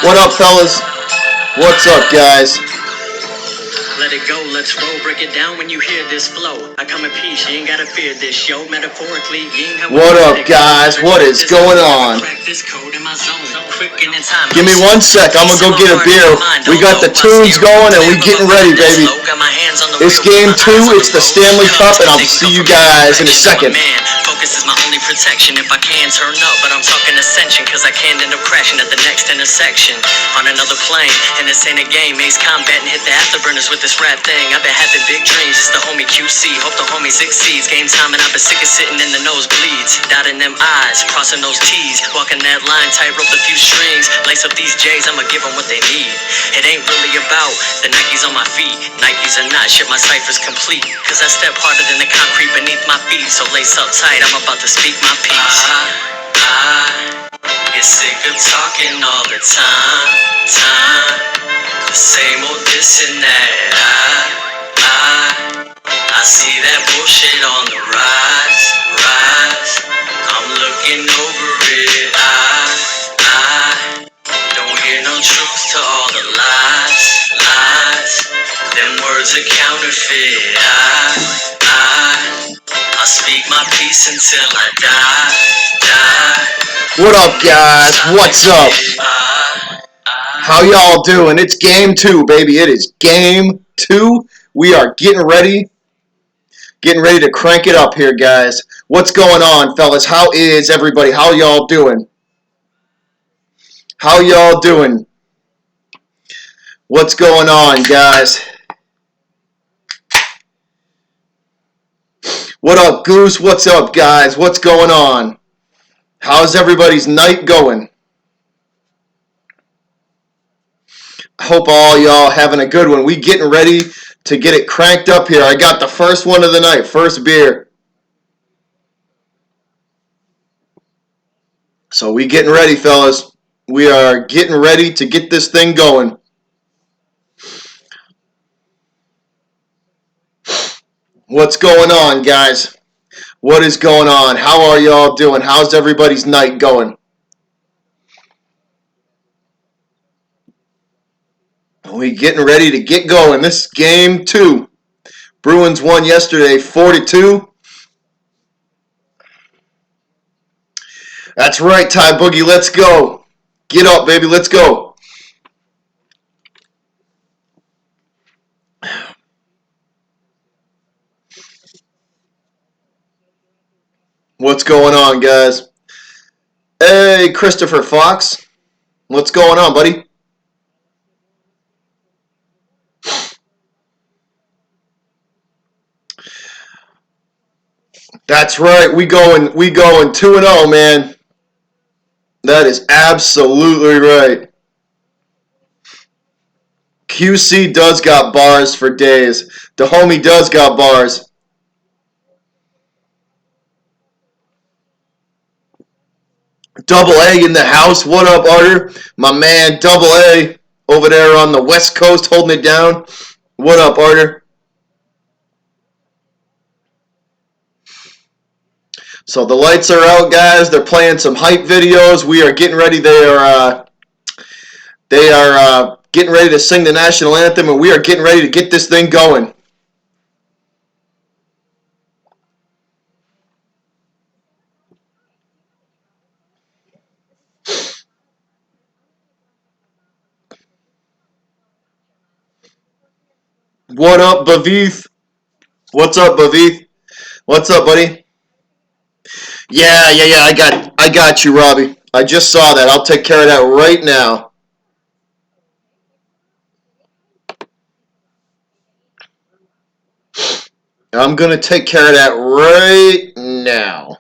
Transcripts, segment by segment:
What up, fellas? What's up, guys? Let it go, let's roll, break it down when you hear this flow. I come in peace, you ain't gotta fear this show. Metaphorically, you ain't what up, guys? What is going on? Give me 1 sec, I'm gonna go get a beer. We got the tunes going and we getting ready, baby. It's game 2, it's the Stanley Cup, and I'll see you guys in a second. Focus is my only protection. If I can turn up, but I'm talking ascension, cause I can't end up crashing at the next intersection. On another plane, and this ain't a game. Ace combat and hit the afterburners with this rap thing. I've been having big dreams, it's the homie QC. Hope the homie succeeds. Game time and I've been sick of sitting in the nosebleeds. Dotting them I's, crossing those T's. Walking that line, tightrope a few strings. Lace up these J's, I'ma give them what they need. It ain't really about the Nikes on my feet. Nikes or not, shit, my cipher's complete. Cause I step harder than the concrete beneath my feet. So lace up tight, I'm about to speak my piece. I get sick of talking all the time. The same old this and that. I see that bullshit on the rise. I'm looking over it. I don't hear no truth to all the lies. Them words are counterfeit. I speak my peace until I die. What up, guys? What's up? How y'all doing? It's game 2, baby. It is game 2. We are getting ready to crank it up here, guys. What's going on, fellas? How is everybody? How y'all doing? How y'all doing? What's going on, guys? What up, Goose? What's up, guys? What's going on? How's everybody's night going? I hope all y'all having a good one. We getting ready to get it cranked up here. I got the first one of the night, first beer. So we getting ready, fellas. We are getting ready to get this thing going. What's going on, guys? What is going on? How are y'all doing? How's everybody's night going? We getting ready to get going. This is game 2. Bruins won yesterday 4-2. That's right, Ty Boogie. Let's go. Get up, baby. Let's go. What's going on, guys? Hey, Christopher Fox. What's going on, buddy? That's right. We going 2-0, man. That is absolutely right. QC does got bars for days. The homie does got bars. Double A in the house. What up, Arter? My man, Double A over there on the West Coast holding it down. What up, Arter? So the lights are out, guys. They're playing some hype videos. We are getting ready. They are getting ready to sing the national anthem, and we are getting ready to get this thing going. What up, Bavith? What's up, Bavith? What's up, buddy? Yeah. I got you, Robbie. I just saw that. I'll take care of that right now. I'm going to take care of that right now.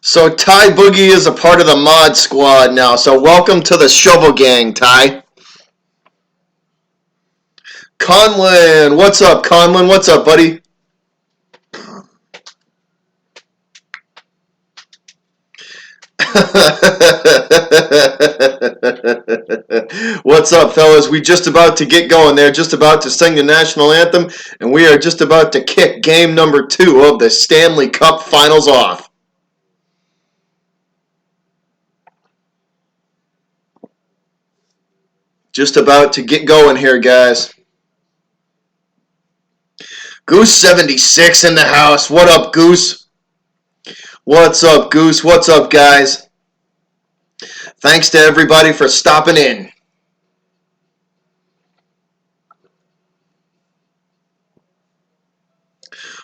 So Ty Boogie is a part of the mod squad now. So welcome to the Shovel Gang, Ty. Conlin, what's up, Conlin? What's up, buddy? What's up, fellas? We just about to get going there, just about to sing the national anthem, and we are just about to kick game number 2 of the Stanley Cup Finals off. Just about to get going here, guys. Goose 76 in the house. What up, Goose? What's up, Goose? What's up, guys? Thanks to everybody for stopping in.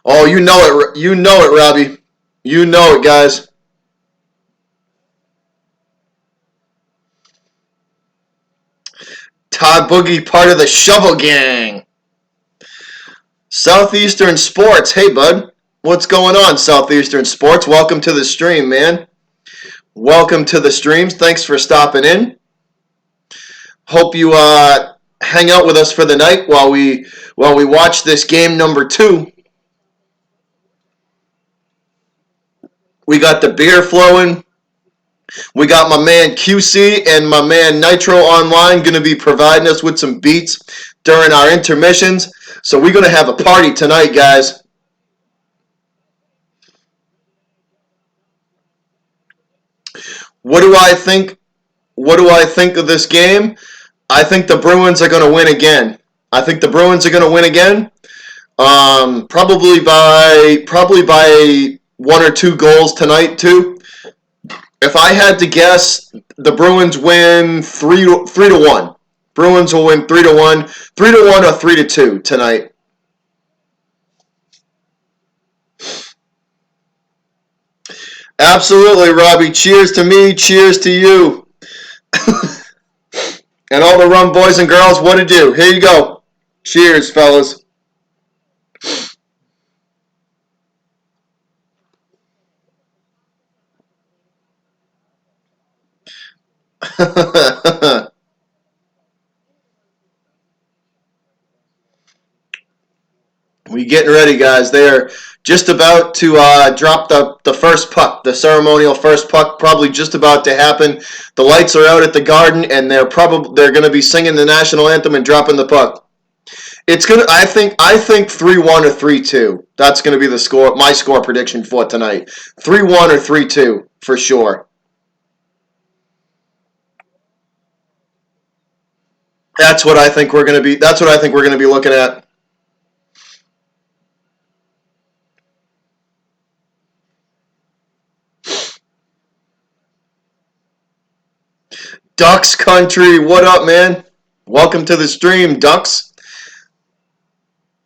Oh, you know it. You know it, Robbie. You know it, guys. Todd Boogie, part of the Shovel Gang. Southeastern Sports. Hey, bud. What's going on, Southeastern Sports? Welcome to the stream, man. Welcome to the streams. Thanks for stopping in. Hope you hang out with us for the night while we watch this game number 2. We got the beer flowing. We got my man QC and my man Nitro online going to be providing us with some beats during our intermissions. So we're going to have a party tonight, guys. What do I think? What do I think of this game? I think the Bruins are going to win again. I think the Bruins are going to win again. Probably by 1 or 2 goals tonight too. If I had to guess, the Bruins win 3-1. Bruins will win 3-1, 3-1 or 3-2 tonight. Absolutely, Robbie. Cheers to me. Cheers to you. And all the rum boys and girls, what to do? Here you go. Cheers, fellas. We getting ready, guys. They are just about to drop the first puck, the ceremonial first puck, probably just about to happen. The lights are out at the Garden, and they're going to be singing the national anthem and dropping the puck. It's gonna. I think 3-1 or 3-2. That's gonna be the score. My score prediction for tonight. 3-1 or 3-2 for sure. That's what I think we're gonna be. That's what I think we're gonna be looking at. Ducks country, what up, man? Welcome to the stream, Ducks.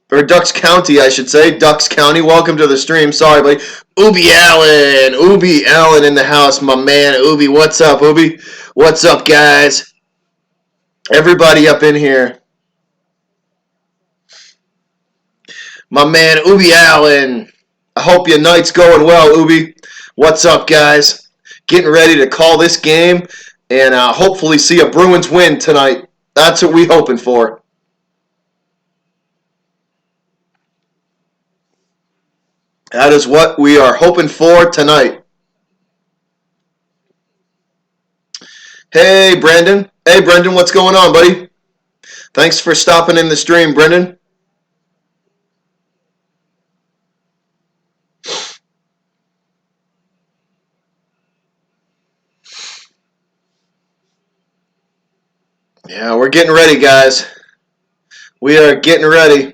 Or Ducks County, I should say. Ducks County, welcome to the stream. Sorry, buddy. Ubi Allen in the house, my man. Ubi, what's up, Ubi? What's up, guys? Everybody up in here. My man, Ubi Allen. I hope your night's going well, Ubi. What's up, guys? Getting ready to call this game and hopefully see a Bruins win tonight. That's what we're hoping for. That is what we are hoping for tonight. Hey, Brandon. Hey, Brendan, what's going on, buddy? Thanks for stopping in the stream, Brendan. Yeah, we're getting ready, guys. We are getting ready.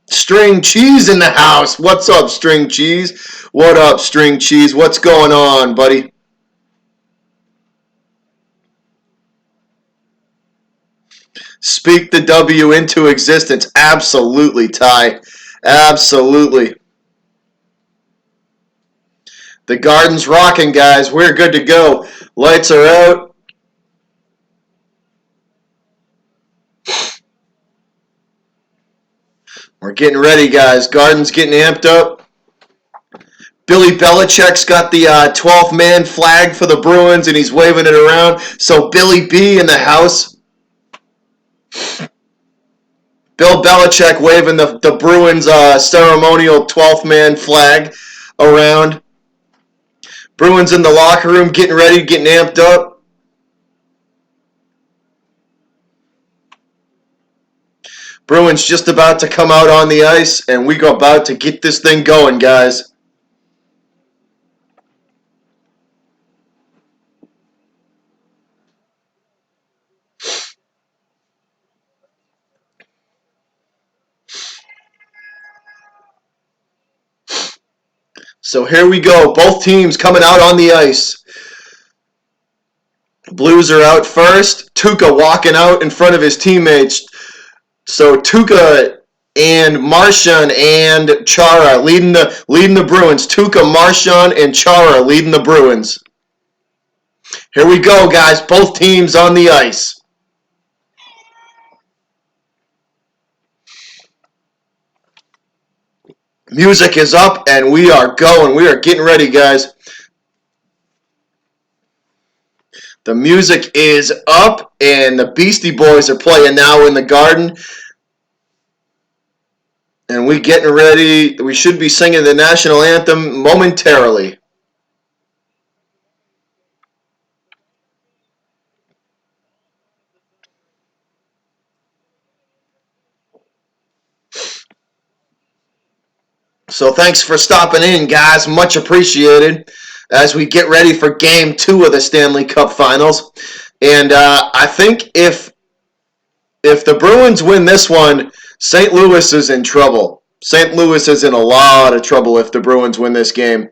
String Cheese in the house. What's up, String Cheese? What up, String Cheese? What's going on, buddy? Speak the W into existence. Absolutely, Ty. Absolutely. The Garden's rocking, guys. We're good to go. Lights are out. We're getting ready, guys. Garden's getting amped up. Billy Belichick's got the 12th man flag for the Bruins, and he's waving it around. So Billy B in the house. Bill Belichick waving the Bruins ceremonial 12th man flag around. Bruins in the locker room getting ready, getting amped up. Bruins just about to come out on the ice, and we go about to get this thing going, guys. So here we go. Both teams coming out on the ice. Blues are out first. Tuukka walking out in front of his teammates. So Tuukka and Marchand and Chara leading the Bruins. Tuukka, Marchand, and Chara leading the Bruins. Here we go, guys. Both teams on the ice. Music is up, and we are going. We are getting ready, guys. The music is up, and the Beastie Boys are playing now in the Garden. And we getting ready. We should be singing the national anthem momentarily. So thanks for stopping in, guys. Much appreciated as we get ready for Game 2 of the Stanley Cup Finals. And I think if the Bruins win this one, St. Louis is in trouble. St. Louis is in a lot of trouble if the Bruins win this game.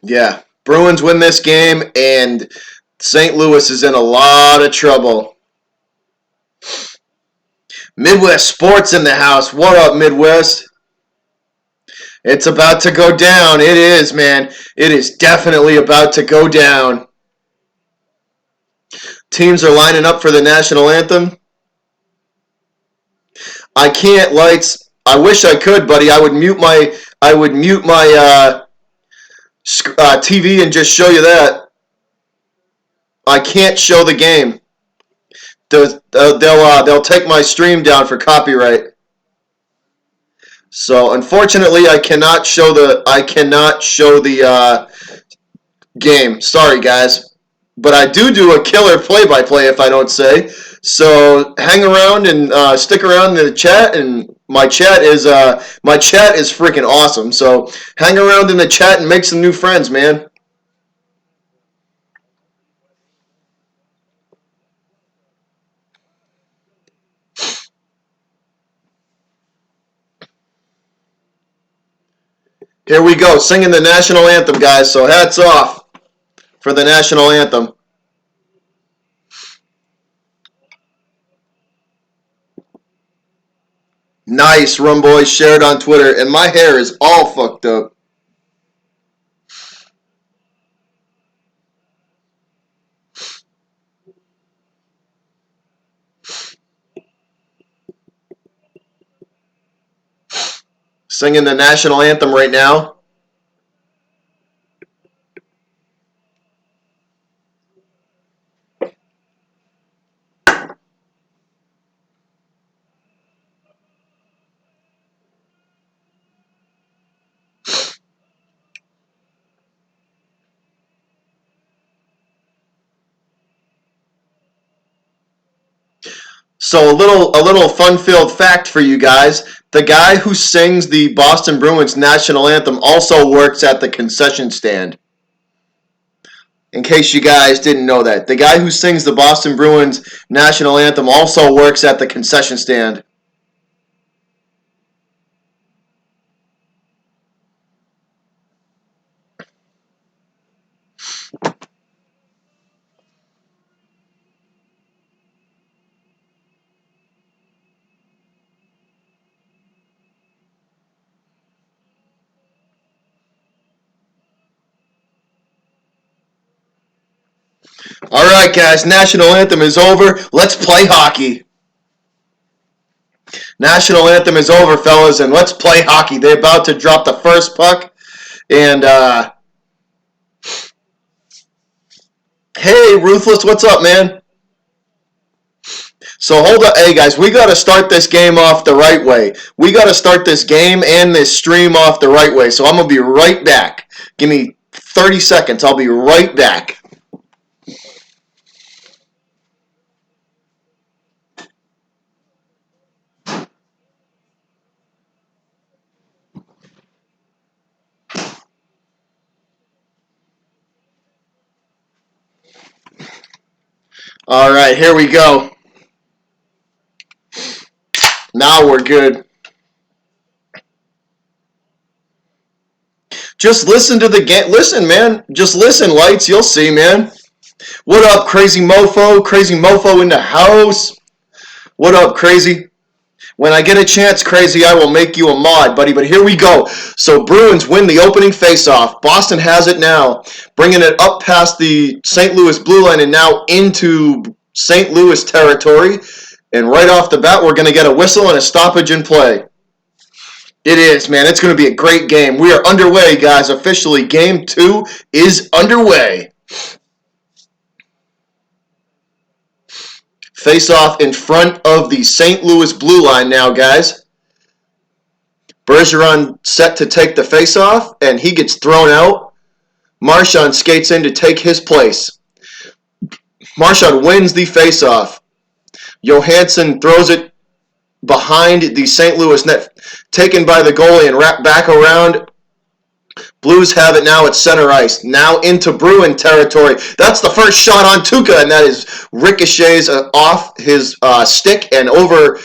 Yeah, Bruins win this game, and St. Louis is in a lot of trouble. Midwest Sports in the house. What up, Midwest? It's about to go down. It is, man. It is definitely about to go down. Teams are lining up for the national anthem. I can't, lights. I wish I could, buddy. I would mute my TV and just show you that. I can't show the game. They'll take my stream down for copyright. So unfortunately, I cannot show the game. Sorry, guys. But I do a killer play-by-play if I don't say. So hang around and stick around in the chat, and my chat is freaking awesome. So hang around in the chat and make some new friends, man. Here we go, singing the national anthem, guys. So hats off for the national anthem. Nice, Rum Boys shared on Twitter, and my hair is all fucked up. Singing the national anthem right now. So a little fun-filled fact for you guys. The guy who sings the Boston Bruins national anthem also works at the concession stand. In case you guys didn't know that. The guy who sings the Boston Bruins national anthem also works at the concession stand. All right, guys, national anthem is over. Let's play hockey. National anthem is over, fellas, and let's play hockey. They're about to drop the first puck, and hey, Ruthless, what's up, man? So hold up, hey guys, we got to start this game off the right way. We got to start this game and this stream off the right way. So I'm gonna be right back. Give me 30 seconds. I'll be right back. All right, here we go. Now we're good. Just listen to the game. Listen, man. Just listen, lights. You'll see, man. What up, crazy mofo? Crazy mofo in the house. What up, crazy? When I get a chance, crazy, I will make you a mod, buddy. But here we go. So Bruins win the opening faceoff. Boston has it now, bringing it up past the St. Louis blue line and now into St. Louis territory. And right off the bat, we're going to get a whistle and a stoppage in play. It is, man. It's going to be a great game. We are underway, guys. Officially, Game 2 is underway. Face-off in front of the St. Louis blue line now, guys. Bergeron set to take the face-off, and he gets thrown out. Marchand skates in to take his place. Marchand wins the face-off. Johansson throws it behind the St. Louis net, taken by the goalie and wrapped back around. Blues have it now at center ice. Now into Bruin territory. That's the first shot on Tuukka, and that is ricochets off his stick and over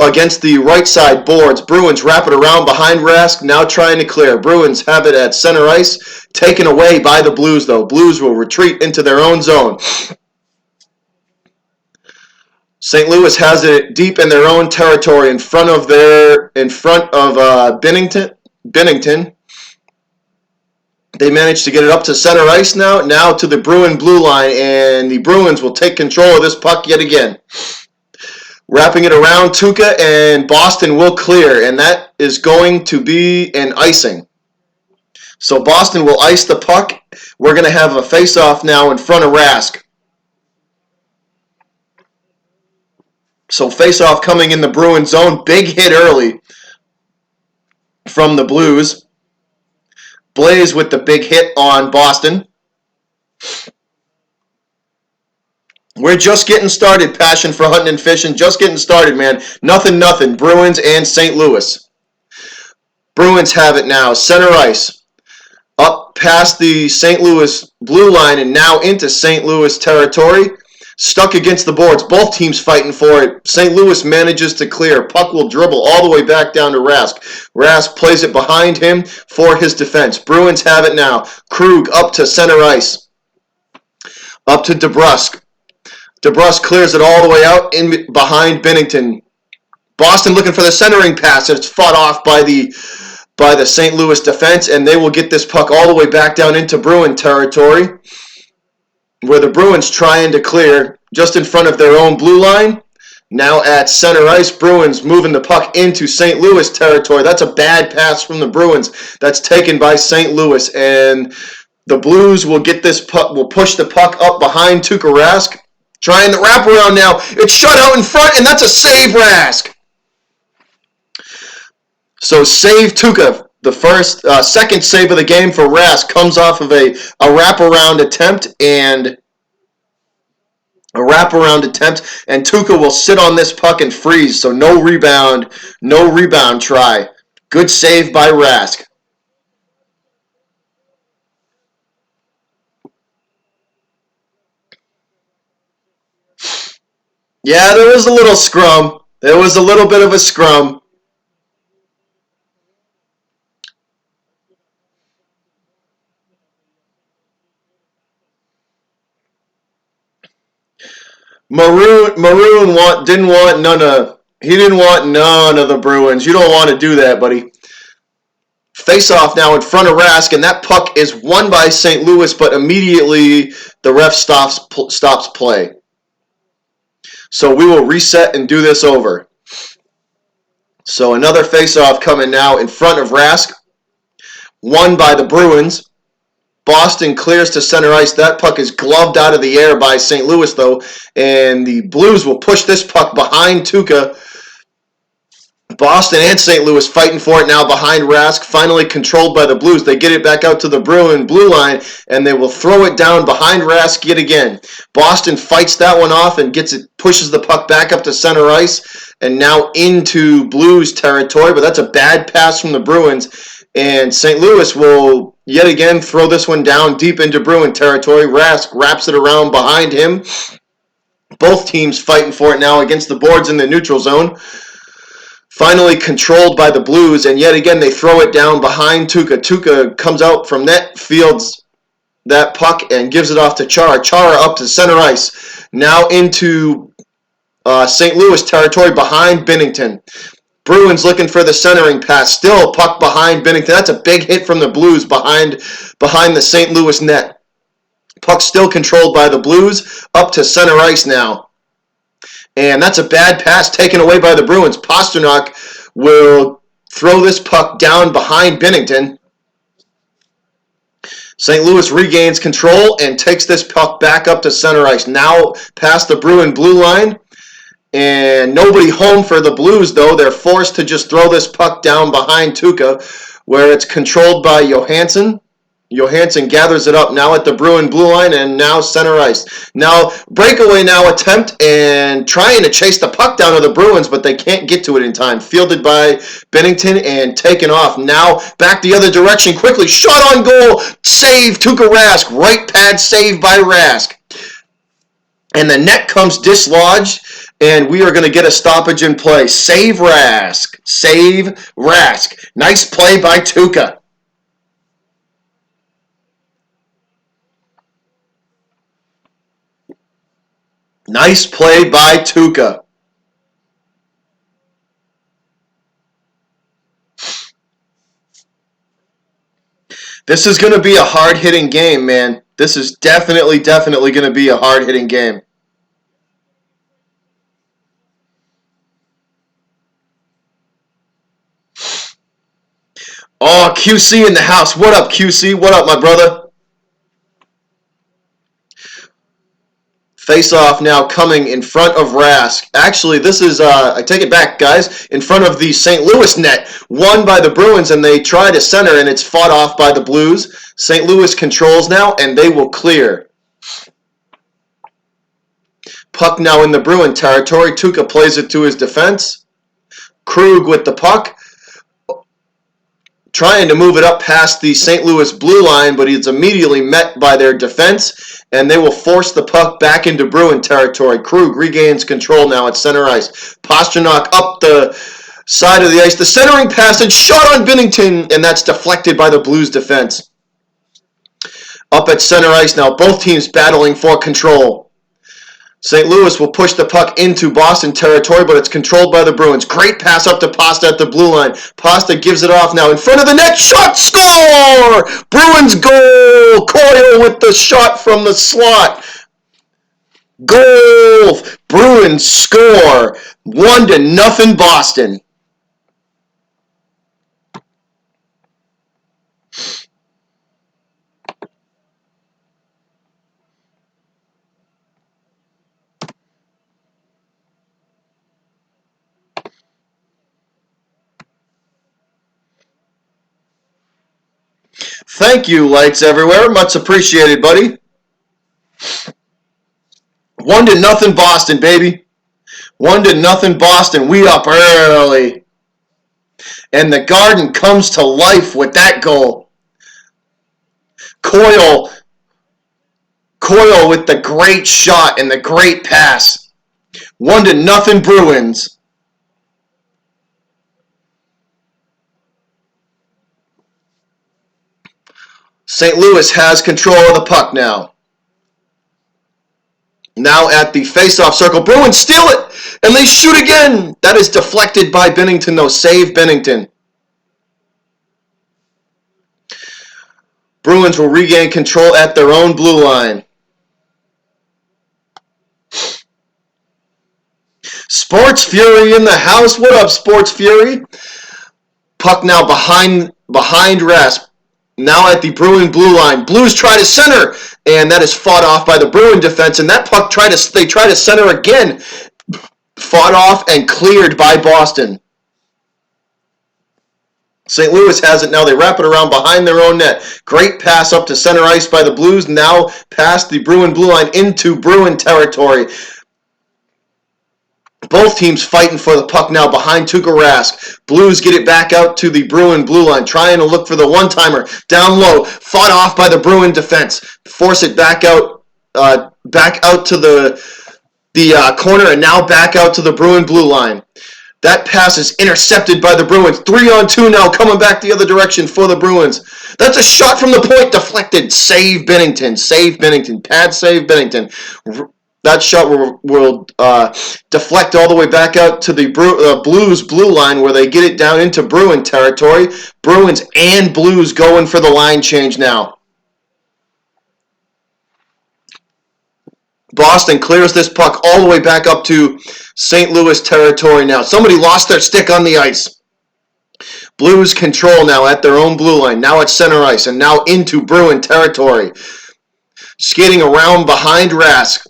against the right side boards. Bruins wrap it around behind Rask, now trying to clear. Bruins have it at center ice, taken away by the Blues, though. Blues will retreat into their own zone. St. Louis has it deep in their own territory in front of Binnington. They managed to get it up to center ice now to the Bruin blue line, and the Bruins will take control of this puck yet again. Wrapping it around Tuukka, and Boston will clear, and that is going to be an icing. So Boston will ice the puck. We're going to have a face-off now in front of Rask. So face-off coming in the Bruin zone. Big hit early from the Blues. Blaze with the big hit on Boston. We're just getting started. Passion for hunting and fishing. Just getting started, man. Nothing. Bruins and St. Louis. Bruins have it now. Center ice. Up past the St. Louis blue line and now into St. Louis territory. Stuck against the boards. Both teams fighting for it. St. Louis manages to clear. Puck will dribble all the way back down to Rask. Rask plays it behind him for his defense. Bruins have it now. Krug up to center ice. Up to DeBrusk. DeBrusk clears it all the way out in behind Binnington. Boston looking for the centering pass. It's fought off by the St. Louis defense, and they will get this puck all the way back down into Bruin territory, where the Bruins trying to clear just in front of their own blue line. Now at center ice, Bruins moving the puck into St. Louis territory. That's a bad pass from the Bruins. That's taken by St. Louis, and the Blues will get this puck, will push the puck up behind Tuukka Rask. Trying the wraparound now. It's shut out in front, and that's a save, Rask. So save Tuukka. The second save of the game for Rask comes off of a wraparound attempt, and Tuukka will sit on this puck and freeze. So no rebound try. Good save by Rask. Yeah, there was a little scrum. There was a little bit of a scrum. Maroon didn't want none of the Bruins. You don't want to do that, buddy. Face off now in front of Rask, and that puck is won by St. Louis, but immediately the ref stops play. So we will reset and do this over. So another face-off coming now in front of Rask. Won by the Bruins. Boston clears to center ice. That puck is gloved out of the air by St. Louis, though. And the Blues will push this puck behind Tuukka. Boston and St. Louis fighting for it now behind Rask. Finally controlled by the Blues. They get it back out to the Bruin blue line, and they will throw it down behind Rask yet again. Boston fights that one off and pushes the puck back up to center ice and now into Blues territory. But that's a bad pass from the Bruins. And St. Louis will yet again throw this one down deep into Bruin territory. Rask wraps it around behind him. Both teams fighting for it now against the boards in the neutral zone. Finally controlled by the Blues, and yet again they throw it down behind Tuukka. Tuukka comes out from net, fields that puck, and gives it off to Chara. Chara up to center ice. Now into St. Louis territory behind Binnington. Bruins looking for the centering pass. Still puck behind Binnington. That's a big hit from the Blues behind the St. Louis net. Puck still controlled by the Blues. Up to center ice now. And that's a bad pass taken away by the Bruins. Pastrnak will throw this puck down behind Binnington. St. Louis regains control and takes this puck back up to center ice. Now past the Bruin blue line. And nobody home for the Blues, though. They're forced to just throw this puck down behind Tuukka, where it's controlled by Johansson. Johansson gathers it up now at the Bruin blue line and now center ice. Now, breakaway now attempt and trying to chase the puck down to the Bruins, but they can't get to it in time. Fielded by Binnington and taken off. Now, back the other direction quickly. Shot on goal. Save, Tuukka Rask. Right pad save by Rask. And the net comes dislodged. And we are going to get a stoppage in play. Save Rask. Save Rask. Nice play by Tuukka. Nice play by Tuukka. This is going to be a hard-hitting game, man. This is definitely going to be a hard-hitting game. Oh, QC in the house. What up, QC? What up, my brother? Face-off now coming in front of Rask. Actually, this is, I take it back, guys, in front of the St. Louis net. Won by the Bruins, and they try to center, and it's fought off by the Blues. St. Louis controls now, and they will clear. Puck now in the Bruin territory. Tuukka plays it to his defense. Krug with the puck. Trying to move it up past the St. Louis blue line, but he's immediately met by their defense, and they will force the puck back into Bruin territory. Krug regains control now at center ice. Pastrnak up the side of the ice. The centering pass and shot on Binnington, and that's deflected by the Blues defense. Up at center ice now, both teams battling for control. St. Louis will push the puck into Boston territory, but it's controlled by the Bruins. Great pass up to Pasta at the blue line. Pasta gives it off now in front of the net. Shot, score! Bruins goal! Coyle with the shot from the slot. Goal! Bruins score. 1-0 Boston. Thank you, lights everywhere. Much appreciated, buddy. 1-0 Boston, baby. 1-0 Boston. We up early. And the Garden comes to life with that goal. Coyle with the great shot and the great pass. 1-0 Bruins. St. Louis has control of the puck now. Now at the face-off circle. Bruins steal it, and they shoot again. That is deflected by Binnington, though. Save Binnington. Bruins will regain control at their own blue line. Sports Fury in the house. What up, Sports Fury? Puck now behind Rask. Now at the Bruin blue line. Blues try to center, and that is fought off by the Bruin defense. And that puck they try to center again. Fought off and cleared by Boston. St. Louis has it now. They wrap it around behind their own net. Great pass up to center ice by the Blues. Now past the Bruin blue line into Bruin territory. Both teams fighting for the puck now behind Tuukka Rask. Blues get it back out to the Bruin blue line, trying to look for the one-timer. Down low, fought off by the Bruin defense. Force it back out to the the corner and now back out to the Bruin blue line. That pass is intercepted by the Bruins. 3-on-2 now, coming back the other direction for the Bruins. That's a shot from the point, deflected. Save Binnington. Save Binnington. Pad save Binnington. That shot will deflect all the way back out to the Blues blue line where they get it down into Bruin territory. Bruins and Blues going for the line change now. Boston clears this puck all the way back up to St. Louis territory now. Somebody lost their stick on the ice. Blues control now at their own blue line. Now at center ice and now into Bruin territory. Skating around behind Rask.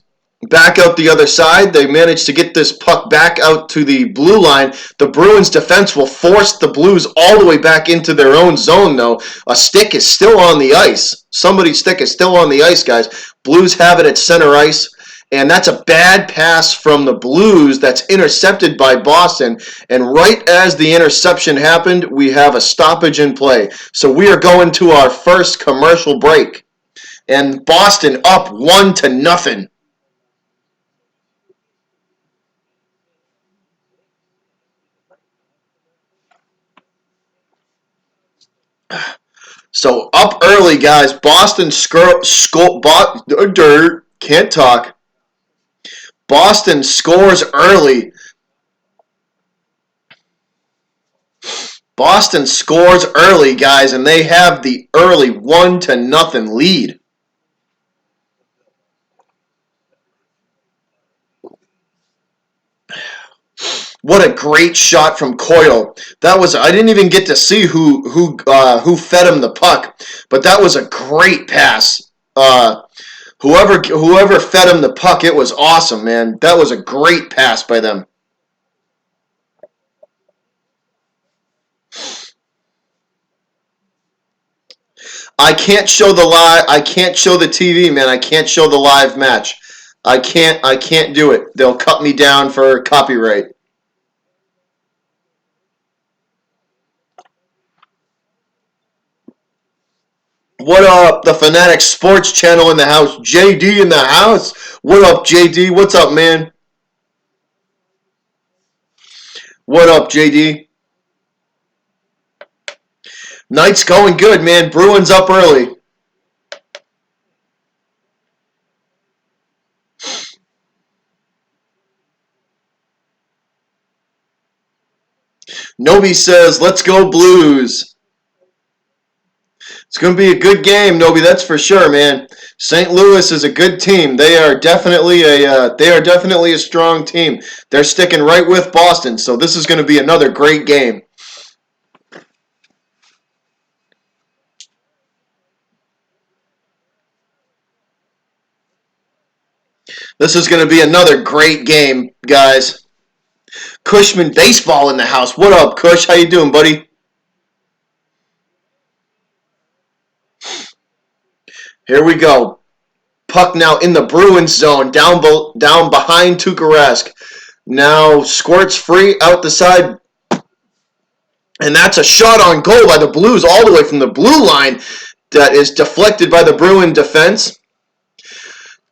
Back out the other side. They managed to get this puck back out to the blue line. The Bruins defense will force the Blues all the way back into their own zone, though. A stick is still on the ice. Somebody's stick is still on the ice, guys. Blues have it at center ice. And that's a bad pass from the Blues that's intercepted by Boston. And right as the interception happened, we have a stoppage in play. So we are going to our first commercial break. And Boston up 1-0. So up early, guys. Boston can't talk. Boston scores early. Boston scores early, guys, and they have the early 1-0 lead. What a great shot from Coyle. That was, I didn't even get to see who fed him the puck, but that was a great pass. Whoever fed him the puck, it was awesome, man. That was a great pass by them. I can't show the TV, man. I can't show the live match. I can't do it. They'll cut me down for copyright. What up, the Fanatic Sports Channel in the house. JD in the house. What up, JD? What's up, man? What up, JD? Night's going good, man. Bruins up early. Nobi says, let's go Blues. It's going to be a good game, Nobi, that's for sure, man. St. Louis is a good team. They are definitely a strong team. They're sticking right with Boston, so this is going to be another great game. This is going to be another great game, guys. Cushman Baseball in the house. What up, Cush? How you doing, buddy? Here we go. Puck now in the Bruins zone, down behind Tuukka Rask. Now squirts free out the side. And that's a shot on goal by the Blues all the way from the blue line that is deflected by the Bruin defense.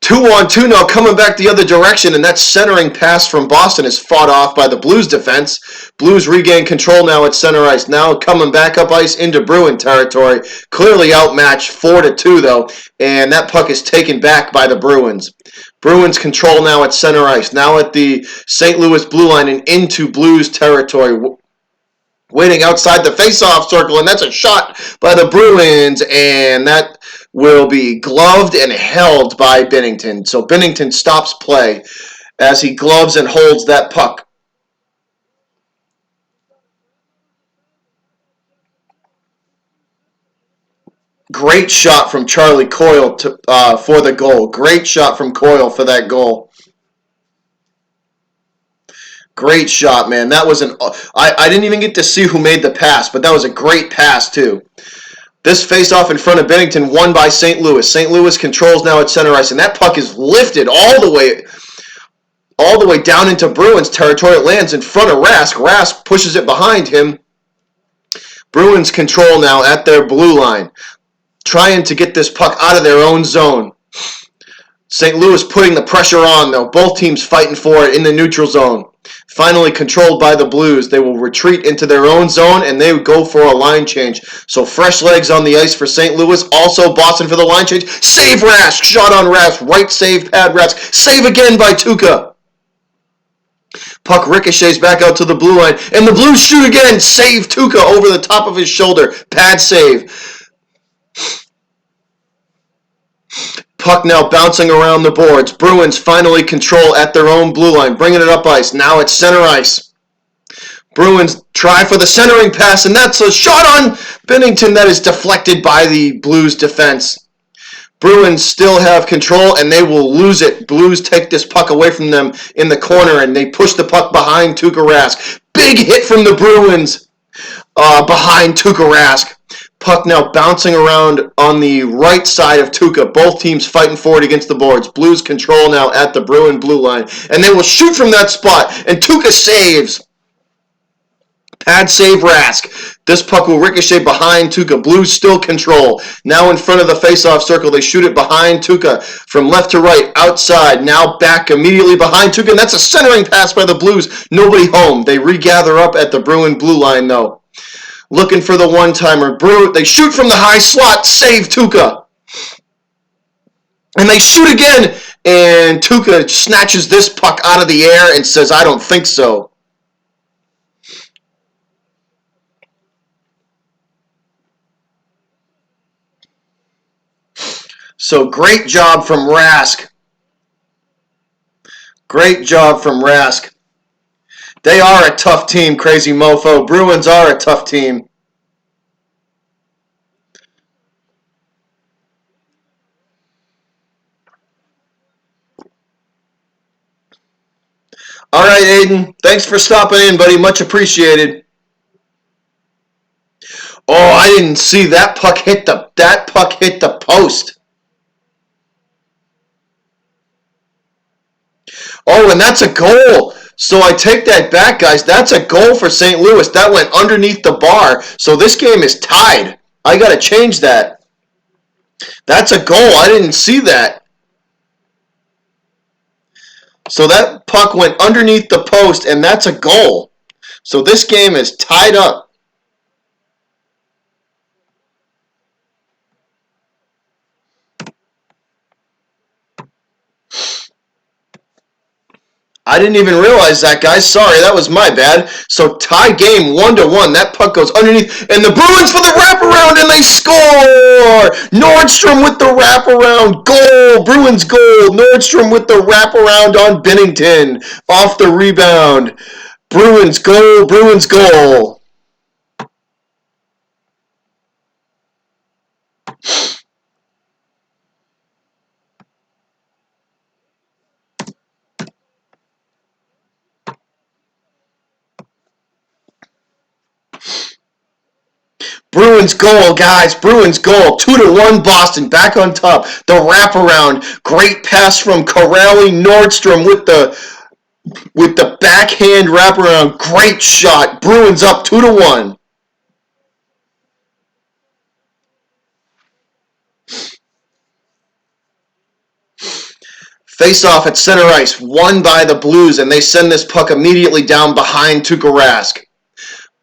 2-on-2 now coming back the other direction, and that centering pass from Boston is fought off by the Blues defense. Blues regain control now at center ice. Now coming back up ice into Bruin territory. Clearly outmatched 4-2 though, and that puck is taken back by the Bruins. Bruins control now at center ice. Now at the St. Louis blue line and into Blues territory. Waiting outside the face-off circle, and that's a shot by the Bruins, and that will be gloved and held by Binnington. So Binnington stops play as he gloves and holds that puck. Great shot from Charlie Coyle for the goal. Great shot from Coyle for that goal. Great shot, man. That was I didn't even get to see who made the pass, but that was a great pass, too. This face-off in front of Binnington won by St. Louis. St. Louis controls now at center ice, and that puck is lifted all the way down into Bruins territory. It lands in front of Rask. Rask pushes it behind him. Bruins control now at their blue line, trying to get this puck out of their own zone. St. Louis putting the pressure on, though. Both teams fighting for it in the neutral zone. Finally controlled by the Blues. They will retreat into their own zone, and they go for a line change. So fresh legs on the ice for St. Louis. Also Boston for the line change. Save Rask. Shot on Rask. Right save pad Rask. Save again by Tuukka. Puck ricochets back out to the blue line. And the Blues shoot again. Save Tuukka over the top of his shoulder. Pad save. Puck now bouncing around the boards. Bruins finally control at their own blue line. Bringing it up ice. Now it's center ice. Bruins try for the centering pass, and that's a shot on Binnington that is deflected by the Blues defense. Bruins still have control, and they will lose it. Blues take this puck away from them in the corner, and they push the puck behind Tuukka Rask. Big hit from the Bruins behind Tuukka Rask. Puck now bouncing around on the right side of Tuukka. Both teams fighting for it against the boards. Blues control now at the Bruin blue line. And they will shoot from that spot. And Tuukka saves. Pad save Rask. This puck will ricochet behind Tuukka. Blues still control. Now in front of the face-off circle. They shoot it behind Tuukka. From left to right, outside. Now back immediately behind Tuukka. And that's a centering pass by the Blues. Nobody home. They regather up at the Bruin blue line, though. Looking for the one-timer. They shoot from the high slot. Save Tuukka. And they shoot again. And Tuukka snatches this puck out of the air and says, I don't think so. So great job from Rask. Great job from Rask. They are a tough team, crazy mofo. Bruins are a tough team. All right, Aiden. Thanks for stopping in, buddy. Much appreciated. Oh, I didn't see that puck hit the post. Oh, and that's a goal. So I take that back, guys. That's a goal for St. Louis. That went underneath the bar. So this game is tied. I got to change that. That's a goal. I didn't see that. So that puck went underneath the post, and that's a goal. So this game is tied up. I didn't even realize that, guys. Sorry, that was my bad. So tie game 1-1. That puck goes underneath. And the Bruins for the wraparound, and they score! Nordstrom with the wraparound. Goal! Bruins goal. Nordstrom with the wraparound on Binnington. Off the rebound. Bruins goal. Bruins goal. Bruins goal, guys. Bruins goal. 2-1 Boston. Back on top. The wraparound. Great pass from Corrali. Nordstrom with the backhand wraparound. Great shot. Bruins up 2-1. Face off at center ice. Won by the Blues, and they send this puck immediately down behind Tuukka Rask.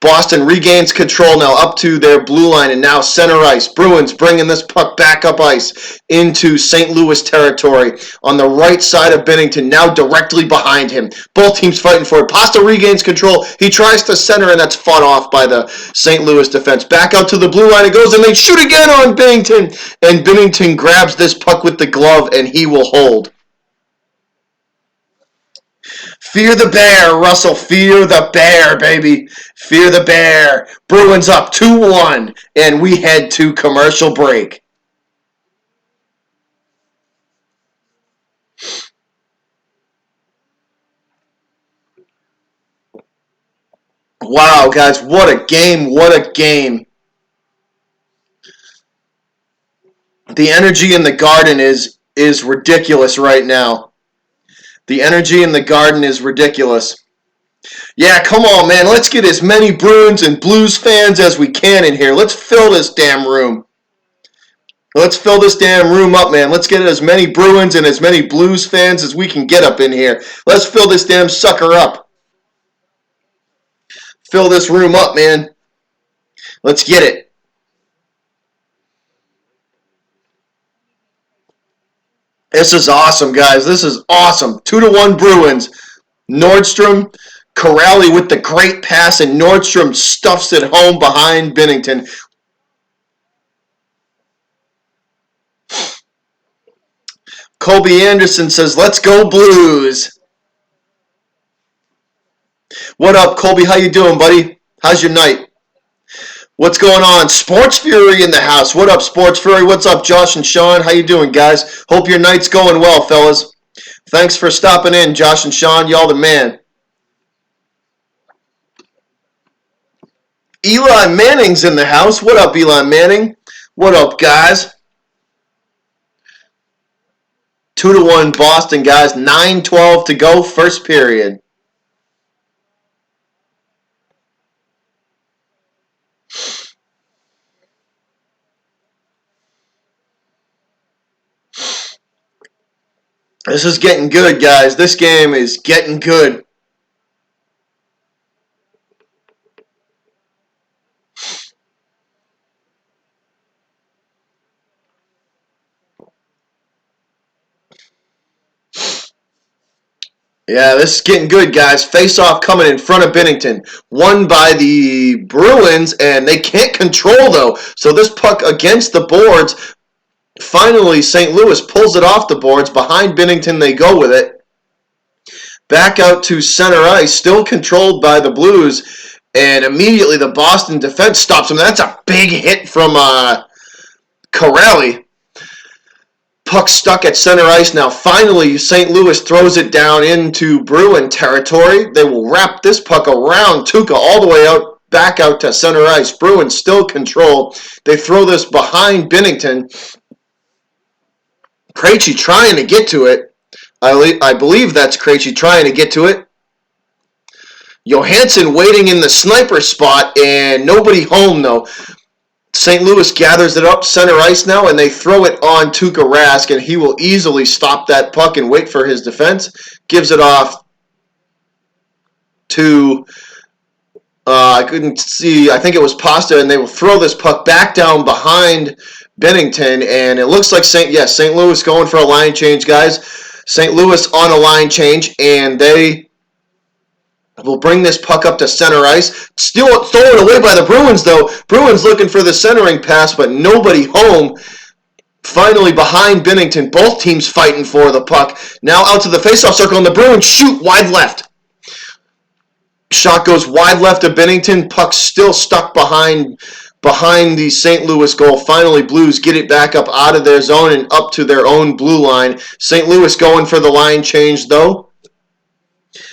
Boston regains control now up to their blue line and now center ice. Bruins bringing this puck back up ice into St. Louis territory on the right side of Binnington, now directly behind him. Both teams fighting for it. Pasta regains control. He tries to center, and that's fought off by the St. Louis defense. Back out to the blue line it goes, and they shoot again on Binnington. And Binnington grabs this puck with the glove, and he will hold. Fear the bear, Russell. Fear the bear, baby. Fear the bear. Bruins up 2-1, and we head to commercial break. Wow, guys, what a game. What a game. The energy in the Garden is ridiculous right now. The energy in the Garden is ridiculous. Yeah, come on, man. Let's get as many Bruins and Blues fans as we can in here. Let's fill this damn room. Let's fill this damn room up, man. Let's get as many Bruins and as many Blues fans as we can get up in here. Let's fill this damn sucker up. Fill this room up, man. Let's get it. This is awesome, guys. This is awesome. 2-1 Bruins. Nordstrom, Corrali with the great pass, and Nordstrom stuffs it home behind Binnington. Colby Anderson says, "Let's go Blues." What up, Colby? How you doing, buddy? How's your night? What's going on? Sports Fury in the house. What up, Sports Fury? What's up, Josh and Sean? How you doing, guys? Hope your night's going well, fellas. Thanks for stopping in, Josh and Sean. Y'all the man. Eli Manning's in the house. What up, Eli Manning? What up, guys? 2-1 Boston, guys. 9:12 to go, first period. This is getting good, guys. This game is getting good. Yeah, this is getting good, guys. Face-off coming in front of Binnington. Won by the Bruins, and they can't control, though. So this puck against the boards. Finally, St. Louis pulls it off the boards. Behind Binnington, they go with it. Back out to center ice, still controlled by the Blues. And immediately the Boston defense stops him. That's a big hit from Corrali. Puck stuck at center ice now. Finally, St. Louis throws it down into Bruin territory. They will wrap this puck around Tuukka all the way out, back out to center ice. Bruins still control. They throw this behind Binnington. Krejci trying to get to it. I believe that's Krejci trying to get to it. Johansson waiting in the sniper spot, and nobody home, though. St. Louis gathers it up center ice now, and they throw it on Tuukka Rask, and he will easily stop that puck and wait for his defense. Gives it off to, I couldn't see, I think it was Pasta, and they will throw this puck back down behind Binnington, and it looks like St. Louis going for a line change, guys. St. Louis on a line change, and they will bring this puck up to center ice. Still thrown away by the Bruins, though. Bruins looking for the centering pass, but nobody home. Finally behind Binnington. Both teams fighting for the puck. Now out to the faceoff circle, and the Bruins shoot wide left. Shot goes wide left of Binnington. Puck still stuck behind the St. Louis goal. Finally, Blues get it back up out of their zone and up to their own blue line. St. Louis going for the line change, though.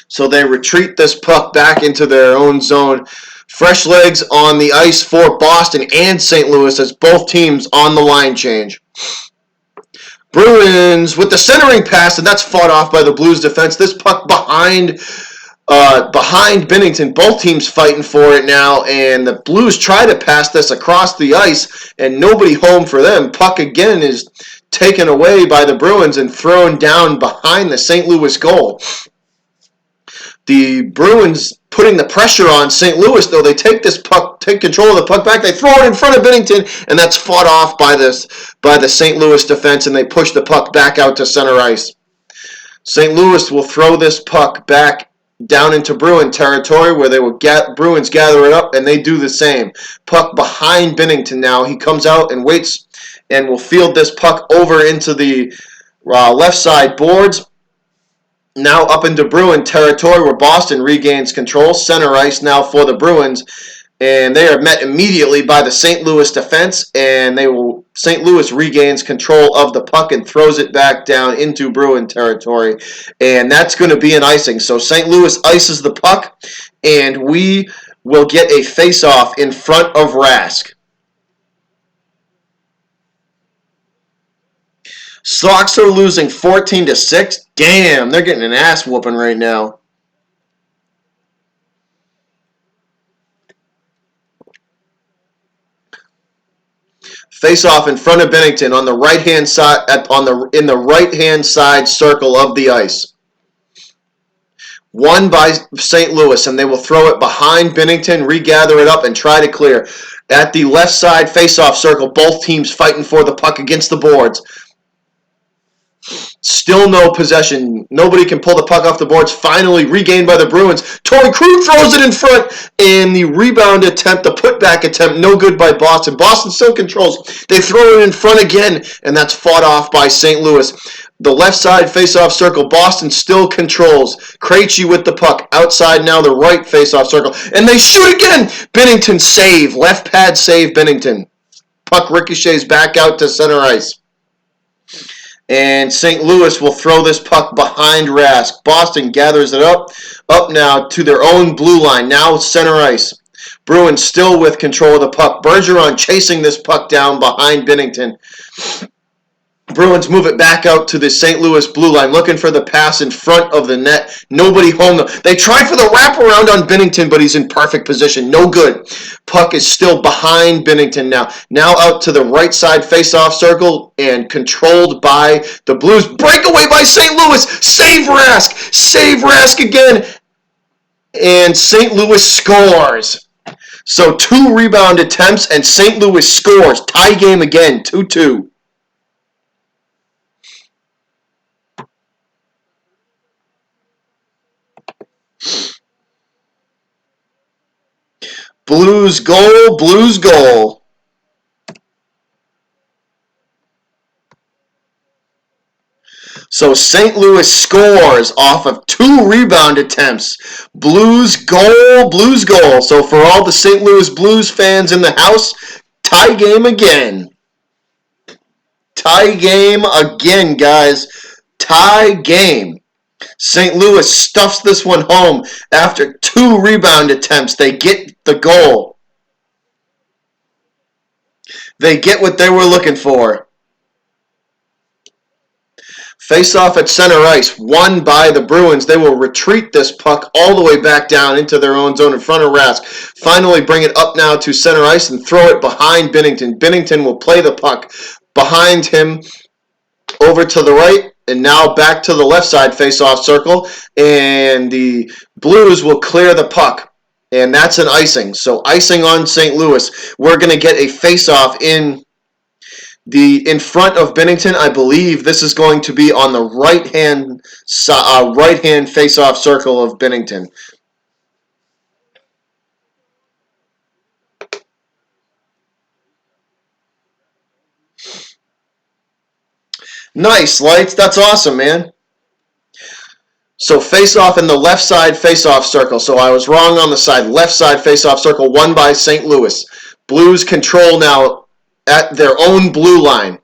So they retreat this puck back into their own zone. Fresh legs on the ice for Boston and St. Louis as both teams on the line change. Bruins with the centering pass, and that's fought off by the Blues defense. This puck behind Binnington. Both teams fighting for it now, and the Blues try to pass this across the ice, and nobody home for them. Puck again is taken away by the Bruins and thrown down behind the St. Louis goal. The Bruins putting the pressure on St. Louis, though. They take this puck, take control of the puck back. They throw it in front of Binnington, and that's fought off by the St. Louis defense, and they push the puck back out to center ice. St. Louis will throw this puck back down into Bruin territory, where they will Bruins gather it up, and they do the same. Puck behind Binnington now. He comes out and waits and will field this puck over into the left side boards. Now up into Bruin territory, where Boston regains control. Center ice now for the Bruins, and they are met immediately by the St. Louis defense, and St. Louis regains control of the puck and throws it back down into Bruin territory, and that's going to be an icing. So St. Louis ices the puck, and we will get a face-off in front of Rask. Sox are losing 14-6. Damn, they're getting an ass whooping right now. Face off in front of Bennington on the right-hand side in the right-hand side circle of the ice. Won by St. Louis, and they will throw it behind Bennington, regather it up, and try to clear. At the left side face-off circle, both teams fighting for the puck against the boards. Still no possession. Nobody can pull the puck off the boards. Finally regained by the Bruins. Torrey Krug throws it in front, and the rebound attempt, the putback attempt, no good by Boston. Boston still controls. They throw it in front again, and that's fought off by St. Louis. The left side face-off circle, Boston still controls. Krejci with the puck. Outside now the right face-off circle. And they shoot again! Bennington save. Left pad save, Bennington. Puck ricochets back out to center ice. And St. Louis will throw this puck behind Rask. Boston gathers it up now to their own blue line. Now center ice. Bruins still with control of the puck. Bergeron chasing this puck down behind Bennington. Bruins move it back out to the St. Louis blue line, looking for the pass in front of the net. Nobody home. They try for the wraparound on Bennington, but he's in perfect position. No good. Puck is still behind Bennington now. Now out to the right side face-off circle and controlled by the Blues. Breakaway by St. Louis. Save Rask. Save Rask again. And St. Louis scores. So 2 rebound attempts and St. Louis scores. Tie game again, 2-2. Blues goal, Blues goal. So St. Louis scores off of 2 rebound attempts. Blues goal, Blues goal. So for all the St. Louis Blues fans in the house, tie game again. Tie game again, guys. Tie game. St. Louis stuffs this one home after 2 rebound attempts. They get the goal. They get what they were looking for. Face off at center ice, won by the Bruins. They will retreat this puck all the way back down into their own zone in front of Rask. Finally bring it up now to center ice and throw it behind Bennington. Bennington will play the puck behind him over to the right. And now back to the left side face-off circle. And the Blues will clear the puck. And that's an icing. So icing on St. Louis. We're going to get a face-off in front of Bennington. I believe this is going to be on the right-hand face-off circle of Bennington. Nice, Lights. That's awesome, man. So face-off in the left side face-off circle. So I was wrong on the side. Left side face-off circle won by St. Louis. Blues control now at their own blue line.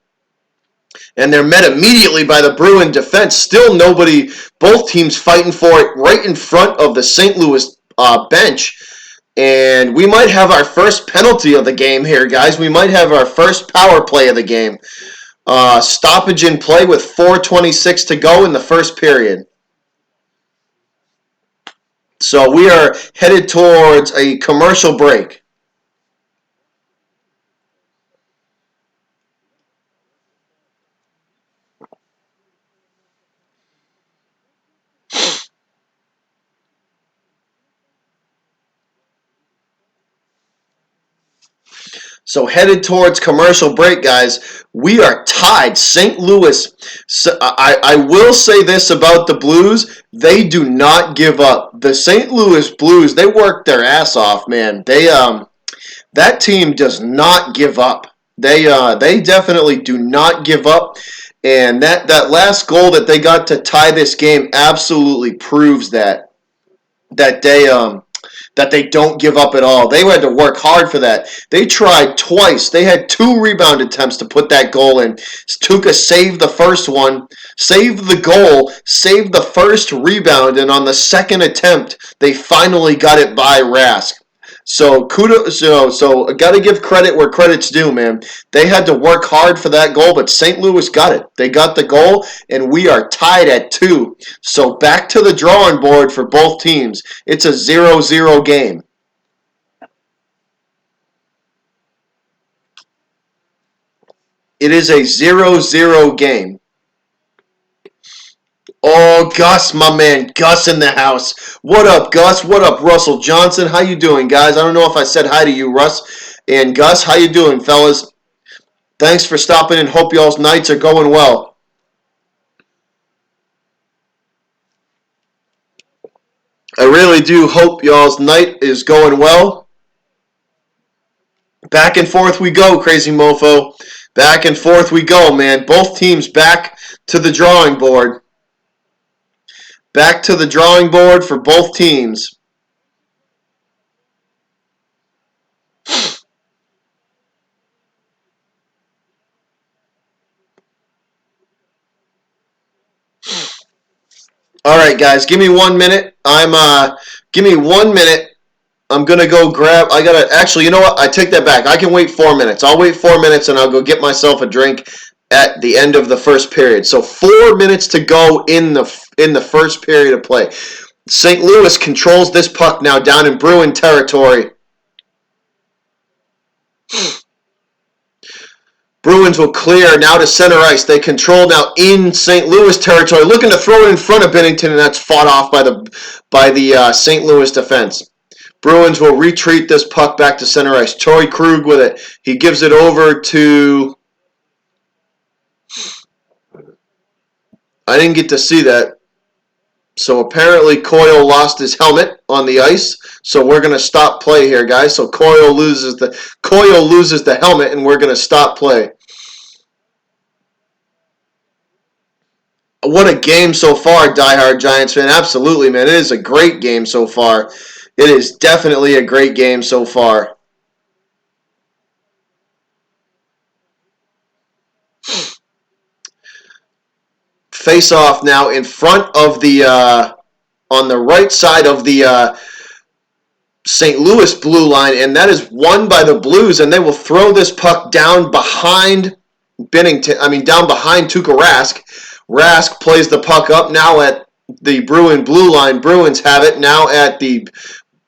And they're met immediately by the Bruin defense. Still nobody, both teams fighting for it right in front of the St. Louis bench. And we might have our first penalty of the game here, guys. We might have our first power play of the game. Stoppage in play with 4:26 to go in the first period. So we are headed towards a commercial break. So headed towards commercial break, guys. We are tied. St. Louis, I will say this about the Blues. They do not give up. The St. Louis Blues, they work their ass off, man. That team does not give up. They definitely do not give up. And that last goal that they got to tie this game absolutely proves that they don't give up at all. They had to work hard for that. They tried twice. They had 2 rebound attempts to put that goal in. Tuukka saved the first one, saved the goal, saved the first rebound, and on the second attempt, they finally got it by Rask. So kudos. So I got to give credit where credit's due, man. They had to work hard for that goal, but St. Louis got it. They got the goal, and we are tied at 2. So back to the drawing board for both teams. It's a 0-0 game. It is a 0-0 game. Oh, Gus, my man, Gus in the house. What up, Gus? What up, Russell Johnson? How you doing, guys? I don't know if I said hi to you, Russ and Gus. How you doing, fellas? Thanks for stopping in. Hope y'all's nights are going well. I really do hope y'all's night is going well. Back and forth we go, crazy mofo. Back and forth we go, man. Both teams back to the drawing board. Back to the drawing board for both teams. All right, guys, give me 1 minute. Give me 1 minute. I'm gonna go grab. I gotta actually. You know what? I take that back. I can wait 4 minutes. I'll wait 4 minutes and I'll go get myself a drink at the end of the first period. So 4 minutes to go in the first period of play. St. Louis controls this puck now down in Bruin territory. Bruins will clear now to center ice. They control now in St. Louis territory, looking to throw it in front of Binnington, and that's fought off by the St. Louis defense. Bruins will retreat this puck back to center ice. Torrey Krug with it. He gives it over to... I didn't get to see that. So apparently Coyle lost his helmet on the ice. So we're going to stop play here, guys. So Coyle loses the helmet, and we're going to stop play. What a game so far, diehard Giants fan. Absolutely, man. It is a great game so far. It is definitely a great game so far. Face off now in front of the on the right side of the St. Louis blue line, and that is won by the Blues, and they will throw this puck down behind down behind Tuukka Rask. Rask plays the puck up now at the Bruin blue line. Bruins have it now at the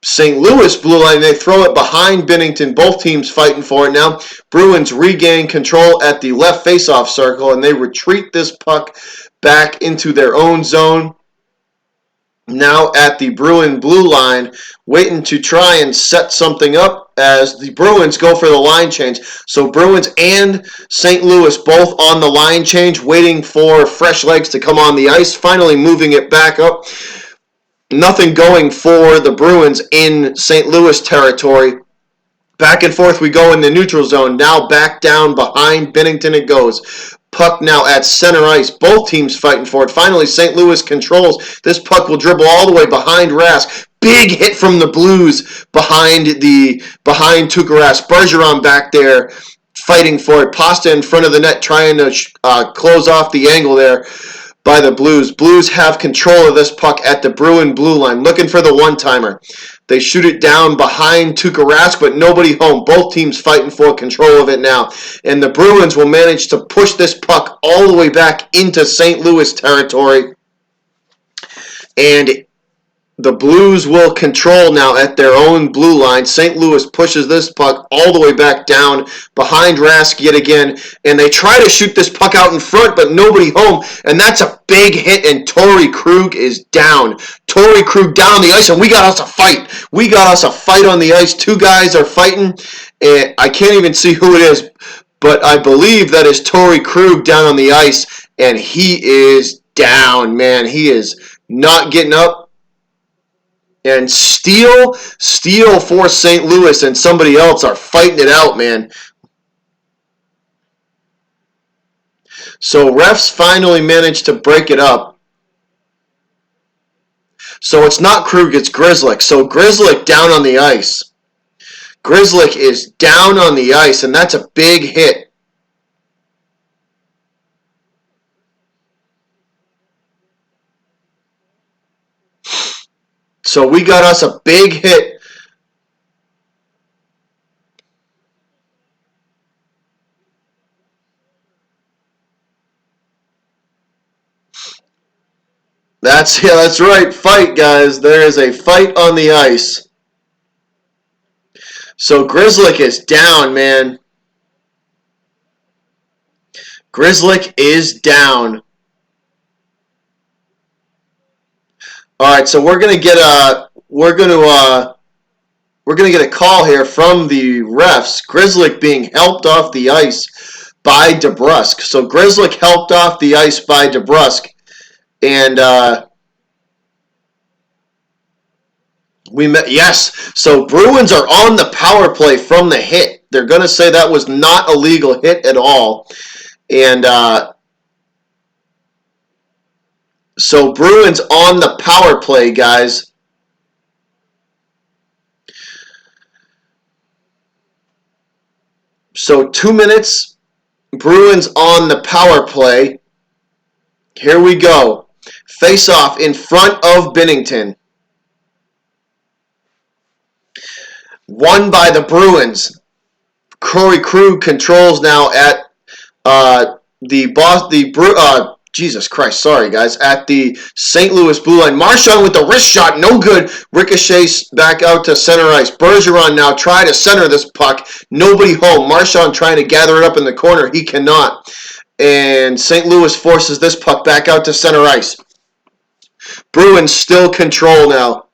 St. Louis blue line. They throw it behind Binnington. Both teams fighting for it now. Bruins regain control at the left faceoff circle, and they retreat this puck back into their own zone. Now at the Bruin blue line, waiting to try and set something up as the Bruins go for the line change. So Bruins and St. Louis both on the line change, waiting for fresh legs to come on the ice, finally moving it back up. Nothing going for the Bruins in St. Louis territory. Back and forth we go in the neutral zone. Now back down behind Binnington it goes. Puck now at center ice. Both teams fighting for it. Finally, St. Louis controls. This puck will dribble all the way behind Rask. Big hit from the Blues behind Tuukka Rask. Bergeron back there fighting for it. Pasta in front of the net trying to close off the angle there by the Blues. Blues have control of this puck at the Bruin blue line. Looking for the one-timer. They shoot it down behind Tuukka Rask, but nobody home. Both teams fighting for control of it now. And the Bruins will manage to push this puck all the way back into St. Louis territory. And the Blues will control now at their own blue line. St. Louis pushes this puck all the way back down behind Rask yet again. And they try to shoot this puck out in front, but nobody home. And that's a big hit, and Torrey Krug is down. Torrey Krug down on the ice, and we got us a fight. We got us a fight on the ice. Two guys are fighting, and I can't even see who it is, but I believe that is Torrey Krug down on the ice, and he is down, man. He is not getting up. And steal for St. Louis and somebody else are fighting it out, man. So refs finally managed to break it up. So it's not Krug, it's Grzelcyk. So Grzelcyk down on the ice. Grzelcyk is down on the ice, and that's a big hit. So we got us a big hit. That's right. Fight, guys. There is a fight on the ice. So Grzelcyk is down, man. Grizzlick is down. All right, so we're gonna get a call here from the refs. Grizzlick being helped off the ice by DeBrusque. So Grizzlick helped off the ice by DeBrusque, and yes. So Bruins are on the power play from the hit. They're gonna say that was not a legal hit at all, and so Bruins on the power play, guys. So 2 minutes, Bruins on the power play. Here we go. Face off in front of Binnington. Won by the Bruins. Corey Krug controls now at Jesus Christ, sorry guys, at the St. Louis blue line. Marchand with the wrist shot, no good. Ricochets back out to center ice. Bergeron now try to center this puck. Nobody home. Marchand trying to gather it up in the corner. He cannot. And St. Louis forces this puck back out to center ice. Bruins still control now.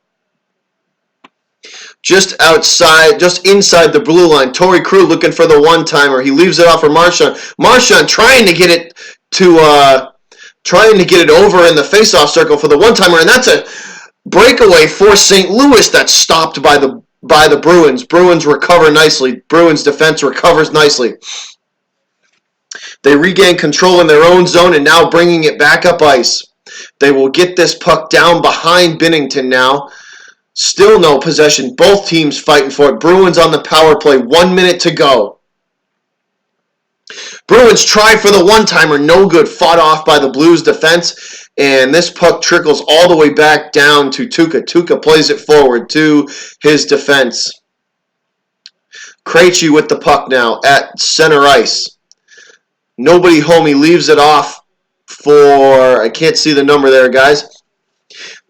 Just outside, just inside the blue line. Torrey Krug looking for the one-timer. He leaves it off for Marchand. Marchand trying to get it over in the face-off circle for the one-timer, and that's a breakaway for St. Louis that's stopped by the Bruins. Bruins recover nicely. Bruins defense recovers nicely. They regain control in their own zone and now bringing it back up ice. They will get this puck down behind Binnington now. Still no possession. Both teams fighting for it. Bruins on the power play. 1 minute to go. Bruins tried for the one-timer. No good. Fought off by the Blues defense. And this puck trickles all the way back down to Tuukka. Tuukka plays it forward to his defense. Krejci with the puck now at center ice. Nobody home. He leaves it off for, I can't see the number there, guys.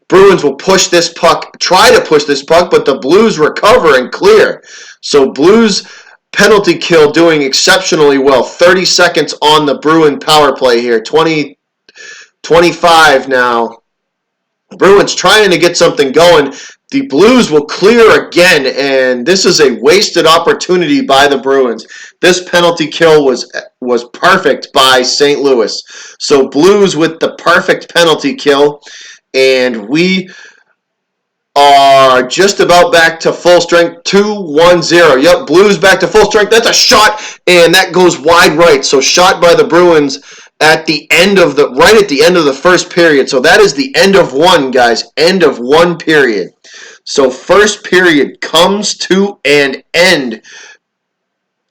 Bruins will push this puck, try to push this puck, but the Blues recover and clear. So Blues penalty kill doing exceptionally well. 30 seconds on the Bruin power play here. 25 now. Bruins trying to get something going. The Blues will clear again, and this is a wasted opportunity by the Bruins. This penalty kill was perfect by St. Louis. So Blues with the perfect penalty kill. And we are just about back to full strength. 2-1-0. Yep, Blues back to full strength. That's a shot, and that goes wide right. So shot by the Bruins at the end of right at the end of the first period. So that is the end of one, guys. End of one period. So first period comes to an end,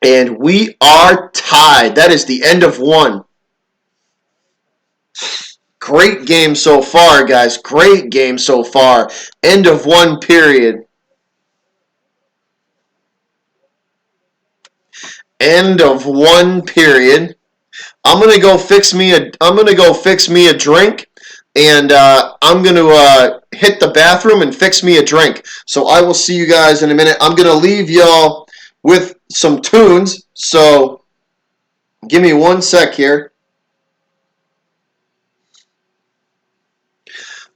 and we are tied. That is the end of one. Great game so far, guys. Great game so far. End of one period. End of one period. I'm gonna go fix me a drink, and I'm gonna hit the bathroom and fix me a drink. So I will see you guys in a minute. I'm gonna leave y'all with some tunes. So give me 1 sec here.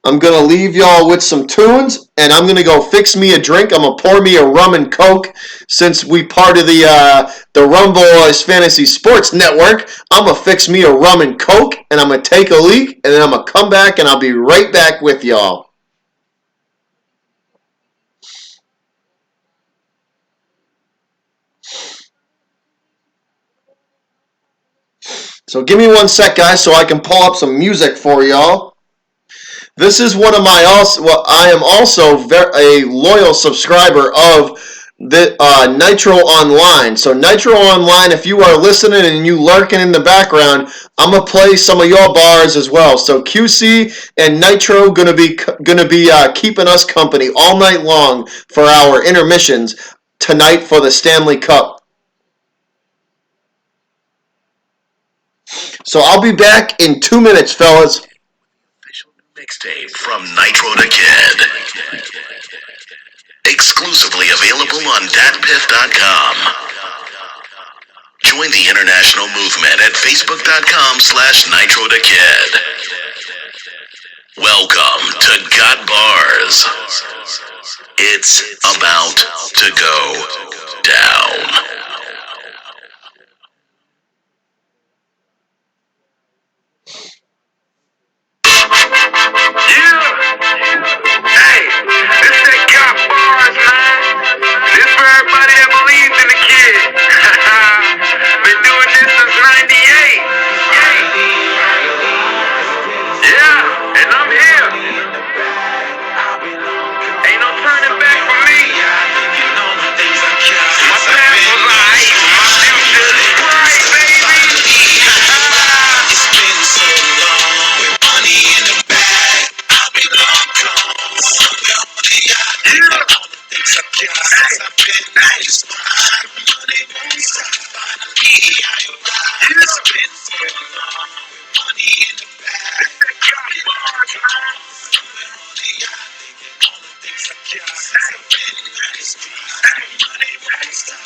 I'm going to leave y'all with some tunes, and I'm going to go fix me a drink. I'm going to pour me a rum and coke. Since we part of the Rum Boys Fantasy Sports Network, I'm going to fix me a rum and coke, and I'm going to take a leak, and then I'm going to come back, and I'll be right back with y'all. So give me 1 sec, guys, so I can pull up some music for y'all. This is one of my I am also a loyal subscriber of the Nitro Online. So Nitro Online, if you are listening and you lurking in the background, I'm gonna play some of your bars as well. So QC and Nitro gonna be keeping us company all night long for our intermissions tonight for the Stanley Cup. So I'll be back in 2 minutes, fellas. Mixtape from Nitro to Kid. Exclusively available on datpiff.com. Join the international movement at facebook.com/NitroTheKid. Welcome to Got Bars. It's about to go down. Hey, this that Got Bars, man. This for everybody that believes in the kid. Been doing this since '98. Yeah, and I'm here. Ain't no turning back for me. My past was alright, my future is bright, baby. It's been so long with money in the bag. I've been long gone. Somewhere on the yacht. All the things I got since I've been on this ride. Money won't stop. Finally I arrived. It's been so long with money in the bag. I've been long gone. Somewhere on the yacht. All the things I got since I've been on this ride. Money won't stop.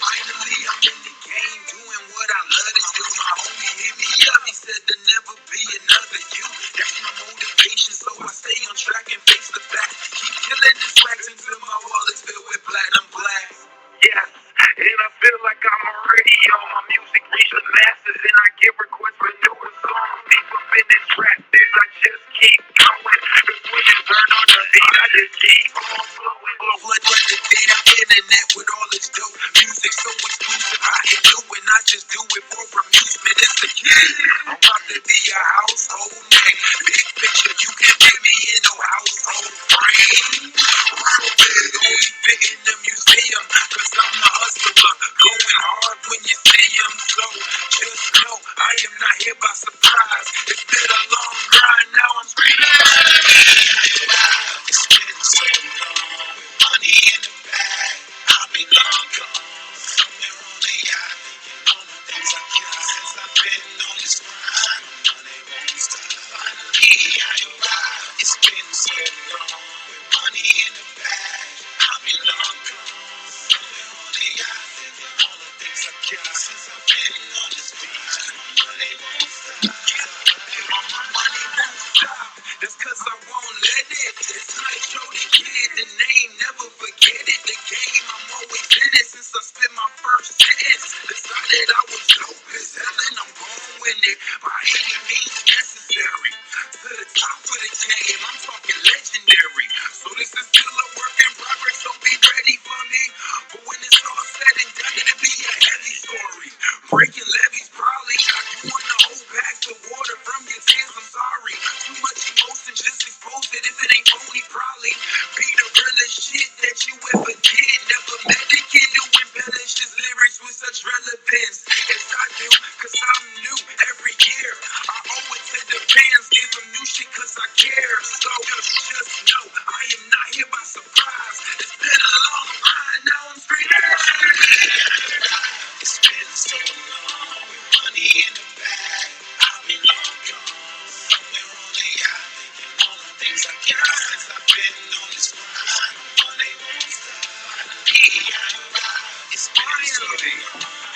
Finally, I'm in the game, doing what I love to do. My homie hit me up, he said there'll never be another you. That's my motivation, so I stay on track and face the facts. Keep killing this wax until my wallet's filled with platinum black. Yeah, and I feel like I'm a radio. My music reach the masses, and I get requests for newer songs. Deep up in this rap, this I just keep going. The switch is turned on the beat, I just keep on flowing. Flood the data internet with all its dope music so exclusive. I can do it, I just do it for amusement. It's the kid. I'm about to be a household name. Big picture, you can get me in no household frame. Real big, only fit in the museum. Cause I'm a hustler, going hard when you see him. So just know I am not here by surprise. It's been a long grind, now I'm screaming. It's been so long with money in the bag. I'll be long gone. Somewhere on the yacht. All the things I got since I've been on this ride. Money won't stop. Finally I arrived. It's been so long with money in the bag. I'll be long gone. Somewhere on the yacht. All the things I got since I've been on this beach. Money won't stop. My money won't stop. That's cause I won't let it. It's Nitro the Kid, the name, never forget it. The game, I'm always in it since I spit my first sentence. Decided I was dope as hell and I'm gon' win it by any means necessary. To the top of the game, I'm talking legendary. So this is still a work in progress, so be ready for me. But when it's all said and done, it'll be a heavy story. Breaking levees, probably. You wanna hold back the water from your tears, I'm sorry. Too much emotion, just expose it. If it ain't phony, probably be the realest shit that you ever did. Never met a kid who embellished his lyrics with such relevance as I do, cause I'm new every year. I owe it to the fans, give them new shit cause I care. So just know I am not here by surprise. It's been a long ride, now I'm screaming. It's been so long with money in the bag. I'll be long gone. Somewhere on the yacht. All the things I got since I've been on this ride. Money won't stop. Finally I arrived. It's been so long with money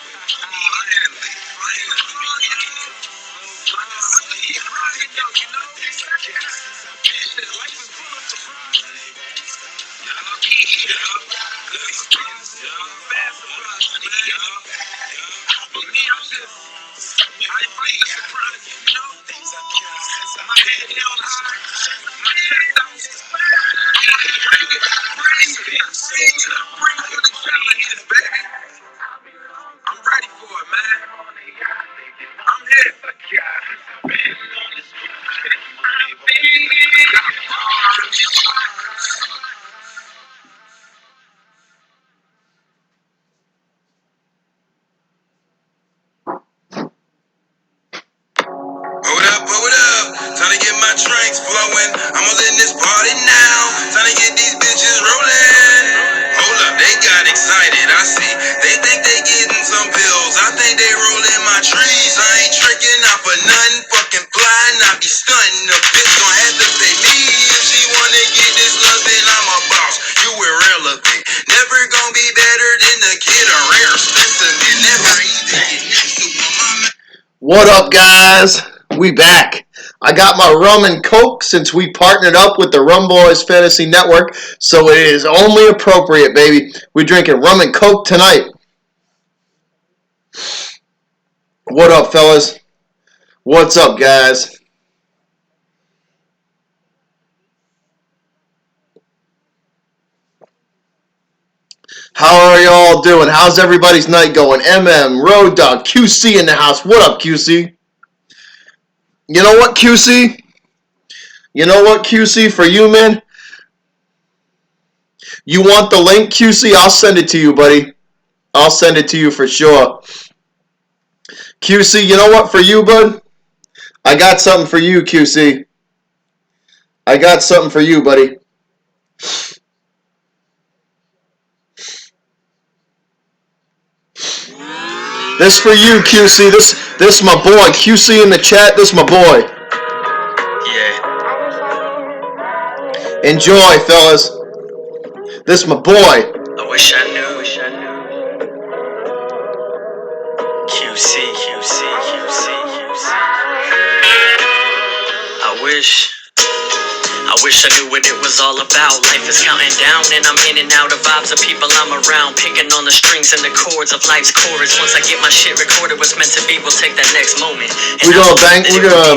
in the bag. I'm ready for it, man. I'm here. Hold up. Time to get my drinks flowing. I'ma let this party now. Time to get these bitches rolling. Hold up, they got excited, I see. They think they getting some pills. I think they rolling my trees. I ain't tricking out for nothing. Fucking flying, I be stunting. A bitch gon' have to pay me if she wanna get this love. Then I'm a boss. You irrelevant. Never gonna be better than the kid or rare specimen. What up, guys? We back. I got my rum and coke since we partnered up with the Rum Boys Fantasy Network, so it is only appropriate, baby. We're drinking rum and coke tonight. What up, fellas? What's up, guys? How are y'all doing? How's everybody's night going? Road Dog, QC in the house. What up, QC? You know what, QC? You know what, QC, for you, man? You want the link, QC? I'll send it to you, buddy. I'll send it to you for sure. QC, you know what, for you, bud? I got something for you, QC. I got something for you, buddy. This for you, QC. This my boy. QC in the chat. This my boy. Yeah. Enjoy, fellas. This my boy. I wish I knew. QC. I wish I knew what it was all about. Life is counting down and I'm in and out of vibes of people I'm around, picking on the strings and the chords of life's chorus. Once I get my shit recorded, what's meant to be will take that next moment. We're gonna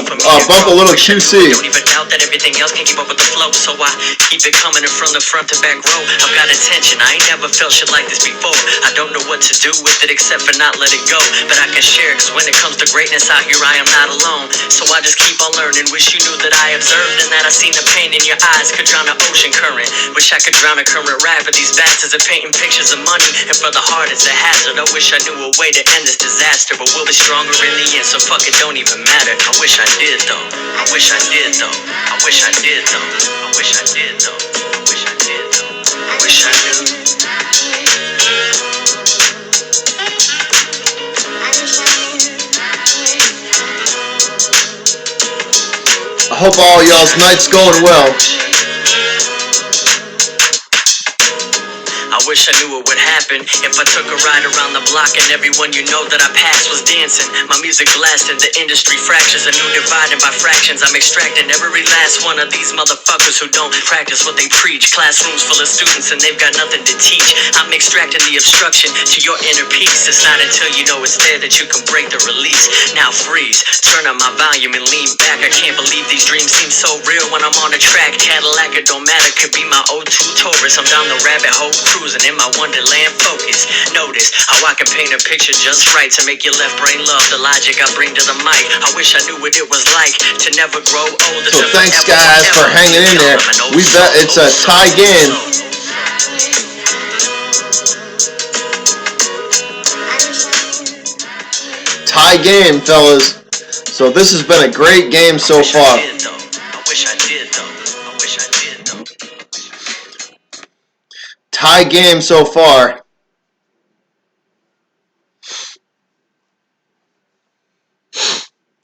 bump a little QC. Don't even doubt that everything else can keep up with the flow, so I keep it coming in from the front to back row. I've got attention, I ain't never felt shit like this before. I don't know what to do with it except for not let it go, but I can share, cause when it comes to greatness out here I am not alone. So I just keep on learning. Wish you knew that I observed and that I seen the pain in your eyes could drown an ocean current. Wish I could drown a current rap, but these bastards are painting pictures of money, and for the heart it's a hazard. I wish I knew a way to end this disaster, but we'll be stronger in the end, so fuck it, don't even matter. I wish I did though. I wish I did though. I wish I did though. I wish I did though. I wish I did though. I wish I knew. I hope all y'all's night's going well. I wish I knew what would happen if I took a ride around the block and everyone you know that I passed was dancing. My music blasting, the industry fractures, a new divided by fractions. I'm extracting every last one of these motherfuckers who don't practice what they preach. Classrooms full of students and they've got nothing to teach. I'm extracting the obstruction to your inner peace. It's not until you know it's there that you can break the release. Now freeze, turn on my volume and lean back. I can't believe these dreams seem so real when I'm on a track. Cadillac, it don't matter, could be my O2 Taurus. I'm down the rabbit hole cruising in my wonderland focus. Notice how I can paint a picture just right to make your left brain love the logic I bring to the mic. I wish I knew what it was like to never grow older. So thanks, guys, for hanging in there. It's a tie game. Tie game, fellas. So this has been a great game so far. I wish I did though. I wish I did though. Tie game so far.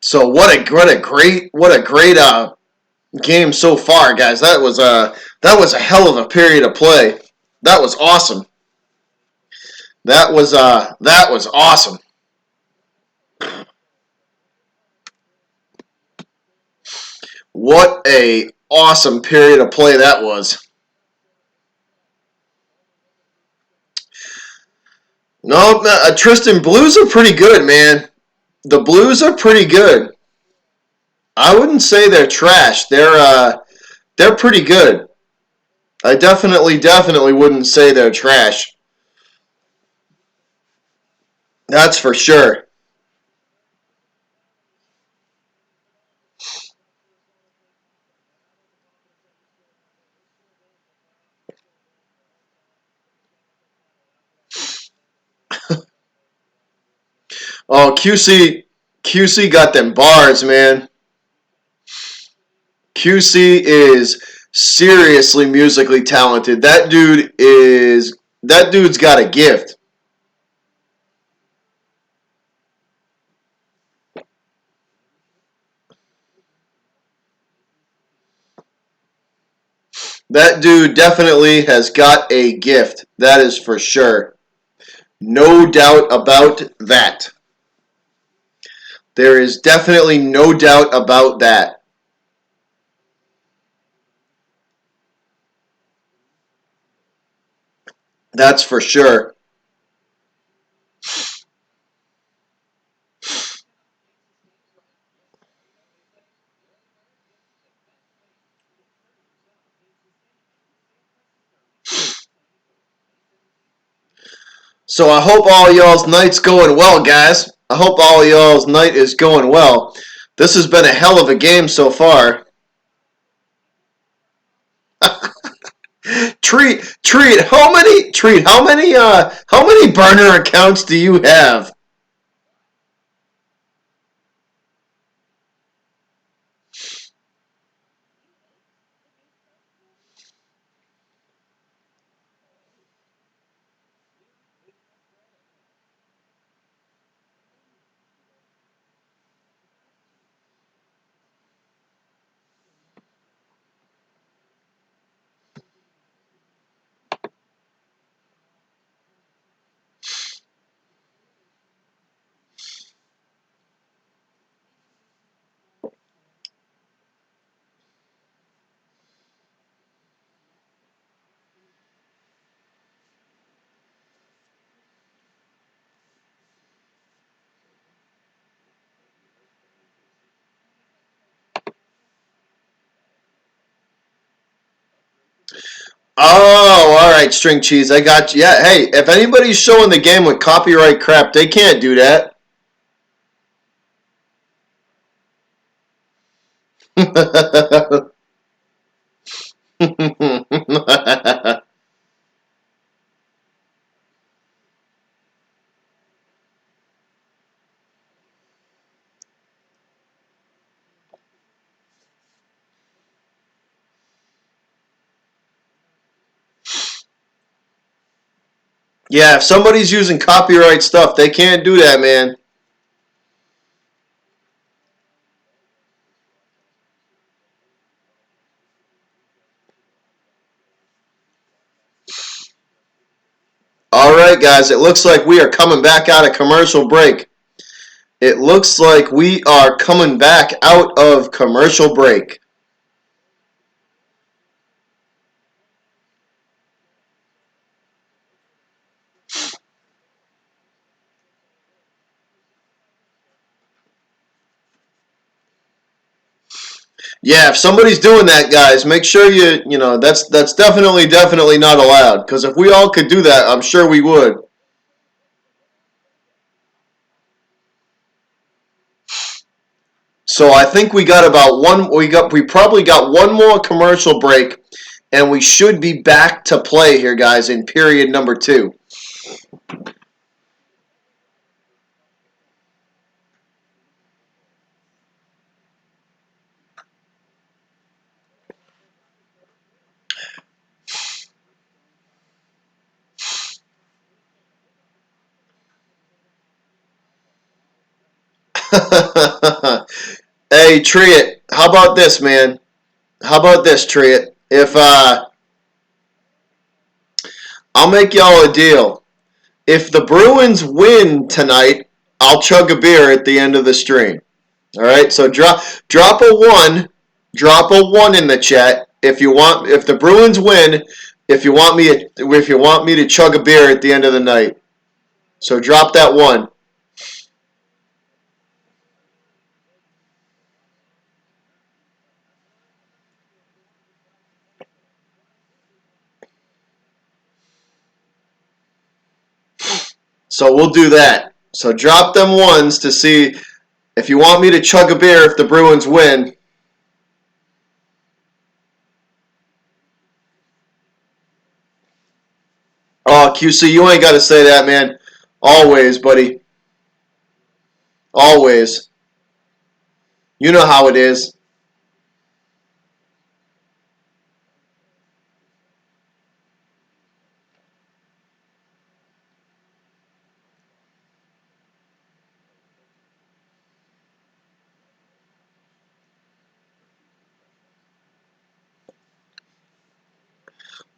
So what a great game so far, guys. That was a hell of a period of play. That was awesome. That was awesome. What a awesome period of play that was. No, Tristan, Blues are pretty good, man. The Blues are pretty good. I wouldn't say they're trash. They're pretty good. I definitely wouldn't say they're trash. That's for sure. Oh, QC got them bars, man. QC is seriously musically talented. That dude's got a gift. That dude definitely has got a gift. That is for sure. No doubt about that. There is definitely no doubt about that. That's for sure. So I hope all y'all's night's going well, guys. I hope all y'all's night is going well. This has been a hell of a game so far. Treat, how many burner accounts do you have? Oh, all right, string cheese. I got you. Yeah, hey, if anybody's showing the game with copyright crap, they can't do that. Yeah, if somebody's using copyright stuff, they can't do that, man. All right, guys, it looks like we are coming back out of commercial break. It looks like we are coming back out of commercial break. Yeah, if somebody's doing that, guys, make sure that's definitely not allowed. Because if we all could do that, I'm sure we would. So I think we got about one. We probably got one more commercial break, and we should be back to play here, guys, in period number 2. Hey, Triet, how about this, man? How about this, Triet? If I'll make y'all a deal. If the Bruins win tonight, I'll chug a beer at the end of the stream. All right, so drop a one, drop a one in the chat if you want. If the Bruins win, if you want me to chug a beer at the end of the night, so drop that one. So we'll do that. So drop them ones to see if you want me to chug a beer if the Bruins win. Oh, QC, you ain't got to say that, man. Always, buddy. Always. You know how it is.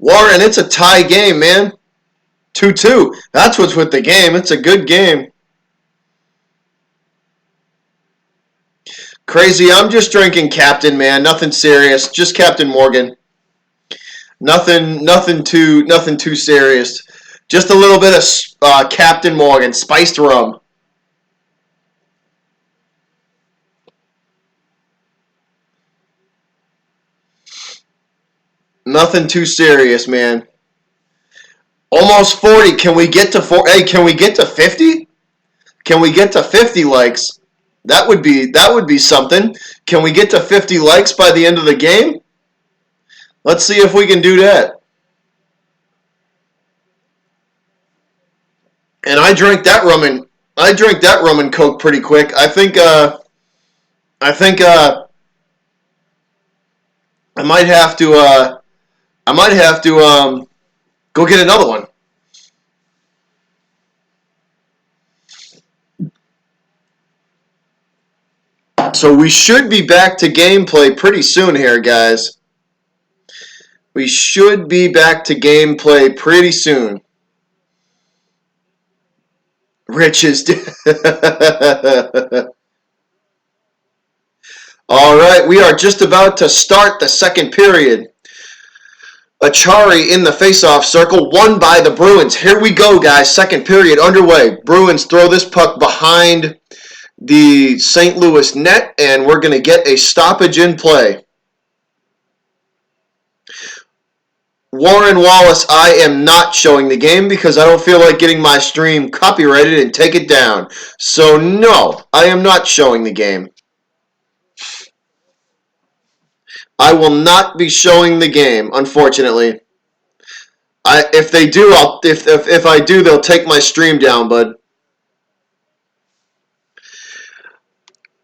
Warren, it's a tie game, man. 2-2. That's what's with the game. It's a good game. Crazy, I'm just drinking Captain, man. Nothing serious. Just Captain Morgan. Nothing too serious. Just a little bit of Captain Morgan spiced rum. Nothing too serious, man. Almost 40. Can we get to 4? Hey, can we get to 50? Can we get to 50 likes? That would be something. Can we get to 50 likes by the end of the game? Let's see if we can do that. And I drank that rum and Coke pretty quick. I think I might have to go get another one. So we should be back to gameplay pretty soon here, guys. We should be back to gameplay pretty soon. Rich is... All right, we are just about to start the second period. Achari in the faceoff circle, won by the Bruins. Here we go, guys. Second period underway. Bruins throw this puck behind the St. Louis net, and we're going to get a stoppage in play. Warren Wallace, I am not showing the game because I don't feel like getting my stream copyrighted and take it down. So no, I am not showing the game. I will not be showing the game, unfortunately. If they do, if I do, they'll take my stream down, bud.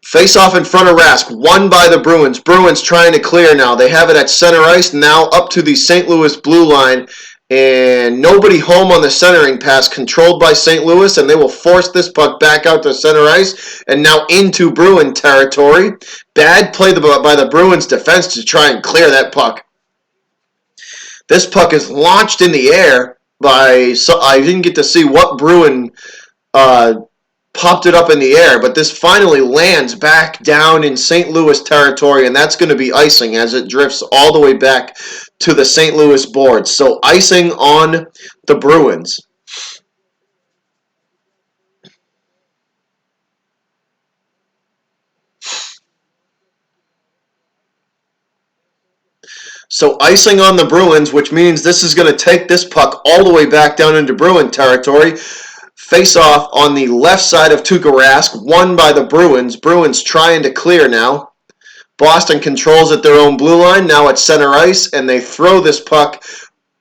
Face off in front of Rask, won by the Bruins. Bruins trying to clear now. They have it at center ice, now up to the St. Louis blue line. And nobody home on the centering pass, controlled by St. Louis, and they will force this puck back out to center ice and now into Bruin territory. Bad play by the Bruins defense to try and clear that puck. This puck is launched in the air by, so I didn't get to see what Bruin popped it up in the air, but this finally lands back down in St. Louis territory, and that's going to be icing as it drifts all the way back to the St. Louis boards. So icing on the Bruins. So icing on the Bruins, which means this is going to take this puck all the way back down into Bruin territory. Face off on the left side of Tuukka Rask, won by the Bruins. Bruins trying to clear now. Boston controls at their own blue line, now at center ice, and they throw this puck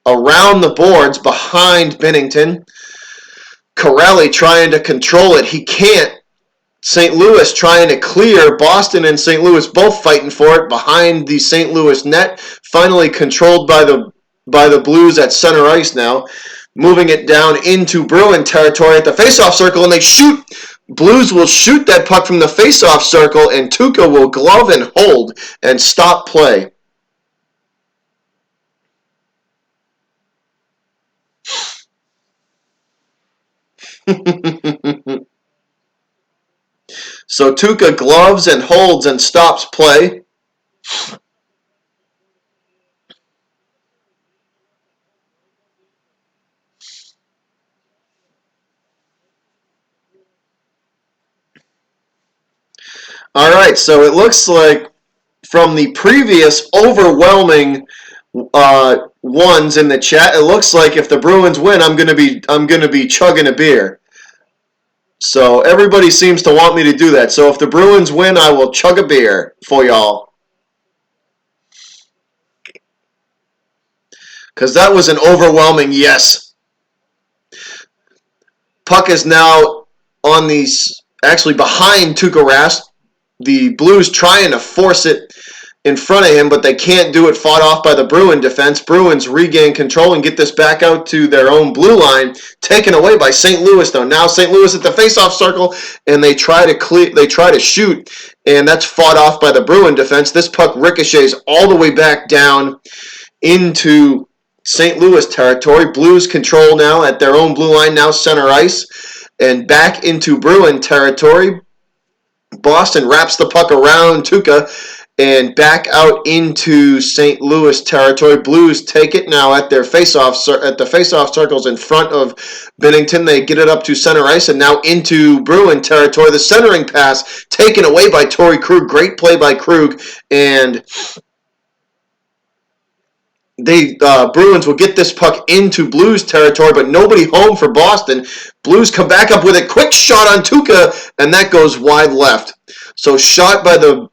around the boards behind Binnington. Corelli trying to control it. He can't. St. Louis trying to clear. Boston and St. Louis both fighting for it behind the St. Louis net. Finally controlled by the Blues at center ice now. Moving it down into Bruin territory at the faceoff circle, and they shoot. Blues will shoot that puck from the faceoff circle, and Tuukka will glove and hold and stop play. So Tuukka gloves and holds and stops play. All right, so it looks like from the previous overwhelming ones in the chat, it looks like if the Bruins win, I'm gonna be chugging a beer. So everybody seems to want me to do that. So if the Bruins win, I will chug a beer for y'all. Because that was an overwhelming yes. Puck is now on these, actually behind Tuukka Rask. The Blues trying to force it in front of him, but they can't do it, fought off by the Bruin defense. Bruins regain control and get this back out to their own blue line, taken away by St. Louis though. Now St. Louis at the faceoff circle, and they try to shoot, and that's fought off by the Bruin defense. This puck ricochets all the way back down into St. Louis territory. Blues control now at their own blue line, now center ice, and back into Bruin territory. Boston wraps the puck around Tuukka and back out into St. Louis territory. Blues take it now at their face-off circles in front of Binnington. They get it up to center ice and now into Bruin territory. The centering pass taken away by Torrey Krug. Great play by Krug, and Bruins will get this puck into Blues territory, but nobody home for Boston. Blues come back up with a quick shot on Tuukka, and that goes wide left. So shot by the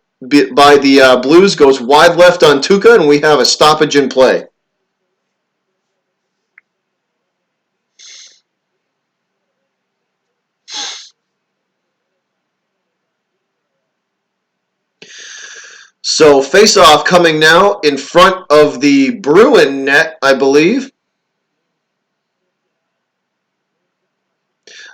Blues goes wide left on Tuukka, and we have a stoppage in play. So face-off coming now in front of the Bruin net, I believe.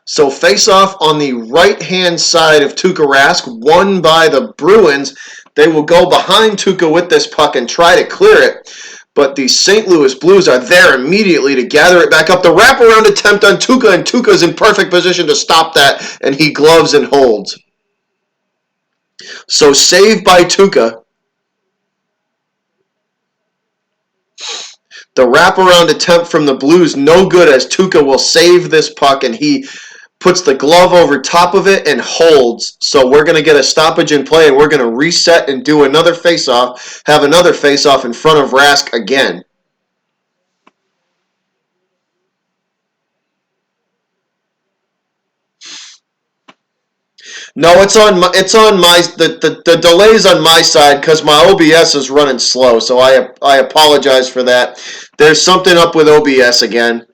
So face-off on the right-hand side of Tuukka Rask, won by the Bruins. They will go behind Tuukka with this puck and try to clear it. But the St. Louis Blues are there immediately to gather it back up. The wraparound attempt on Tuukka, and Tuukka's in perfect position to stop that, and he gloves and holds. So save by Tuukka. The wraparound attempt from the Blues, no good, as Tuukka will save this puck, and he puts the glove over top of it and holds. So we're going to get a stoppage in play, and we're going to reset and do another face-off, have another face-off in front of Rask again. No, the delay's on my side because my OBS is running slow, so I apologize for that. There's something up with OBS again.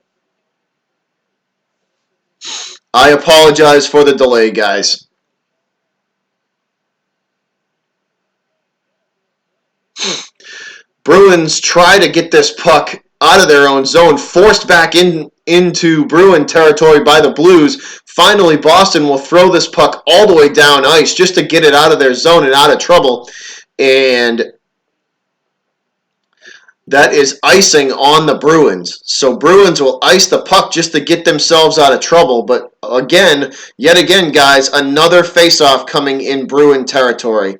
I apologize for the delay, guys. Bruins try to get this puck out of their own zone, forced back into Bruin territory by the Blues. Finally, Boston will throw this puck all the way down ice just to get it out of their zone and out of trouble. And that is icing on the Bruins. So Bruins will ice the puck just to get themselves out of trouble. But yet again, guys, another face-off coming in Bruin territory.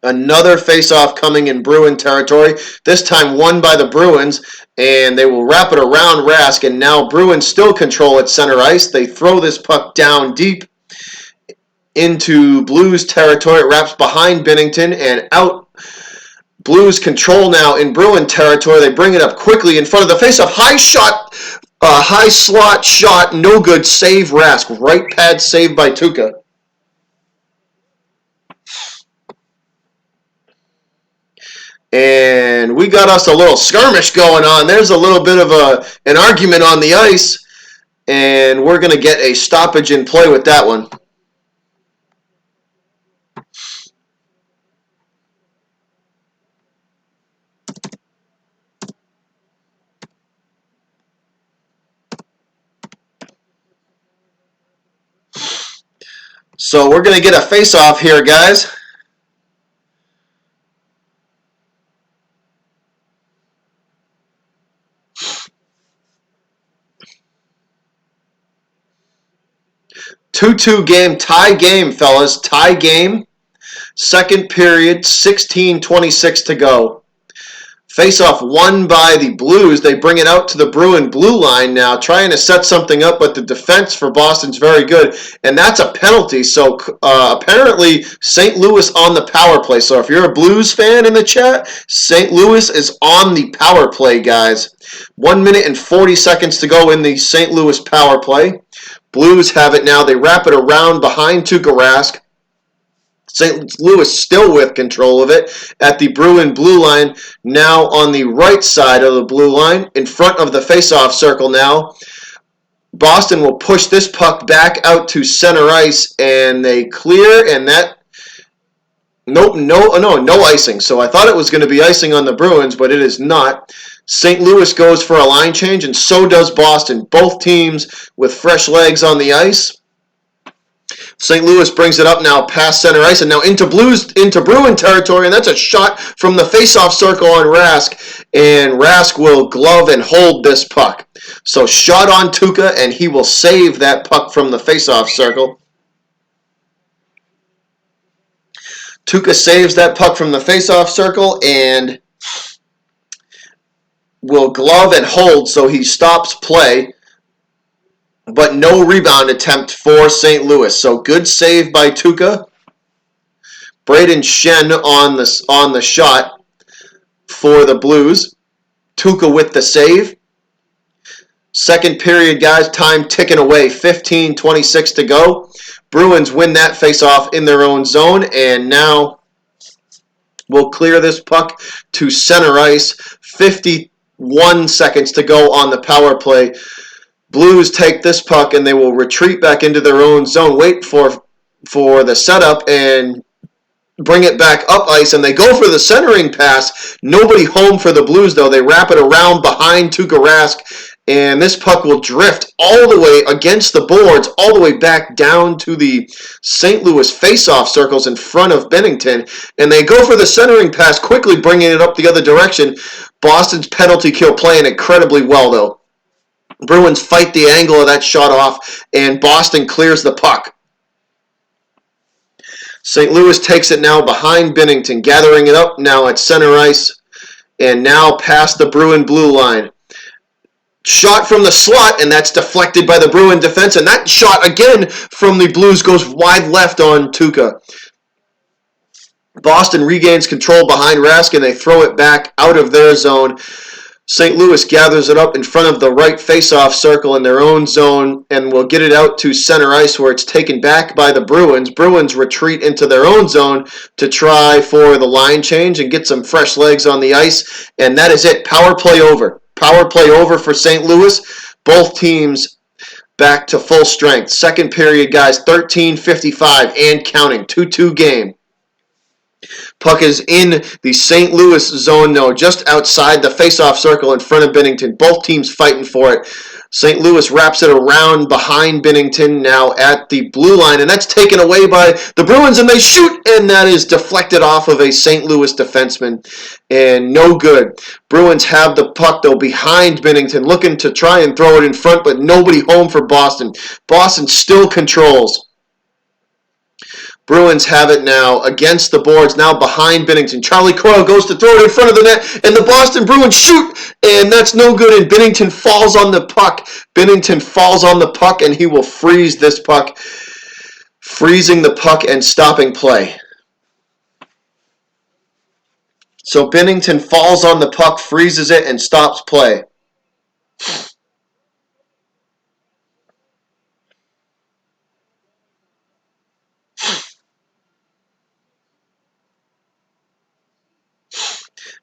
Another face-off coming in Bruin territory, this time won by the Bruins, and they will wrap it around Rask, and now Bruins still control at center ice. They throw this puck down deep into Blues territory. It wraps behind Binnington and out. Blues control now in Bruin territory. They bring it up quickly in front of the face-off. High slot shot, no good, save Rask. Right pad save by Tuukka. And we got us a little skirmish going on. There's a little bit of an argument on the ice, and we're going to get a stoppage in play with that one. So we're going to get a face-off here, guys. Two-two game, tie game, fellas. Tie game. Second period, 16:26 to go. Face-off won by the Blues. They bring it out to the Bruin blue line now, trying to set something up, but the defense for Boston's very good, and that's a penalty. So apparently St. Louis on the power play. So if you're a Blues fan in the chat, St. Louis is on the power play, guys. 1 minute and 40 seconds to go in the St. Louis power play. Blues have it now. They wrap it around behind Tuukka Rask. St. Louis still with control of it at the Bruin blue line, now on the right side of the blue line, in front of the face-off circle now. Boston will push this puck back out to center ice, and they clear, and that... Nope, no icing. So I thought it was going to be icing on the Bruins, but it is not. St. Louis goes for a line change, and so does Boston. Both teams with fresh legs on the ice. St. Louis brings it up now past center ice and now into Bruin territory, and that's a shot from the face-off circle on Rask. and Rask will glove and hold this puck. So shot on Tuukka, and he will save that puck from the faceoff circle. Tuukka saves that puck from the faceoff circle and will glove and hold, so he stops play, but no rebound attempt for St. Louis. So good save by Tuukka. Braden Shen on the shot for the Blues. Tuukka with the save. Second period, guys, time ticking away. 15:26 to go. Bruins win that faceoff in their own zone, and now we'll clear this puck to center ice. 51 seconds to go on the power play. Blues take this puck and they will retreat back into their own zone, wait for the setup, and bring it back up ice, and they go for the centering pass. Nobody home for the Blues, though. They wrap it around behind Tuukka Rask, and this puck will drift all the way against the boards, all the way back down to the St. Louis face-off circles in front of Bennington, and they go for the centering pass, quickly bringing it up the other direction. Boston's penalty kill playing incredibly well, though. Bruins fight the angle of that shot off, and Boston clears the puck. St. Louis takes it now behind Bennington, gathering it up now at center ice, and now past the Bruin blue line. Shot from the slot, and that's deflected by the Bruin defense, and that shot again from the Blues goes wide left on Tuukka. Boston regains control behind Rask, and they throw it back out of their zone. St. Louis gathers it up in front of the right face-off circle in their own zone and will get it out to center ice, where it's taken back by the Bruins. Bruins retreat into their own zone to try for the line change and get some fresh legs on the ice, and that is it. Power play over. Power play over for St. Louis. Both teams back to full strength. Second period, guys, 13:55 and counting. 2-2 game. Puck is in the St. Louis zone, though, just outside the face-off circle in front of Bennington. Both teams fighting for it. St. Louis wraps it around behind Bennington now at the blue line, and that's taken away by the Bruins, and they shoot, and that is deflected off of a St. Louis defenseman, and no good. Bruins have the puck, though, behind Bennington, looking to try and throw it in front, but nobody home for Boston. Boston still controls. Bruins have it now against the boards, now behind Bennington. Charlie Coyle goes to throw it in front of the net, and the Boston Bruins shoot, and that's no good, and Bennington falls on the puck. Bennington falls on the puck, and he will freeze this puck, freezing the puck and stopping play. So Bennington falls on the puck, freezes it, and stops play.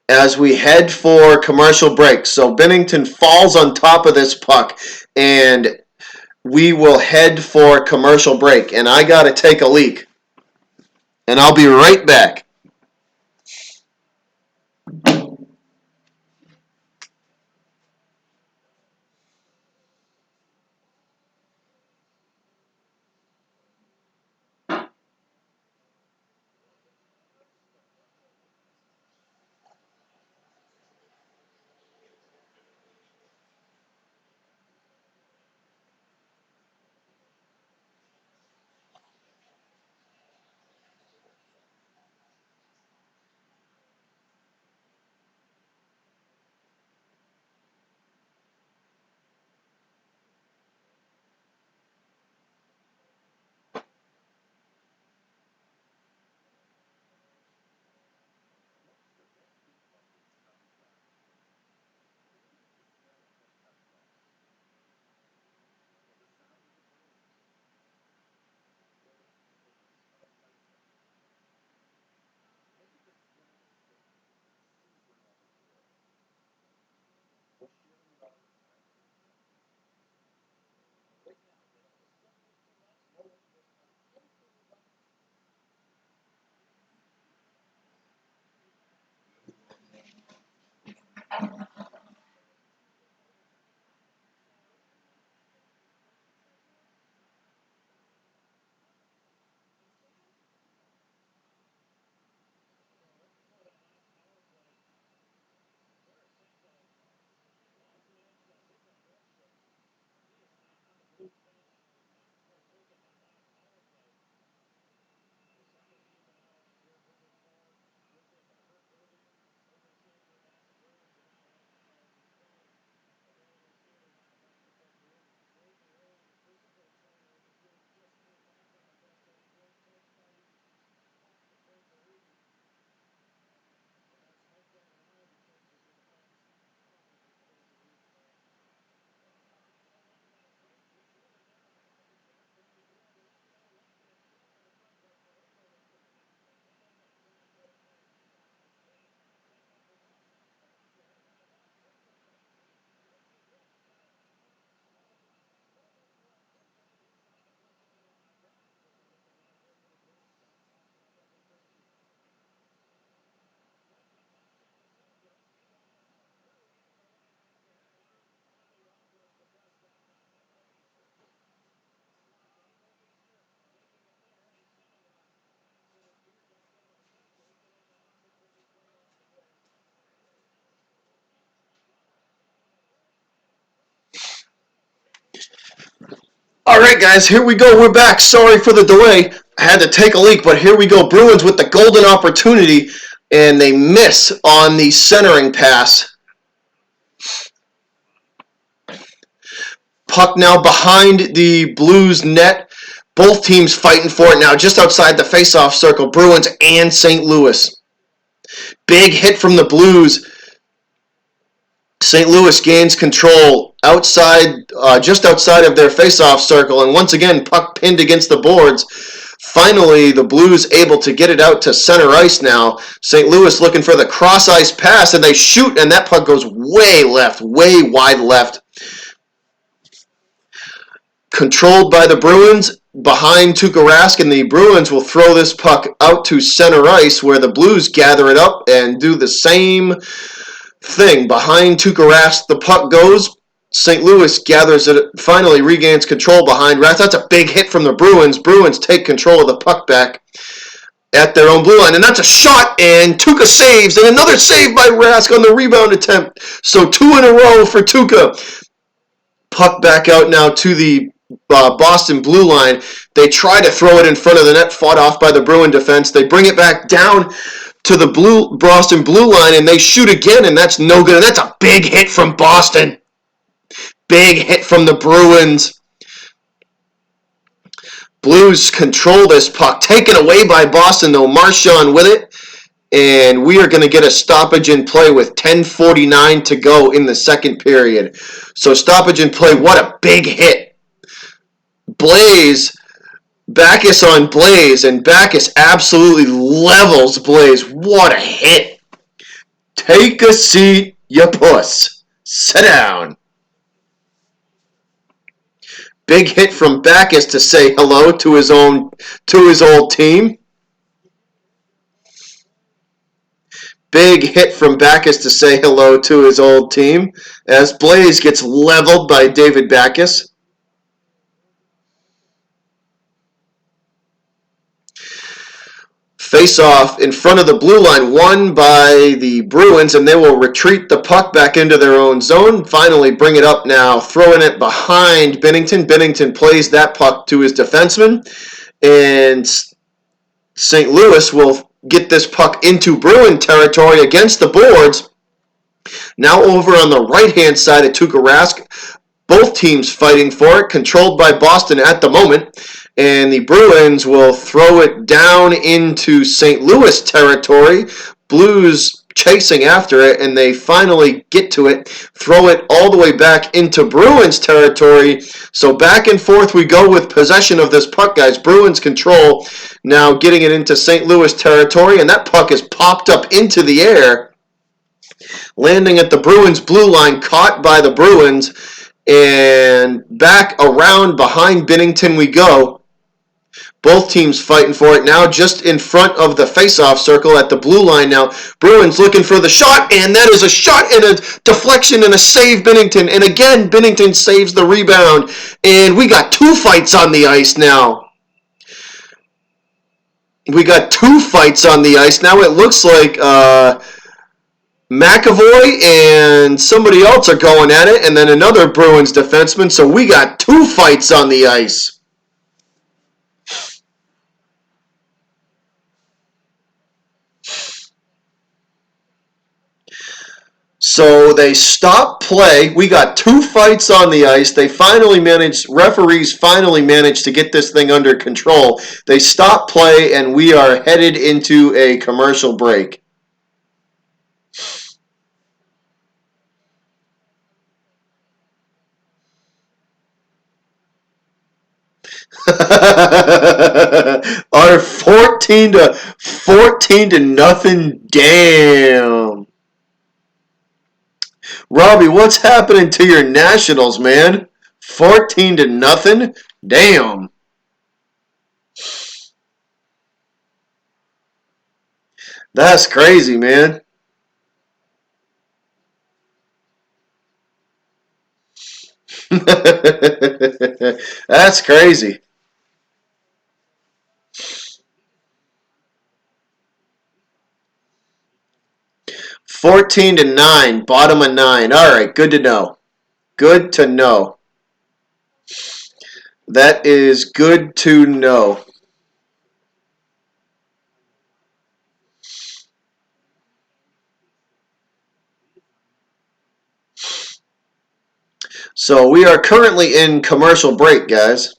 As we head for commercial break. So Bennington falls on top of this puck, and we will head for commercial break. And I got to take a leak. And I'll be right back. All right, guys, here we go. We're back. Sorry for the delay. I had to take a leak, but here we go. Bruins with the golden opportunity, and they miss on the centering pass. Puck now behind the Blues net. Both teams fighting for it now, just outside the face-off circle, Bruins and St. Louis. Big hit from the Blues. St. Louis gains control outside, just outside of their face-off circle, and once again, puck pinned against the boards. Finally, the Blues able to get it out to center ice now. St. Louis looking for the cross-ice pass, and they shoot, and that puck goes way left, way wide left. Controlled by the Bruins behind Tuukka Rask, and the Bruins will throw this puck out to center ice where the Blues gather it up and do the same thing. Behind Tuukka Rask, the puck goes. St. Louis gathers it, finally regains control behind Rask. That's a big hit from the Bruins. Bruins take control of the puck back at their own blue line, and that's a shot, and Tuukka saves, and another save by Rask on the rebound attempt. So 2 in a row for Tuukka. Puck back out now to the Boston blue line. They try to throw it in front of the net, fought off by the Bruin defense. They bring it back down to the Boston blue line, and they shoot again, and that's no good. And that's a big hit from Boston. Big hit from the Bruins. Blues control this puck. Taken away by Boston, though. Marchand with it. And we are going to get a stoppage in play with 10:49 to go in the second period. So stoppage in play. What a big hit. Blaze, Backus on Blaze, and Backus absolutely levels Blaze. What a hit. Take a seat, you puss. Sit down. Big hit from Backus to say hello to his old team. Big hit from Backus to say hello to his old team as Blaze gets leveled by David Backus. Face-off in front of the blue line, won by the Bruins, and they will retreat the puck back into their own zone. Finally bring it up now, throwing it behind Binnington. Binnington plays that puck to his defenseman, and St. Louis will get this puck into Bruin territory against the boards. Now over on the right-hand side of Tuukka Rask, both teams fighting for it, controlled by Boston at the moment. And the Bruins will throw it down into St. Louis territory. Blues chasing after it, and they finally get to it, throw it all the way back into Bruins territory. So back and forth we go with possession of this puck, guys. Bruins control, now getting it into St. Louis territory, and that puck is popped up into the air, landing at the Bruins blue line, caught by the Bruins, and back around behind Binnington we go. Both teams fighting for it now, just in front of the face-off circle at the blue line now. Bruins looking for the shot, and that is a shot and a deflection and a save, Binnington. And again, Binnington saves the rebound. And we got 2 fights on the ice now. We got 2 fights on the ice. Now it looks like McAvoy and somebody else are going at it, and then another Bruins defenseman. So we got 2 fights on the ice. So they stop play. We got 2 fights on the ice. Referees finally managed to get this thing under control. They stop play, and we are headed into a commercial break. Our 14 to nothing. Damn. Robbie, what's happening to your Nationals, man? 14 to nothing? Damn. That's crazy, man. That's crazy. $14 to 9, bottom of 9. All right, good to know. Good to know. That is good to know. So we are currently in commercial break, guys.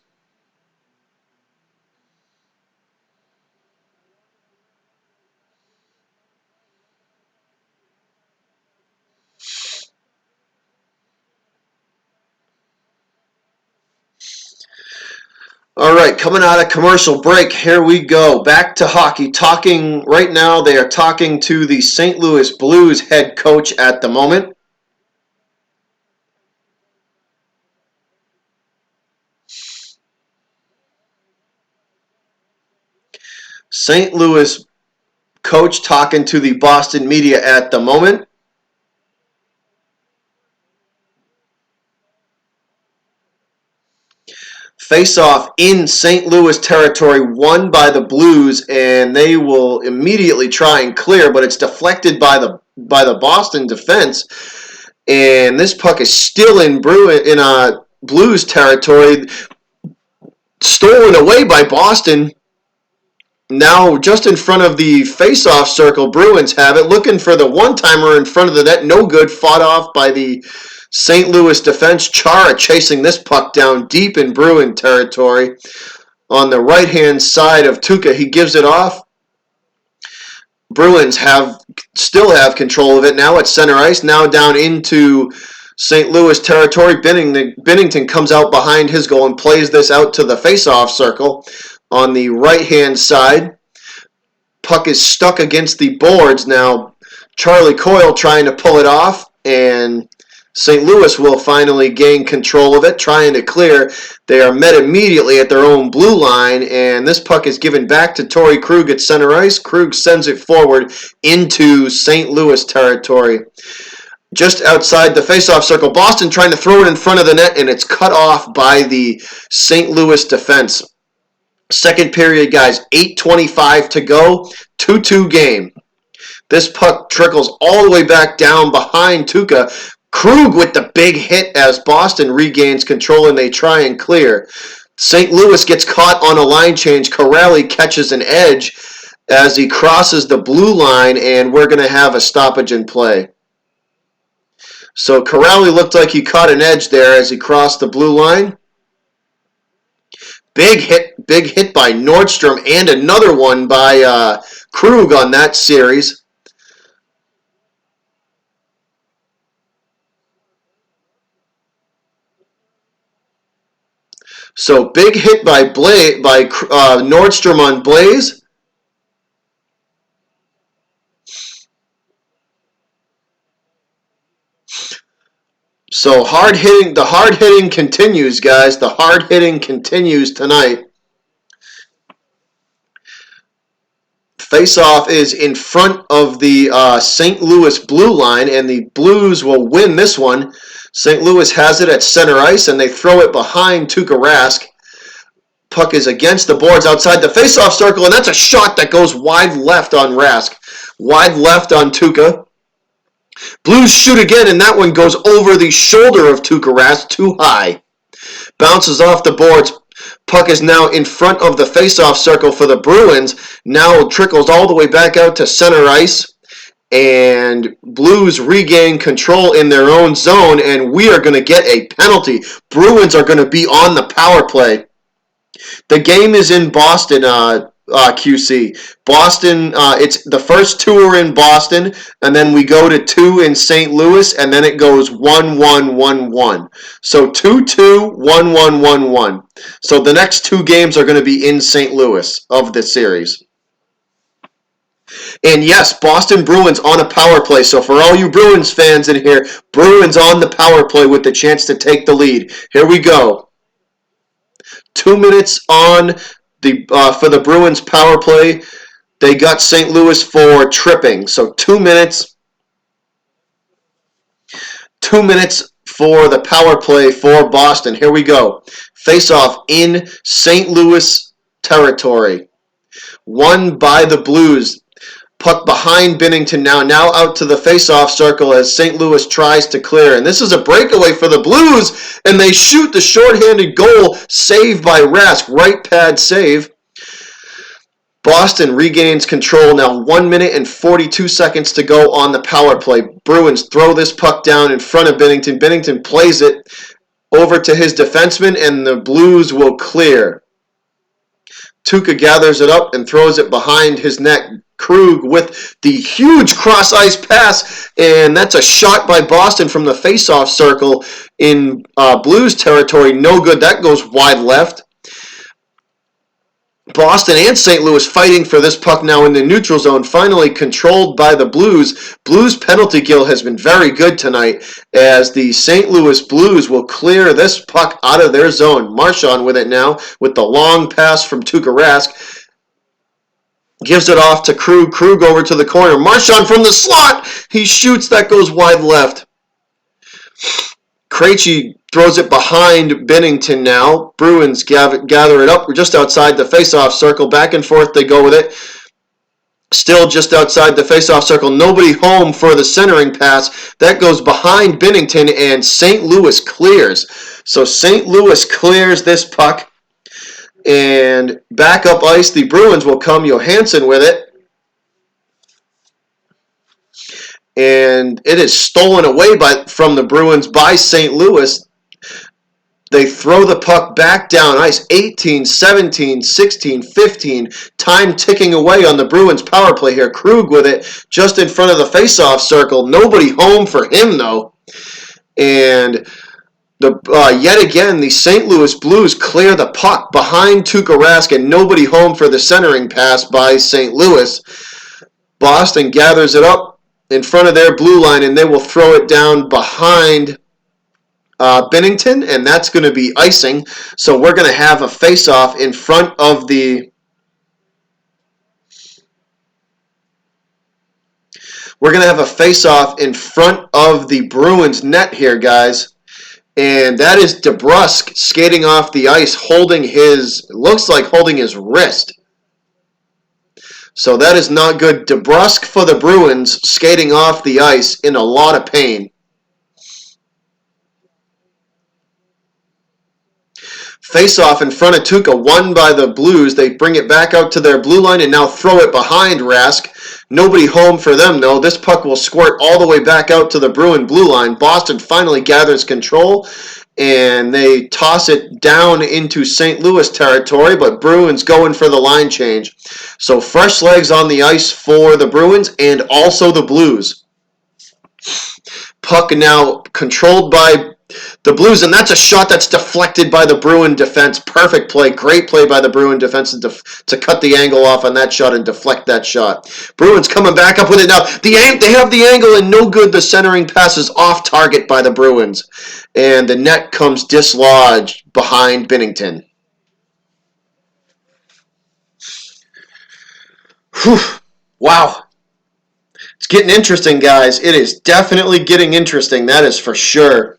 All right, coming out of commercial break, here we go. Back to hockey. Talking right now, they are talking to the St. Louis Blues head coach at the moment. St. Louis coach talking to the Boston media at the moment. Face-off in St. Louis territory, won by the Blues, and they will immediately try and clear, but it's deflected by the Boston defense, and this puck is still in Blues territory, stolen away by Boston. Now just in front of the face-off circle, Bruins have it, looking for the one-timer in front of the net, no good, fought off by the St. Louis defense. Chara chasing this puck down deep in Bruin territory. On the right-hand side of Tuukka, he gives it off. Bruins still have control of it. Now at center ice, now down into St. Louis territory. Binnington comes out behind his goal and plays this out to the face-off circle. On the right-hand side, puck is stuck against the boards. Now Charlie Coyle trying to pull it off, and St. Louis will finally gain control of it, trying to clear. They are met immediately at their own blue line, and this puck is given back to Torrey Krug at center ice. Krug sends it forward into St. Louis territory. Just outside the faceoff circle, Boston trying to throw it in front of the net, and it's cut off by the St. Louis defense. Second period, guys, 8:25 to go, 2-2 game. This puck trickles all the way back down behind Tuukka. Krug with the big hit as Boston regains control and they try and clear. St. Louis gets caught on a line change. Corrali catches an edge as he crosses the blue line, and we're going to have a stoppage in play. So Corrali looked like he caught an edge there as he crossed the blue line. Big hit by Nordstrom, and another one by Krug on that series. So big hit by Nordstrom on Blaze. So the hard hitting continues, guys. The hard hitting continues tonight. Face-off is in front of the St. Louis blue line, and the Blues will win this one. St. Louis has it at center ice, and they throw it behind Tuukka Rask. Puck is against the boards outside the face-off circle, and that's a shot that goes wide left on Rask. Wide left on Tuukka. Blues shoot again, and that one goes over the shoulder of Tuukka Rask, too high. Bounces off the boards. Puck is now in front of the face-off circle for the Bruins. Now trickles all the way back out to center ice. And Blues regain control in their own zone, and we are going to get a penalty. Bruins are going to be on the power play. The game is in Boston, QC. Boston, it's the first two are in Boston, and then we go to 2 in St. Louis, and then it goes 1-1-1-1. So 2-2, 1-1-1-1. So the next two games are going to be in St. Louis of the series. And yes, Boston Bruins on a power play. So for all you Bruins fans in here, Bruins on the power play with the chance to take the lead. Here we go. 2 minutes on for the Bruins power play. They got St. Louis for tripping. So 2 minutes. 2 minutes for the power play for Boston. Here we go. Face-off in St. Louis territory. Won by the Blues. Puck behind Binnington now out to the face-off circle as St. Louis tries to clear. And this is a breakaway for the Blues, and they shoot the shorthanded goal, saved by Rask. Right pad save. Boston regains control now. 1 minute and 42 seconds to go on the power play. Bruins throw this puck down in front of Binnington. Binnington plays it over to his defenseman, and the Blues will clear. Tuukka gathers it up and throws it behind his net. Krug with the huge cross-ice pass, and that's a shot by Boston from the face-off circle in Blues territory. No good. That goes wide left. Boston and St. Louis fighting for this puck now in the neutral zone, finally controlled by the Blues. Blues penalty kill has been very good tonight as the St. Louis Blues will clear this puck out of their zone. Marchand with it now with the long pass from Tuukka Rask. Gives it off to Krug. Krug over to the corner. Marchand from the slot. He shoots. That goes wide left. Krejci throws it behind Binnington now. Bruins gather it up. We're just outside the face-off circle. Back and forth they go with it. Still just outside the face-off circle. Nobody home for the centering pass. That goes behind Binnington, and St. Louis clears. So St. Louis clears this puck. And back up ice, the Bruins will come. Johansson with it. And it is stolen away from the Bruins by St. Louis. They throw the puck back down ice. 18, 17, 16, 15. Time ticking away on the Bruins power play here. Krug with it just in front of the face-off circle. Nobody home for him, though. And yet again, the St. Louis Blues clear the puck behind Tuukka Rask, and nobody home for the centering pass by St. Louis. Boston gathers it up in front of their blue line, and they will throw it down behind Binnington, and that's going to be icing. So we're going to have a face-off in front of the... We're going to have a face-off in front of the Bruins net here, guys. And that is DeBrusk skating off the ice, looks like holding his wrist. So that is not good. DeBrusk for the Bruins skating off the ice in a lot of pain. Face-off in front of Tuukka, won by the Blues. They bring it back out to their blue line and now throw it behind Rask. Nobody home for them, though. This puck will squirt all the way back out to the Bruin blue line. Boston finally gathers control, and they toss it down into St. Louis territory, but Bruins going for the line change. So fresh legs on the ice for the Bruins and also the Blues. Puck now controlled by the Blues, and that's a shot that's deflected by the Bruin defense. Perfect play. Great play by the Bruin defense to cut the angle off on that shot and deflect that shot. Bruins coming back up with it now. They have the angle, and no good. The centering pass is off target by the Bruins. And the net comes dislodged behind Binnington. Whew. Wow. It's getting interesting, guys. It is definitely getting interesting. That is for sure.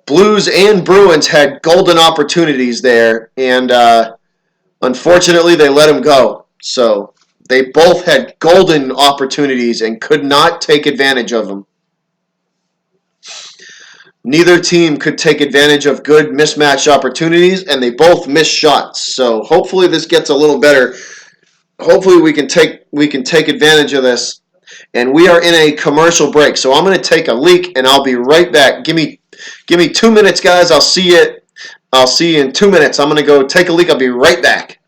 Blues and Bruins had golden opportunities there, and unfortunately they let them go. So they both had golden opportunities and could not take advantage of them. Neither team could take advantage of good mismatch opportunities, and they both missed shots. So hopefully this gets a little better. Hopefully we can take advantage of this. And we are in a commercial break, so I'm going to take a leak, and I'll be right back. Give me 2 minutes, guys. I'll see you in 2 minutes. I'm going to go take a leak. I'll be right back.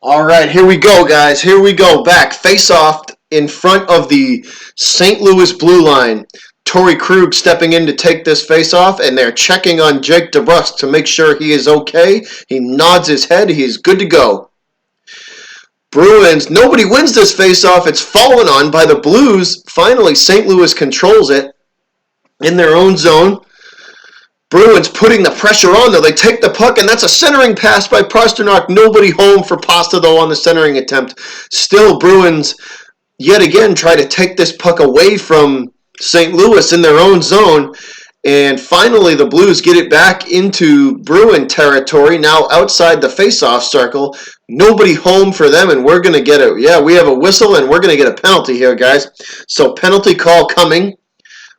All right, here we go, guys. Here we go. Back. Face off in front of the St. Louis blue line. Torrey Krug stepping in to take this face off, and they're checking on Jake DeBrusk to make sure he is okay. He nods his head. He is good to go. Bruins, nobody wins this face off. It's fallen on by the Blues. Finally, St. Louis controls it in their own zone. Bruins putting the pressure on, though. They take the puck, and that's a centering pass by Pastrnak. Nobody home for Pasta, though, on the centering attempt. Still, Bruins, yet again, try to take this puck away from St. Louis in their own zone. And finally, the Blues get it back into Bruin territory, now outside the face-off circle. Nobody home for them, and we're going to get it. Yeah, we have a whistle, and we're going to get a penalty here, guys. So, penalty call coming.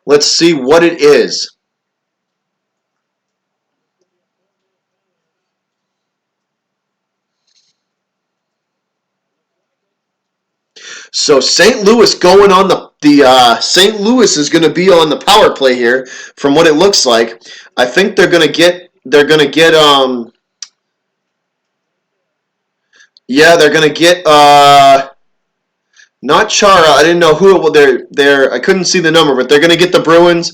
Let's see what it is. So St. Louis going on the St. Louis is going to be on the power play here, from what it looks like. I think they're going to get not Chara. I didn't know who it was. I couldn't see the number, but they're going to get the Bruins.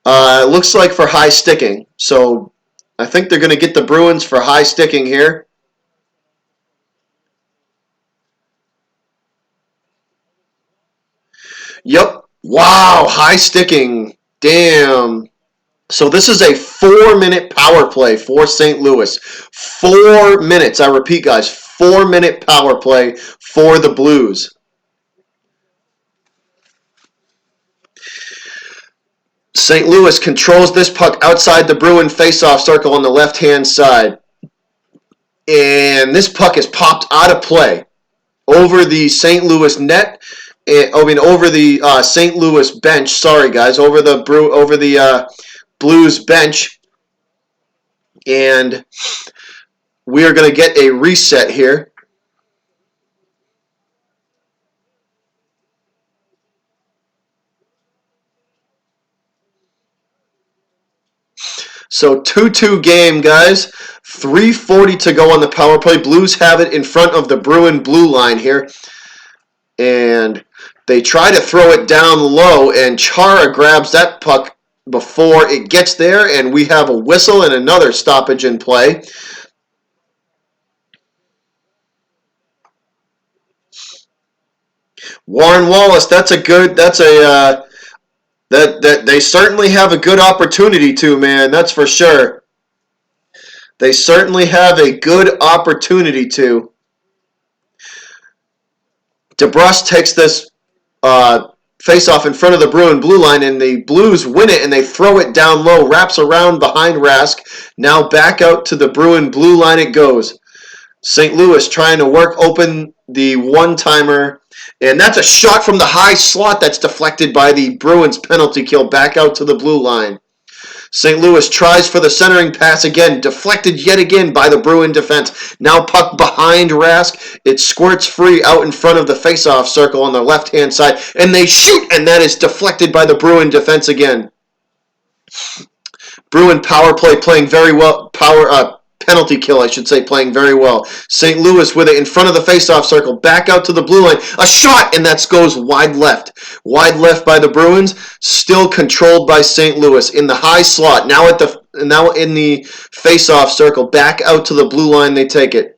It looks like for high sticking. So I think they're going to get the Bruins for high sticking here. Yep. Wow, high sticking. Damn. So this is a 4-minute power play for St. Louis. 4 minutes. I repeat, guys, 4-minute power play for the Blues. St. Louis controls this puck outside the Bruin face-off circle on the left-hand side. And this puck is popped out of play over the St. Louis net. Over the St. Louis bench. Sorry, guys, over the Blues bench, and we are going to get a reset here. So 2-2 game, guys. 3:40 to go on the power play. Blues have it in front of the Bruin blue line here, and they try to throw it down low, and Chara grabs that puck before it gets there, and we have a whistle and another stoppage in play. Warren Wallace, that they certainly have a good opportunity to, man, that's for sure. They certainly have a good opportunity to. DeBrusk takes this face-off in front of the Bruin blue line, and the Blues win it, and they throw it down low, wraps around behind Rask. Now back out to the Bruin blue line it goes. St. Louis trying to work open the one-timer, and that's a shot from the high slot that's deflected by the Bruins penalty kill back out to the blue line. St. Louis tries for the centering pass again, deflected yet again by the Bruin defense. Now puck behind Rask. It squirts free out in front of the face-off circle on the left-hand side, and they shoot, and that is deflected by the Bruin defense again. Bruin power play playing very well. Penalty kill, I should say, playing very well. St. Louis with it in front of the face-off circle, back out to the blue line. A shot, and that goes wide left. Wide left by the Bruins, still controlled by St. Louis in the high slot. Now in the face-off circle, back out to the blue line, they take it.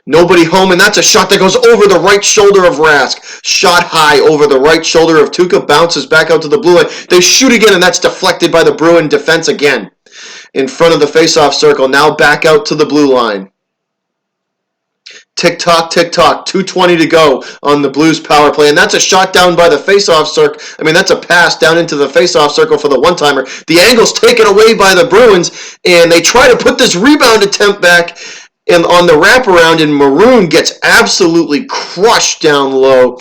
Nobody home, and that's a shot that goes over the right shoulder of Rask. Shot high over the right shoulder of Tuukka, bounces back out to the blue line. They shoot again, and that's deflected by the Bruin defense again. In front of the face-off circle, now back out to the blue line. Tick-tock, tick-tock, 2:20 to go on the Blues power play, and that's a shot down by the face-off circle. That's a pass down into the face-off circle for the one-timer. The angle's taken away by the Bruins, and they try to put this rebound attempt back on the wraparound, and Maroon gets absolutely crushed down low.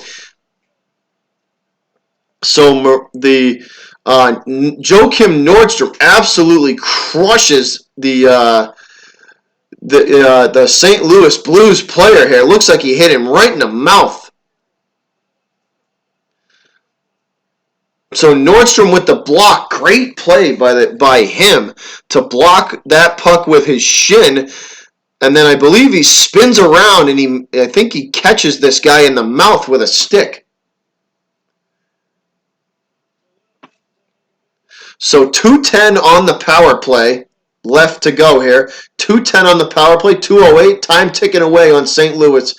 So the Joakim Nordstrom absolutely crushes the St. Louis Blues player here. It looks like he hit him right in the mouth. So Nordstrom with the block. Great play by him to block that puck with his shin. And then I believe he spins around and I think he catches this guy in the mouth with a stick. So 2:10 on the power play. Left to go here. 2:10 on the power play. 2:08. Time ticking away on St. Louis.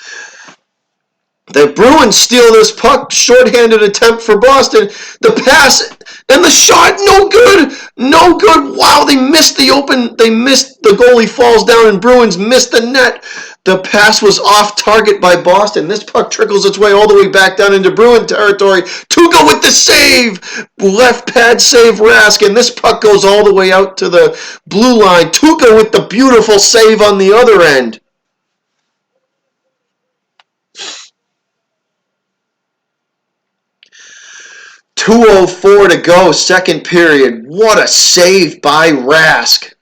The Bruins steal this puck. Shorthanded attempt for Boston. The pass and the shot. No good. No good. Wow, they missed the open. They missed the goalie falls down and Bruins missed the net. The pass was off target by Boston. This puck trickles its way all the way back down into Bruin territory. Tuukka with the save. Left pad save Rask. And this puck goes all the way out to the blue line. Tuukka with the beautiful save on the other end. .204 to go, second period. What a save by Rask.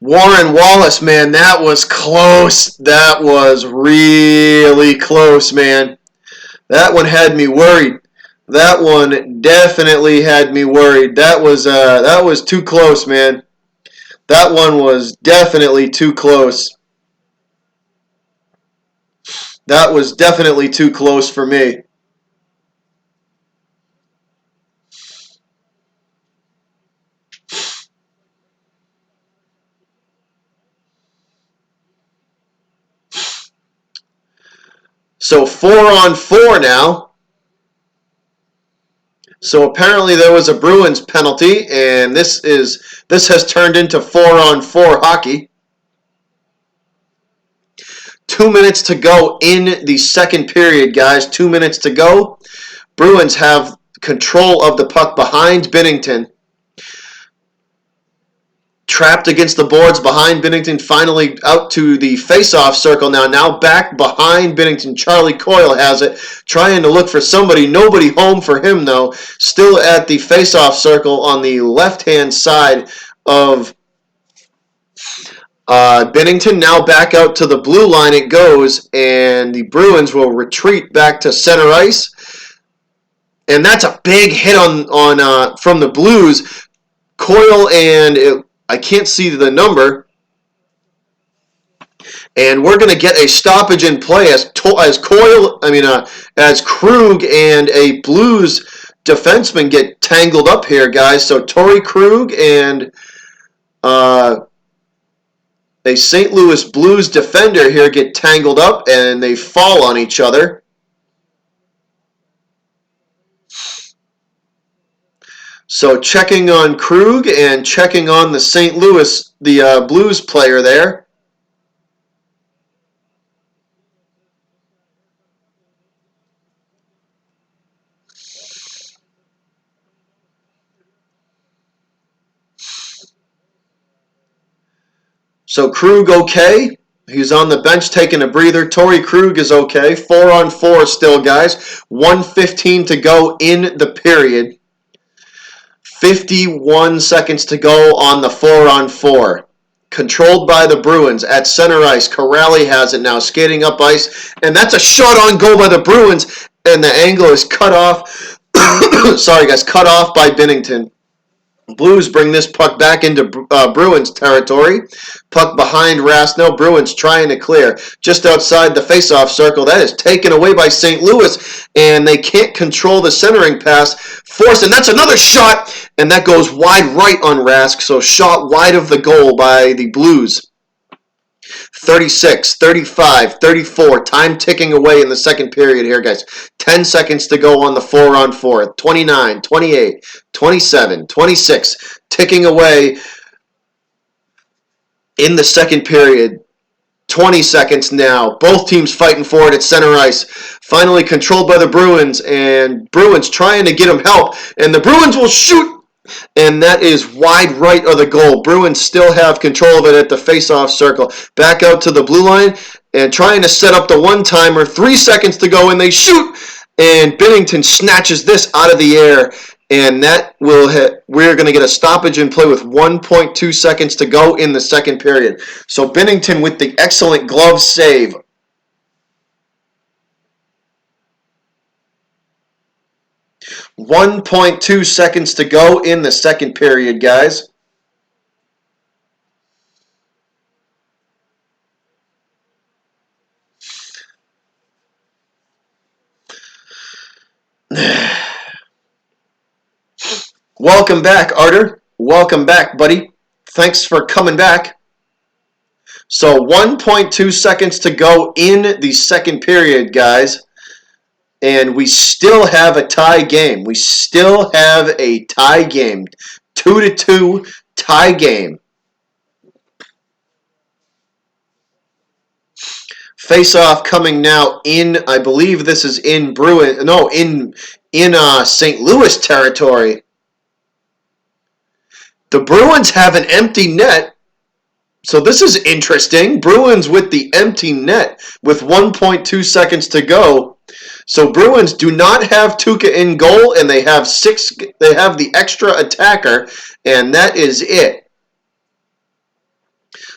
Warren Wallace, man, that was close. That was really close, man. That one had me worried. That one definitely had me worried. That was too close, man. That one was definitely too close. That was definitely too close for me. So 4-on-4 now. So apparently there was a Bruins penalty, and this has turned into 4-on-4 hockey. 2 minutes to go in the second period, guys. 2 minutes to go. Bruins have control of the puck behind Binnington. Trapped against the boards behind Binnington, finally out to the face-off circle now. Now back behind Binnington. Charlie Coyle has it, trying to look for somebody. Nobody home for him, though. Still at the face-off circle on the left-hand side of Binnington. Now back out to the blue line it goes, and the Bruins will retreat back to center ice. And that's a big hit on from the Blues. Coyle and I can't see the number. And we're going to get a stoppage in play as Krug and a Blues defenseman get tangled up here, guys. So Torrey Krug and a St. Louis Blues defender here get tangled up, and they fall on each other. So checking on Krug and checking on the St. Louis, the Blues player there. So Krug okay. He's on the bench taking a breather. Torrey Krug is okay. 4-on-4 still, guys. 1:15 to go in the period. 51 seconds to go on the 4-on-4. Controlled by the Bruins at center ice. Corrali has it now, skating up ice. And that's a shot on goal by the Bruins. And the angle is cut off. Sorry, guys. Cut off by Binnington. Blues bring this puck back into Bruins territory. Puck behind Rask. No, Bruins trying to clear. Just outside the face-off circle. That is taken away by St. Louis. And they can't control the centering pass. Force, and that's another shot. And that goes wide right on Rask. So shot wide of the goal by the Blues. 36, 35, 34. Time ticking away in the second period here, guys. 10 seconds to go on the 4-on-4. 29, 28, 27, 26. Ticking away in the second period. 20 seconds now. Both teams fighting for it at center ice. Finally controlled by the Bruins. And Bruins trying to get them help. And the Bruins will shoot. And that is wide right of the goal. Bruins still have control of it at the face-off circle. Back out to the blue line and trying to set up the one-timer. 3 seconds to go and they shoot. And Binnington snatches this out of the air. And that will hit. We're going to get a stoppage in play with 1.2 seconds to go in the second period. So Bennington with the excellent glove save. .2 seconds to go in the second period, guys. Welcome back, Arter. Welcome back, buddy. Thanks for coming back. So 1.2 seconds to go in the second period, guys. And we still have a tie game. We still have a tie game. 2-2 tie game. Face-off coming now in, I believe this is in Bruins, no, in St. Louis territory. The Bruins have an empty net, so this is interesting. Bruins with the empty net with 1.2 seconds to go. So Bruins do not have Tuukka in goal, and they have the extra attacker, and that is it.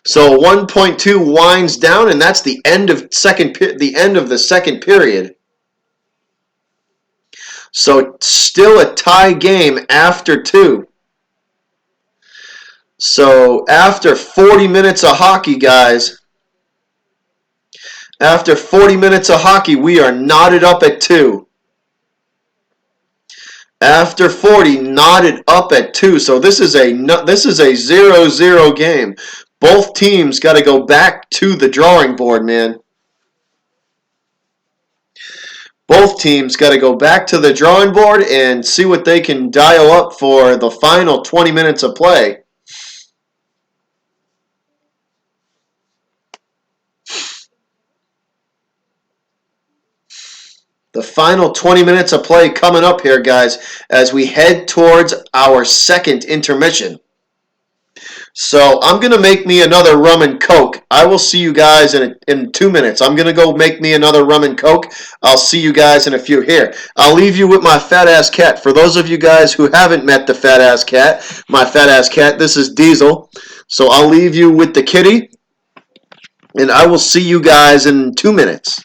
So 1.2 winds down, and that's the end of the second period. So still a tie game after 2. So after 40 minutes of hockey, guys, after 40 minutes of hockey, we are knotted up at 2. After 40, knotted up at 2. So this is a 0-0 game. Both teams got to go back to the drawing board, man. Both teams got to go back to the drawing board and see what they can dial up for the final 20 minutes of play. The final 20 minutes of play coming up here, guys, as we head towards our second intermission. So I'm going to make me another rum and coke. I will see you guys in 2 minutes. I'm going to go make me another rum and coke. I'll see you guys in a few. Here, I'll leave you with my fat-ass cat. For those of you guys who haven't met the fat-ass cat, my fat-ass cat, this is Diesel. So I'll leave you with the kitty, and I will see you guys in 2 minutes.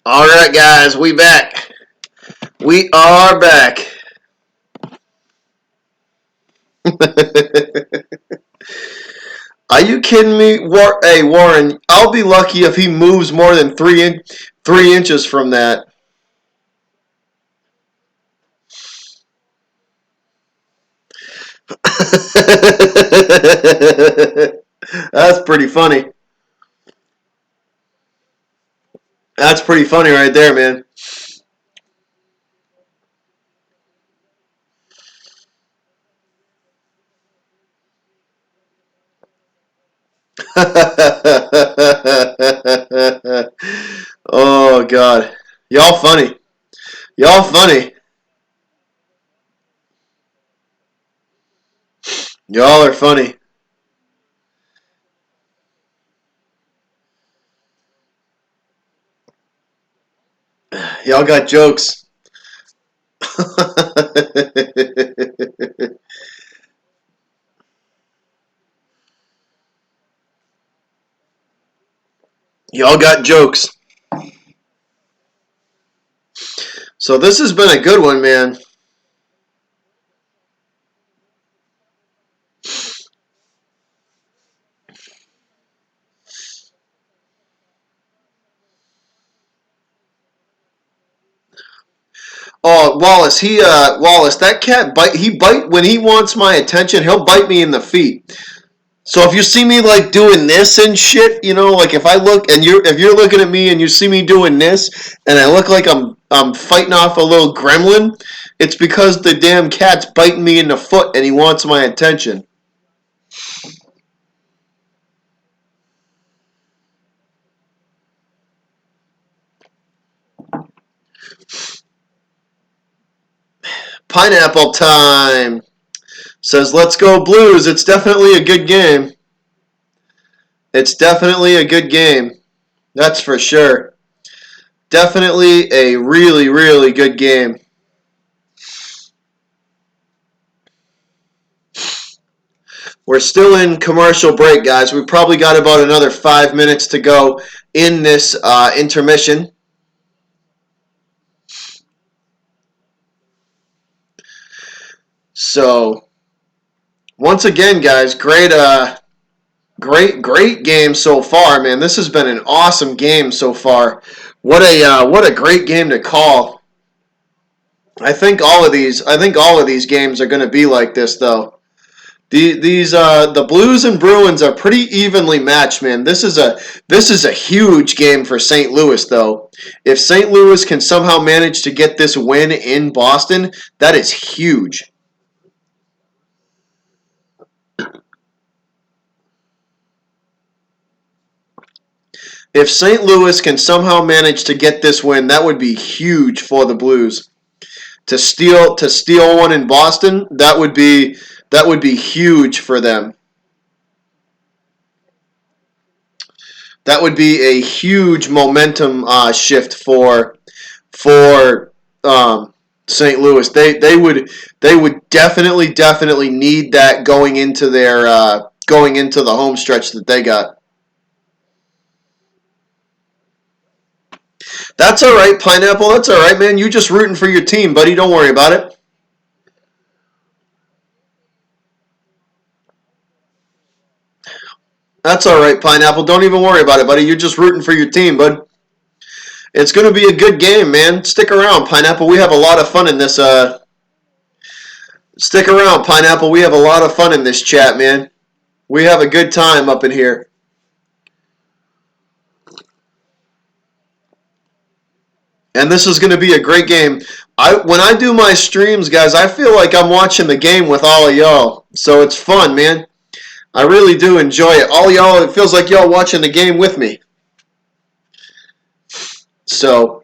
All right, guys, we back. We are back. Are you kidding me? Hey, Warren, I'll be lucky if he moves more than 3 inches from that. That's pretty funny. That's pretty funny right there, man. Oh, God. Y'all funny. Y'all funny. Y'all are funny. Y'all got jokes. Y'all got jokes. So this has been a good one, man. Oh, Wallace, Wallace, that cat bite when he wants my attention, he'll bite me in the feet. So if you see me like doing this and shit, like if you're looking at me and you see me doing this and I look like I'm fighting off a little gremlin, it's because the damn cat's biting me in the foot and he wants my attention. Pineapple time says, "Let's go Blues." It's definitely a good game. It's definitely a good game. That's for sure. Definitely a really, really good game. We're still in commercial break, guys. We probably got about another 5 minutes to go in this intermission. So, once again, guys, great game so far, man. This has been an awesome game so far. What a great game to call. I think all of these games are going to be like this, though. The Blues and Bruins are pretty evenly matched, man. This is a huge game for St. Louis, though. If St. Louis can somehow manage to get this win in Boston, that is huge. If St. Louis can somehow manage to get this win, that would be huge for the Blues. To steal one in Boston, that would be huge for them. That would be a huge momentum shift for St. Louis. They would definitely need that going into the home stretch that they got. That's all right, Pineapple. That's all right, man. You just rooting for your team, buddy. Don't worry about it. That's all right, Pineapple. Don't even worry about it, buddy. You're just rooting for your team, bud. It's going to be a good game, man. Stick around, Pineapple. We have a lot of fun in this. Stick around, Pineapple. We have a lot of fun in this chat, man. We have a good time up in here. And this is going to be a great game. When I do my streams, guys, I feel like I'm watching the game with all of y'all. So it's fun, man. I really do enjoy it. All y'all, it feels like y'all watching the game with me. So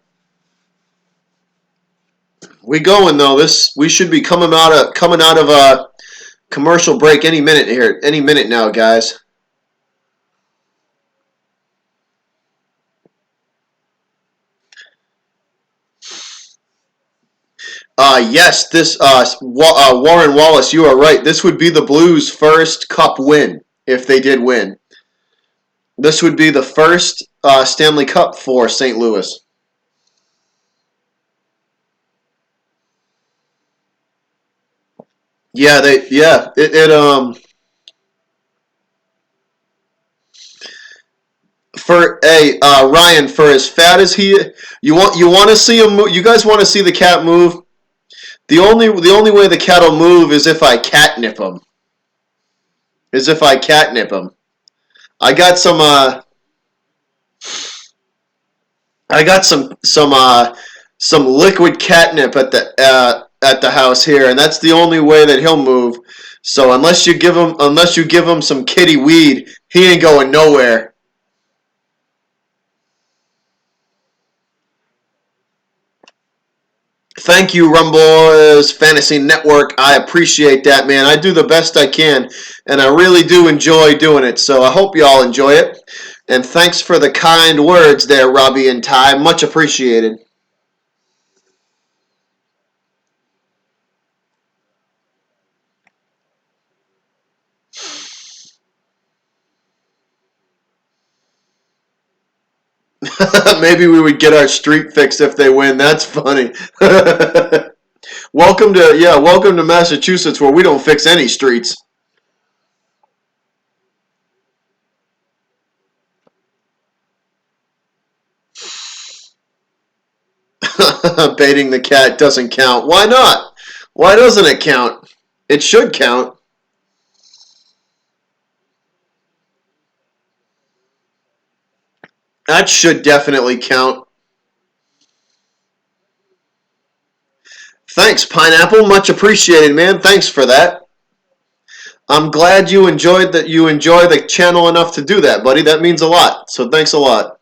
we going though. We should be coming out of a commercial break any minute here. Any minute now, guys. Yes, Warren Wallace, you are right. This would be the Blues' first Cup win if they did win. This would be the first Stanley Cup for St. Louis. Yeah, for Ryan, for as fat as he, you want to see him move, you guys want to see the cat move? The only way the cat'll move is if I catnip him. I got some some liquid catnip at the house here, and that's the only way that he'll move. So unless you give him some kitty weed, he ain't going nowhere. Thank you, Rumboy's Fantasy Network. I appreciate that, man. I do the best I can, and I really do enjoy doing it. So I hope you all enjoy it. And thanks for the kind words there, Robbie and Ty. Much appreciated. Maybe we would get our street fixed if they win. That's funny. Welcome to Massachusetts, where we don't fix any streets. Baiting the cat doesn't count. Why not? Why doesn't it count? It should count. That should definitely count. Thanks, Pineapple. Much appreciated, man. Thanks for that. I'm glad you enjoy the channel enough to do that, buddy. That means a lot. So thanks a lot.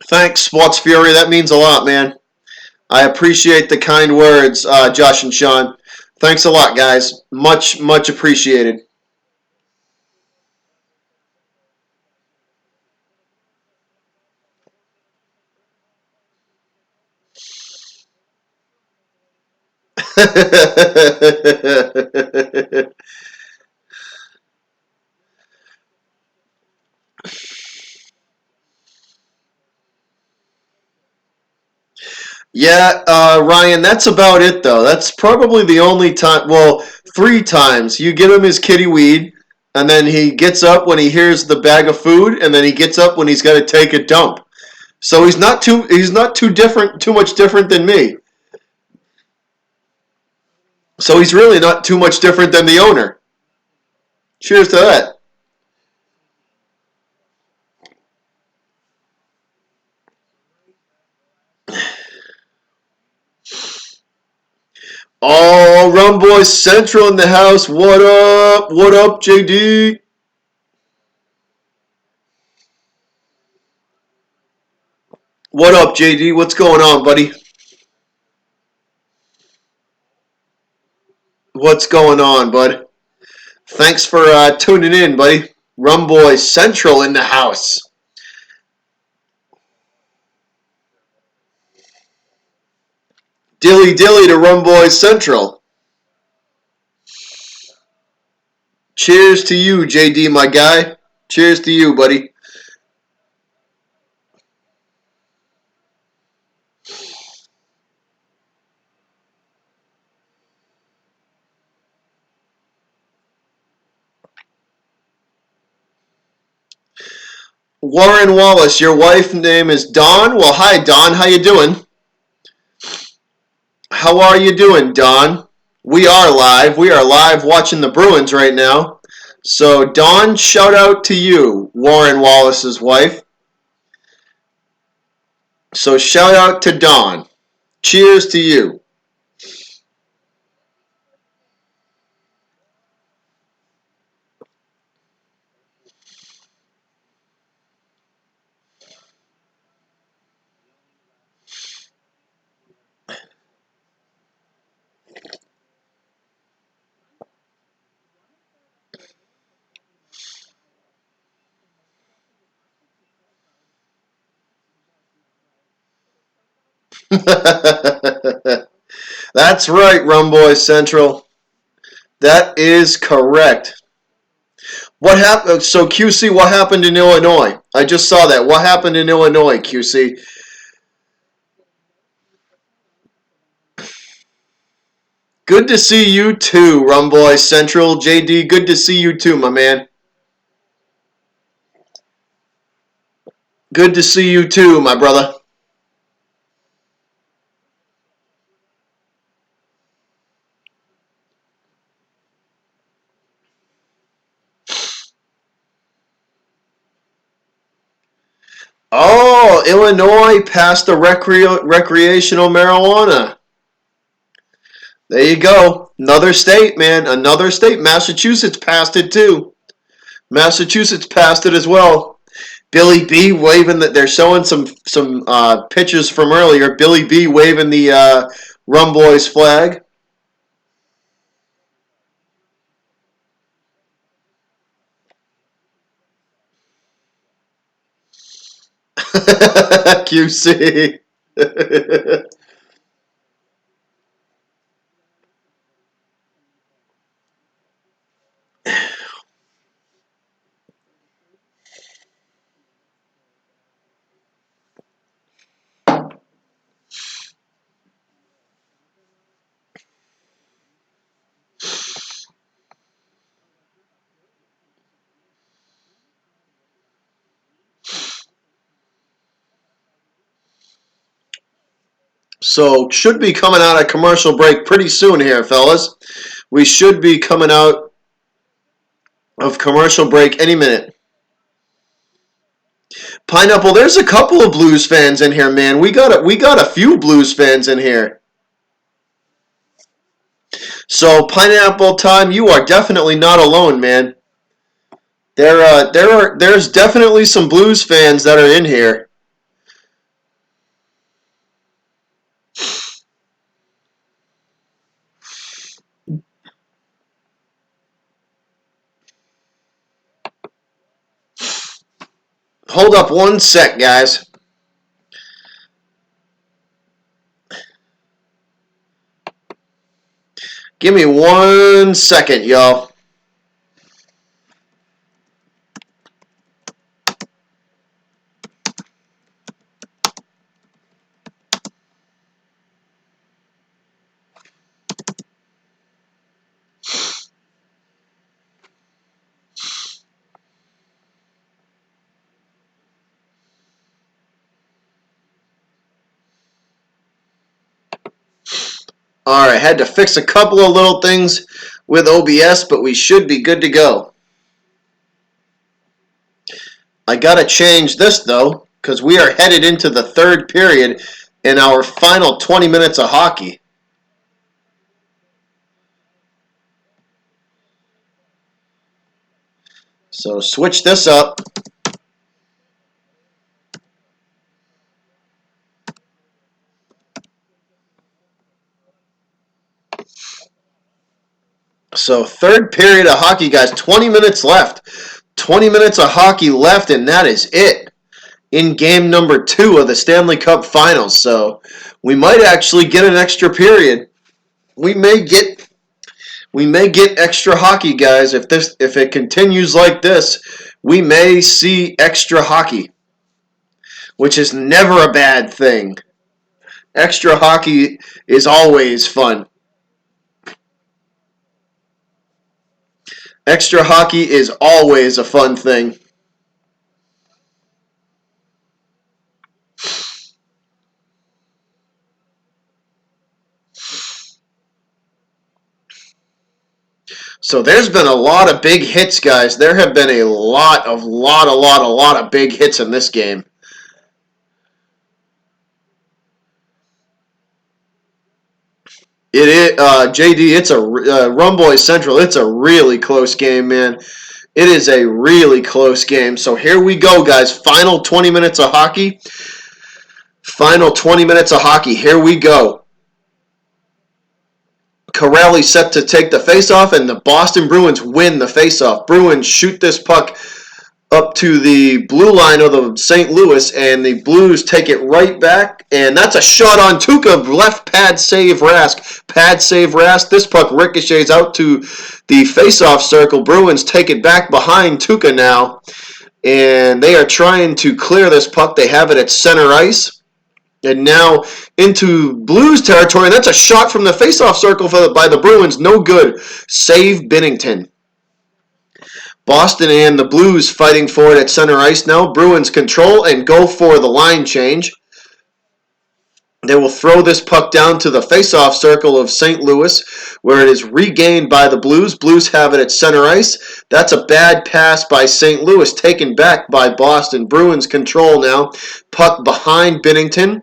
Thanks, Sports Fury. That means a lot, man. I appreciate the kind words, Josh and Sean. Thanks a lot, guys. Much appreciated. Yeah, Ryan, that's about it, though. That's probably the only time. Well, three times. You give him his kitty weed, and then he gets up when he hears the bag of food, and then he gets up when he's got to take a dump. So he's not too much different than me. So he's really not too much different than the owner. Cheers to that. Oh, Rum Boys Central in the house. What up? What up, JD? What up, JD? What's going on, buddy? What's going on, bud? Thanks for tuning in, buddy. Rum Boys Central in the house. Dilly dilly to Rum Boys Central. Cheers to you, JD, my guy. Cheers to you, buddy. Warren Wallace, your wife name is Dawn. Well, hi, Dawn. How you doing? How are you doing, Dawn? We are live. We are live watching the Bruins right now. So, Dawn, shout out to you, Warren Wallace's wife. So, shout out to Dawn. Cheers to you. That's right, Rumboy Central. That is correct. What happened? So QC, what happened in Illinois? I just saw that. What happened in Illinois, QC? Good to see you too, Rumboy Central. JD, good to see you too, my man. Good to see you too, my brother. Oh, Illinois passed the recreational marijuana. There you go. Another state, man. Another state. Massachusetts passed it too. Massachusetts passed it as well. Billy B waving that they're showing some pictures from earlier. Billy B waving the Rum Boys flag. QC. So should be coming out of commercial break pretty soon here, fellas. We should be coming out of commercial break any minute. Pineapple, there's a couple of Blues fans in here, man. We got a few Blues fans in here. So Pineapple Time, you are definitely not alone, man. There's definitely some Blues fans that are in here. Hold up one sec, guys. Give me 1 second, y'all. Alright, had to fix a couple of little things with OBS, but we should be good to go. I gotta change this though, because we are headed into the third period in our final 20 minutes of hockey. So switch this up. So third period of hockey, guys. 20 minutes left. 20 minutes of hockey left, and that is it in game number 2 of the Stanley Cup Finals. So we might actually get an extra period. We may get extra hockey, guys. If it continues like this, we may see extra hockey, which is never a bad thing. Extra hockey is always fun. Extra hockey is always a fun thing. So there's been a lot of big hits, guys. There have been a lot of big hits in this game. It is, JD, it's a Rumboy Central. It's a really close game, man. It is a really close game. So here we go, guys. Final 20 minutes of hockey. Final 20 minutes of hockey. Here we go. Corrali set to take the faceoff, and the Boston Bruins win the faceoff. Bruins shoot this puck up to the blue line of the St. Louis, and the Blues take it right back, and that's a shot on Tuukka. Left pad save Rask. Pad save Rask. This puck ricochets out to the faceoff circle. Bruins take it back behind Tuukka now, and they are trying to clear this puck. They have it at center ice. And now into Blues territory. And that's a shot from the faceoff circle by the Bruins. No good. Save Binnington. Boston and the Blues fighting for it at center ice now. Bruins control and go for the line change. They will throw this puck down to the faceoff circle of St. Louis, where it is regained by the Blues. Blues have it at center ice. That's a bad pass by St. Louis, taken back by Boston. Bruins control now. Puck behind Binnington.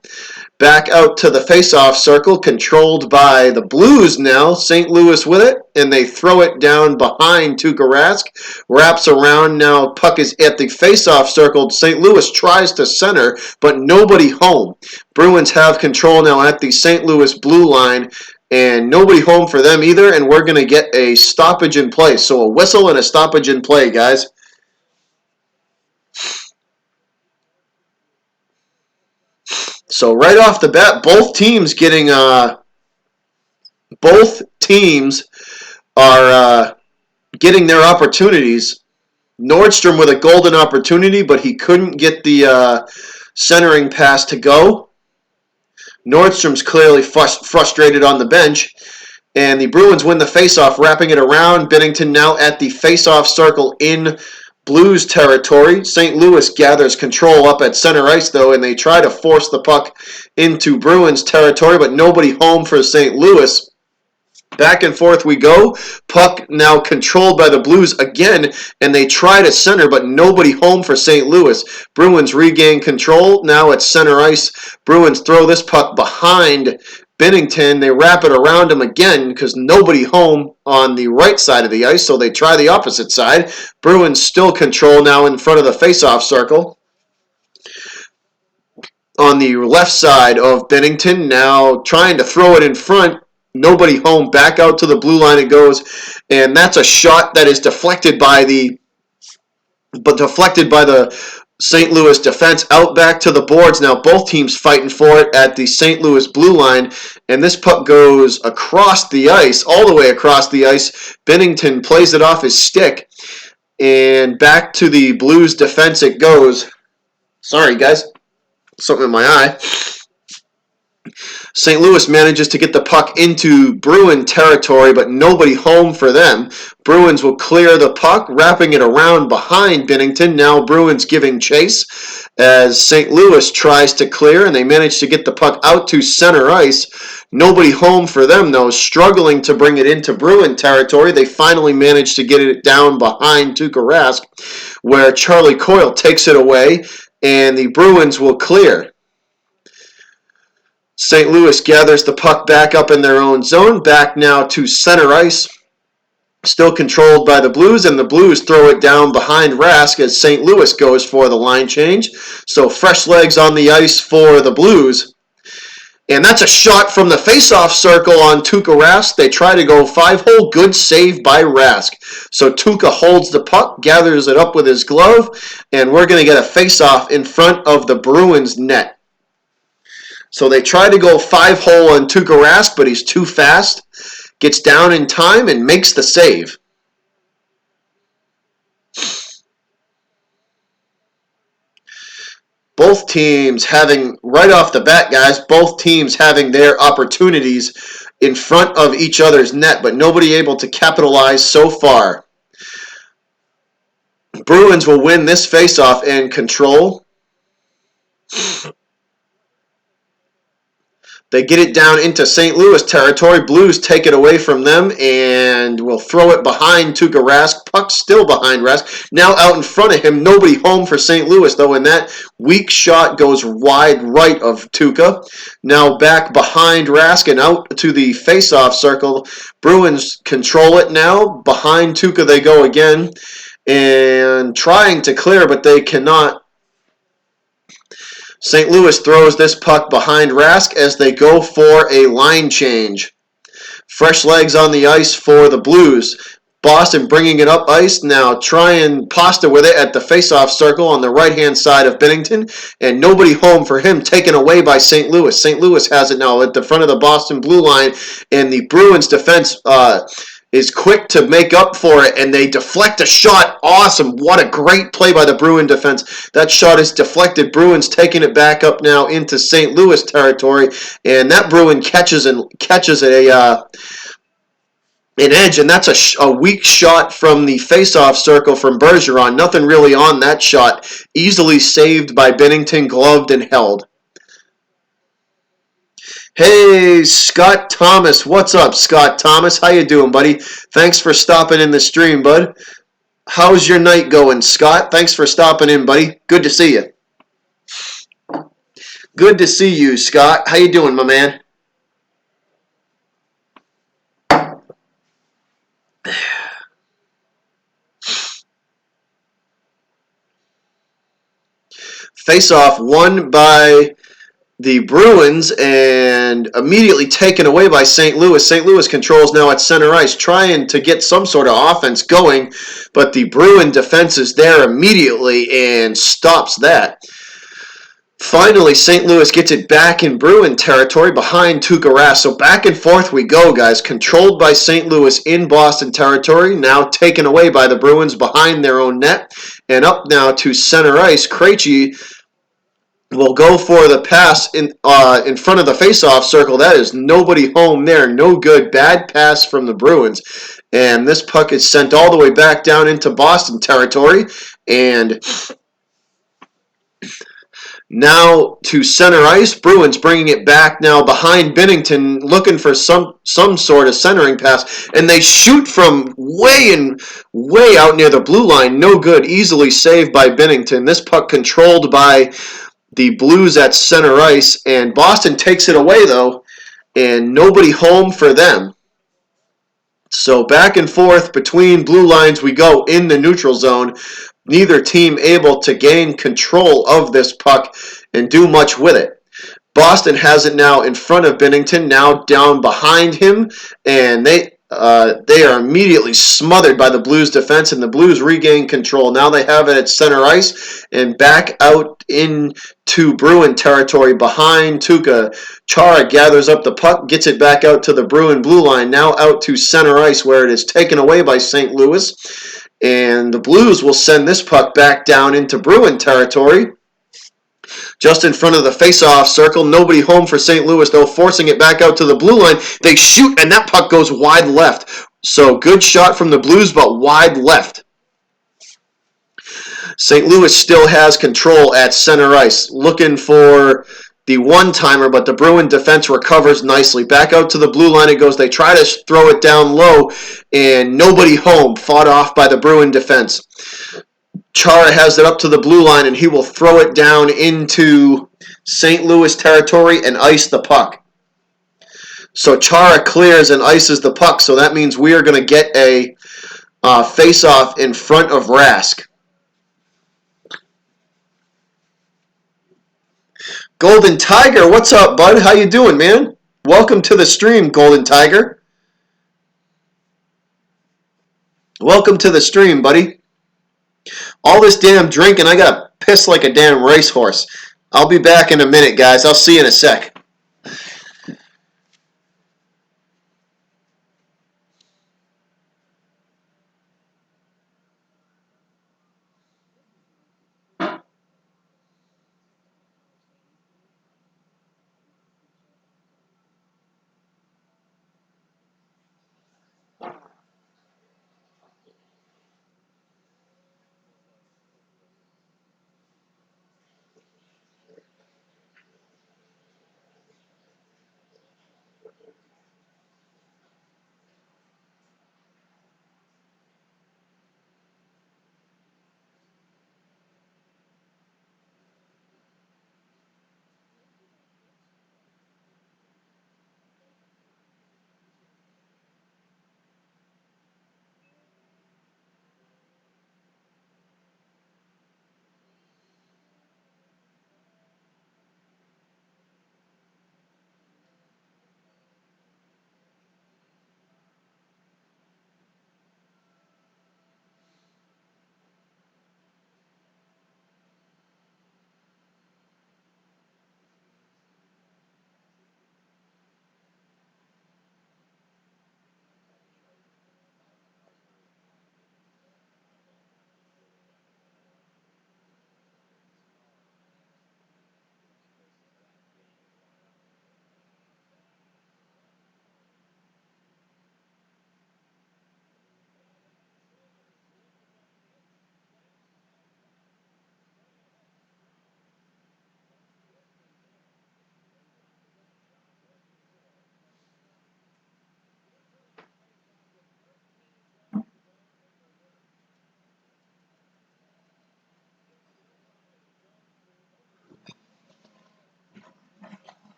Back out to the faceoff circle, controlled by the Blues now. St. Louis with it, and they throw it down behind Tuukka Rask. Wraps around now. Puck is at the faceoff circle. St. Louis tries to center, but nobody home. Bruins have control now at the St. Louis blue line, and nobody home for them either, and we're going to get a stoppage in play. So a whistle and a stoppage in play, guys. So right off the bat, both teams are getting their opportunities. Nordstrom with a golden opportunity, but he couldn't get the centering pass to go. Nordstrom's clearly frustrated on the bench. And the Bruins win the faceoff, wrapping it around. Binnington now at the faceoff circle in Blues territory. St. Louis gathers control up at center ice, though, and they try to force the puck into Bruins territory, but nobody home for St. Louis. Back and forth we go. Puck now controlled by the Blues again, and they try to center, but nobody home for St. Louis. Bruins regain control now at center ice. Bruins throw this puck behind Binnington. They wrap it around him again because nobody home on the right side of the ice, so they try the opposite side. Bruins still control now in front of the faceoff circle. On the left side of Binnington, now trying to throw it in front. Nobody home. Back out to the blue line it goes, and that's a shot that is deflected by the St. Louis defense. Out back to the boards now. Both teams fighting for it at the St. Louis blue line, and this puck goes across the ice, all the way across the ice. Binnington plays it off his stick, and back to the Blues defense it goes. Sorry, guys. Something in my eye. St. Louis manages to get the puck into Bruin territory, but nobody home for them. Bruins will clear the puck, wrapping it around behind Binnington. Now Bruins giving chase as St. Louis tries to clear, and they manage to get the puck out to center ice. Nobody home for them, though, struggling to bring it into Bruin territory. They finally manage to get it down behind Tuukka Rask, where Charlie Coyle takes it away, and the Bruins will clear. St. Louis gathers the puck back up in their own zone, back now to center ice, still controlled by the Blues, and the Blues throw it down behind Rask as St. Louis goes for the line change. So fresh legs on the ice for the Blues. And that's a shot from the faceoff circle on Tuukka Rask. They try to go 5-hole, good save by Rask. So Tuukka holds the puck, gathers it up with his glove, and we're going to get a faceoff in front of the Bruins net. So they try to go 5-hole on Tuukka Rask, but he's too fast. Gets down in time and makes the save. Both teams having, right off the bat, guys, both teams having their opportunities in front of each other's net, but nobody able to capitalize so far. Bruins will win this faceoff and control. They get it down into St. Louis territory. Blues take it away from them and will throw it behind Tuukka Rask. Puck still behind Rask. Now out in front of him. Nobody home for St. Louis, though, and that weak shot goes wide right of Tuukka. Now back behind Rask and out to the face-off circle. Bruins control it now. Behind Tuukka they go again. And trying to clear, but they cannot. St. Louis throws this puck behind Rask as they go for a line change. Fresh legs on the ice for the Blues. Boston bringing it up ice now, trying Pasta with it at the faceoff circle on the right-hand side of Binnington, and nobody home for him, taken away by St. Louis. St. Louis has it now at the front of the Boston blue line, and the Bruins defense is quick to make up for it, and they deflect a shot. Awesome. What a great play by the Bruin defense. That shot is deflected. Bruins taking it back up now into St. Louis territory, and that Bruin catches an edge, and that's a weak shot from the face-off circle from Bergeron. Nothing really on that shot. Easily saved by Binnington, gloved and held. Hey, Scott Thomas. What's up, Scott Thomas? How you doing, buddy? Thanks for stopping in the stream, bud. How's your night going, Scott? Thanks for stopping in, buddy. Good to see you. Good to see you, Scott. How you doing, my man? Face-off won by the Bruins and immediately taken away by St. Louis. St. Louis controls now at center ice, trying to get some sort of offense going, but the Bruin defense is there immediately and stops that. Finally, St. Louis gets it back in Bruin territory behind Tuukka Rask. So back and forth we go, guys. Controlled by St. Louis in Boston territory, now taken away by the Bruins behind their own net. And up now to center ice, Krejci will go for the pass in front of the face-off circle. That is nobody home there. No good. Bad pass from the Bruins. And this puck is sent all the way back down into Boston territory. And now to center ice. Bruins bringing it back now behind Binnington, looking for some sort of centering pass. And they shoot from way out near the blue line. No good. Easily saved by Binnington. This puck controlled by the Blues at center ice, and Boston takes it away, though, and nobody home for them. So back and forth between blue lines we go in the neutral zone. Neither team able to gain control of this puck and do much with it. Boston has it now in front of Binnington, now down behind him, and they are immediately smothered by the Blues defense, and the Blues regain control. Now they have it at center ice and back out into Bruin territory behind Tuukka. Chara gathers up the puck, gets it back out to the Bruin blue line, now out to center ice where it is taken away by St. Louis. And the Blues will send this puck back down into Bruin territory. Just in front of the face-off circle. Nobody home for St. Louis, though, forcing it back out to the blue line. They shoot, and that puck goes wide left. So good shot from the Blues, but wide left. St. Louis still has control at center ice. Looking for the one-timer, but the Bruin defense recovers nicely. Back out to the blue line it goes. They try to throw it down low, and nobody home. Fought off by the Bruin defense. Chara has it up to the blue line, and he will throw it down into St. Louis territory and ice the puck. So Chara clears and ices the puck, so that means we are going to get a face-off in front of Rask. Golden Tiger, what's up, bud? How you doing, man? Welcome to the stream, Golden Tiger. Welcome to the stream, buddy. All this damn drinking, I gotta piss like a damn racehorse. I'll be back in a minute, guys. I'll see you in a sec.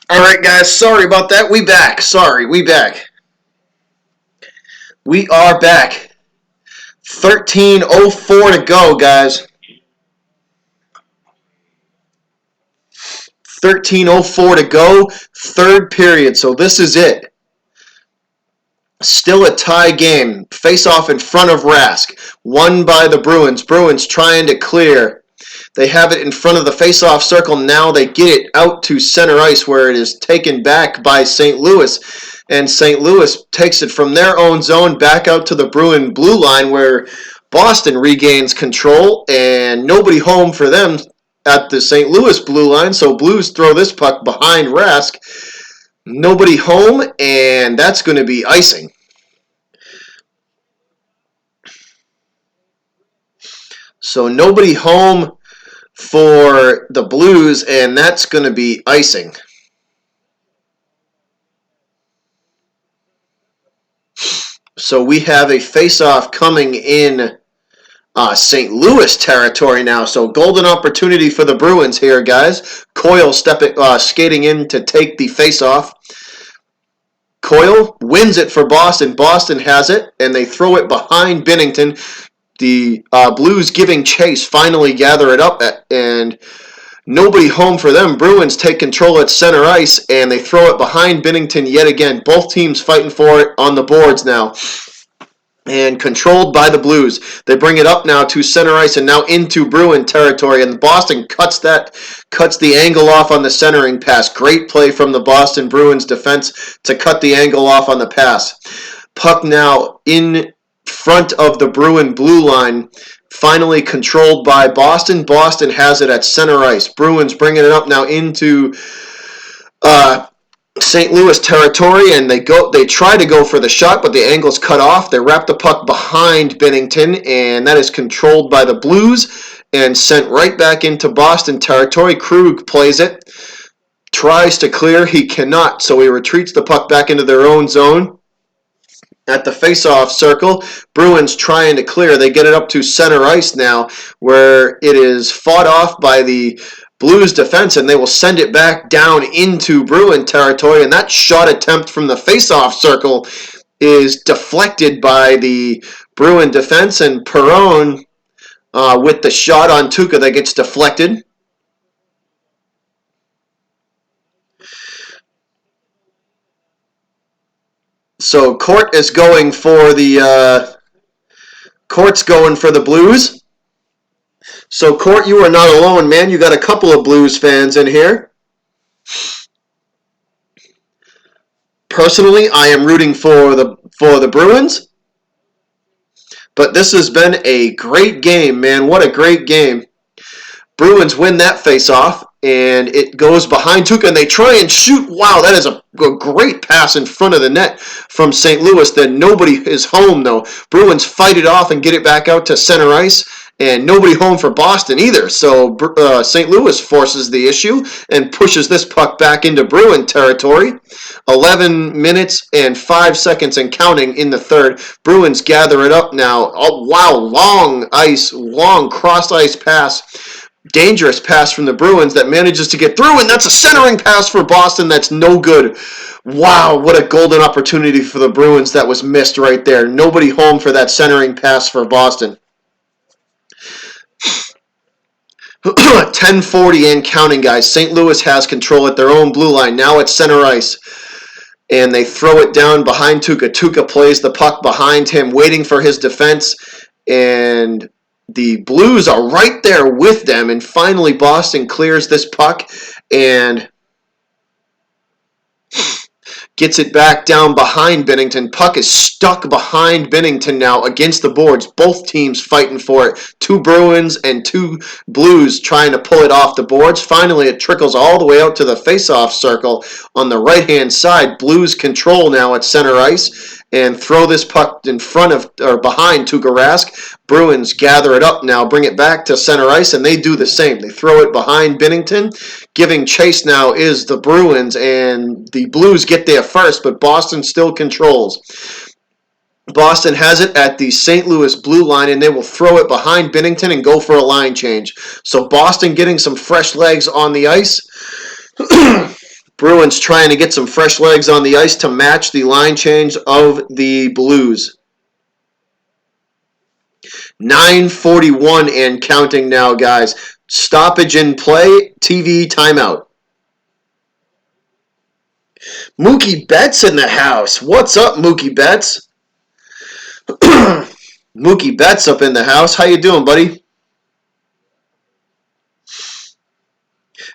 All right, guys. Sorry about that. We back. Sorry, we back. We are back. 13:04 to go, guys. 13:04 to go. Third period. So this is it. Still a tie game. Face off in front of Rask. Won by the Bruins. Bruins trying to clear. They have it in front of the face-off circle. Now they get it out to center ice where it is taken back by St. Louis. And St. Louis takes it from their own zone back out to the Bruin blue line where Boston regains control and nobody home for them at the St. Louis blue line. So Blues throw this puck behind Rask. Nobody home, and that's going to be icing. So nobody home for the Blues, and that's going to be icing. So we have a face-off coming in St. Louis territory now. So golden opportunity for the Bruins here, guys. Coyle skating in to take the face-off. Coyle wins it for Boston. Boston has it, and they throw it behind Binnington. The Blues giving chase finally gather it up, and nobody home for them. Bruins take control at center ice, and they throw it behind Binnington yet again. Both teams fighting for it on the boards now. And controlled by the Blues. They bring it up now to center ice and now into Bruin territory. And Boston cuts the angle off on the centering pass. Great play from the Boston Bruins defense to cut the angle off on the pass. Puck now in front of the Bruin blue line. Finally controlled by Boston. Boston has it at center ice. Bruins bringing it up now into St. Louis territory, and they try to go for the shot, but the angle's cut off. They wrap the puck behind Binnington, and that is controlled by the Blues and sent right back into Boston territory. Krug plays it, tries to clear. He cannot, so he retreats the puck back into their own zone. At the face-off circle, Bruins trying to clear. They get it up to center ice now, where it is fought off by the Blues defense, and they will send it back down into Bruin territory, and that shot attempt from the face-off circle is deflected by the Bruin defense, and Perron with the shot on Tuukka that gets deflected. So Court's going for the Blues. So, Court, you are not alone, man. You got a couple of Blues fans in here. Personally, I am rooting for the Bruins. But this has been a great game, man. What a great game. Bruins win that face-off, and it goes behind Tuukka, and they try and shoot. Wow, that is a great pass in front of the net from St. Louis. Then nobody is home, though. Bruins fight it off and get it back out to center ice. And nobody home for Boston either. So St. Louis forces the issue and pushes this puck back into Bruin territory. 11 minutes and 5 seconds and counting in the third. Bruins gather it up now. Oh, wow, long ice, long cross-ice pass. Dangerous pass from the Bruins that manages to get through, and that's a centering pass for Boston that's no good. Wow, what a golden opportunity for the Bruins that was missed right there. Nobody home for that centering pass for Boston. 10:40 and counting, guys. St. Louis has control at their own blue line. Now at center ice. And they throw it down behind Tuukka. Tuukka plays the puck behind him, waiting for his defense. And the Blues are right there with them. And finally, Boston clears this puck and gets it back down behind Binnington. Puck is stuck behind Binnington now against the boards. Both teams fighting for it. 2 Bruins and 2 Blues trying to pull it off the boards. Finally, it trickles all the way out to the face-off circle on the right-hand side. Blues control now at center ice and throw this puck in front of or behind Tuukka Rask. Bruins gather it up now, bring it back to center ice, and they do the same. They throw it behind Binnington. Giving chase now is the Bruins, and the Blues get there first, but Boston still controls. Boston has it at the St. Louis blue line, and they will throw it behind Binnington and go for a line change. So Boston getting some fresh legs on the ice. Bruins trying to get some fresh legs on the ice to match the line change of the Blues. 9:41 and counting now, guys. Stoppage in play, TV timeout. Mookie Betts in the house. What's up, Mookie Betts? Mookie Betts up in the house. How you doing, buddy?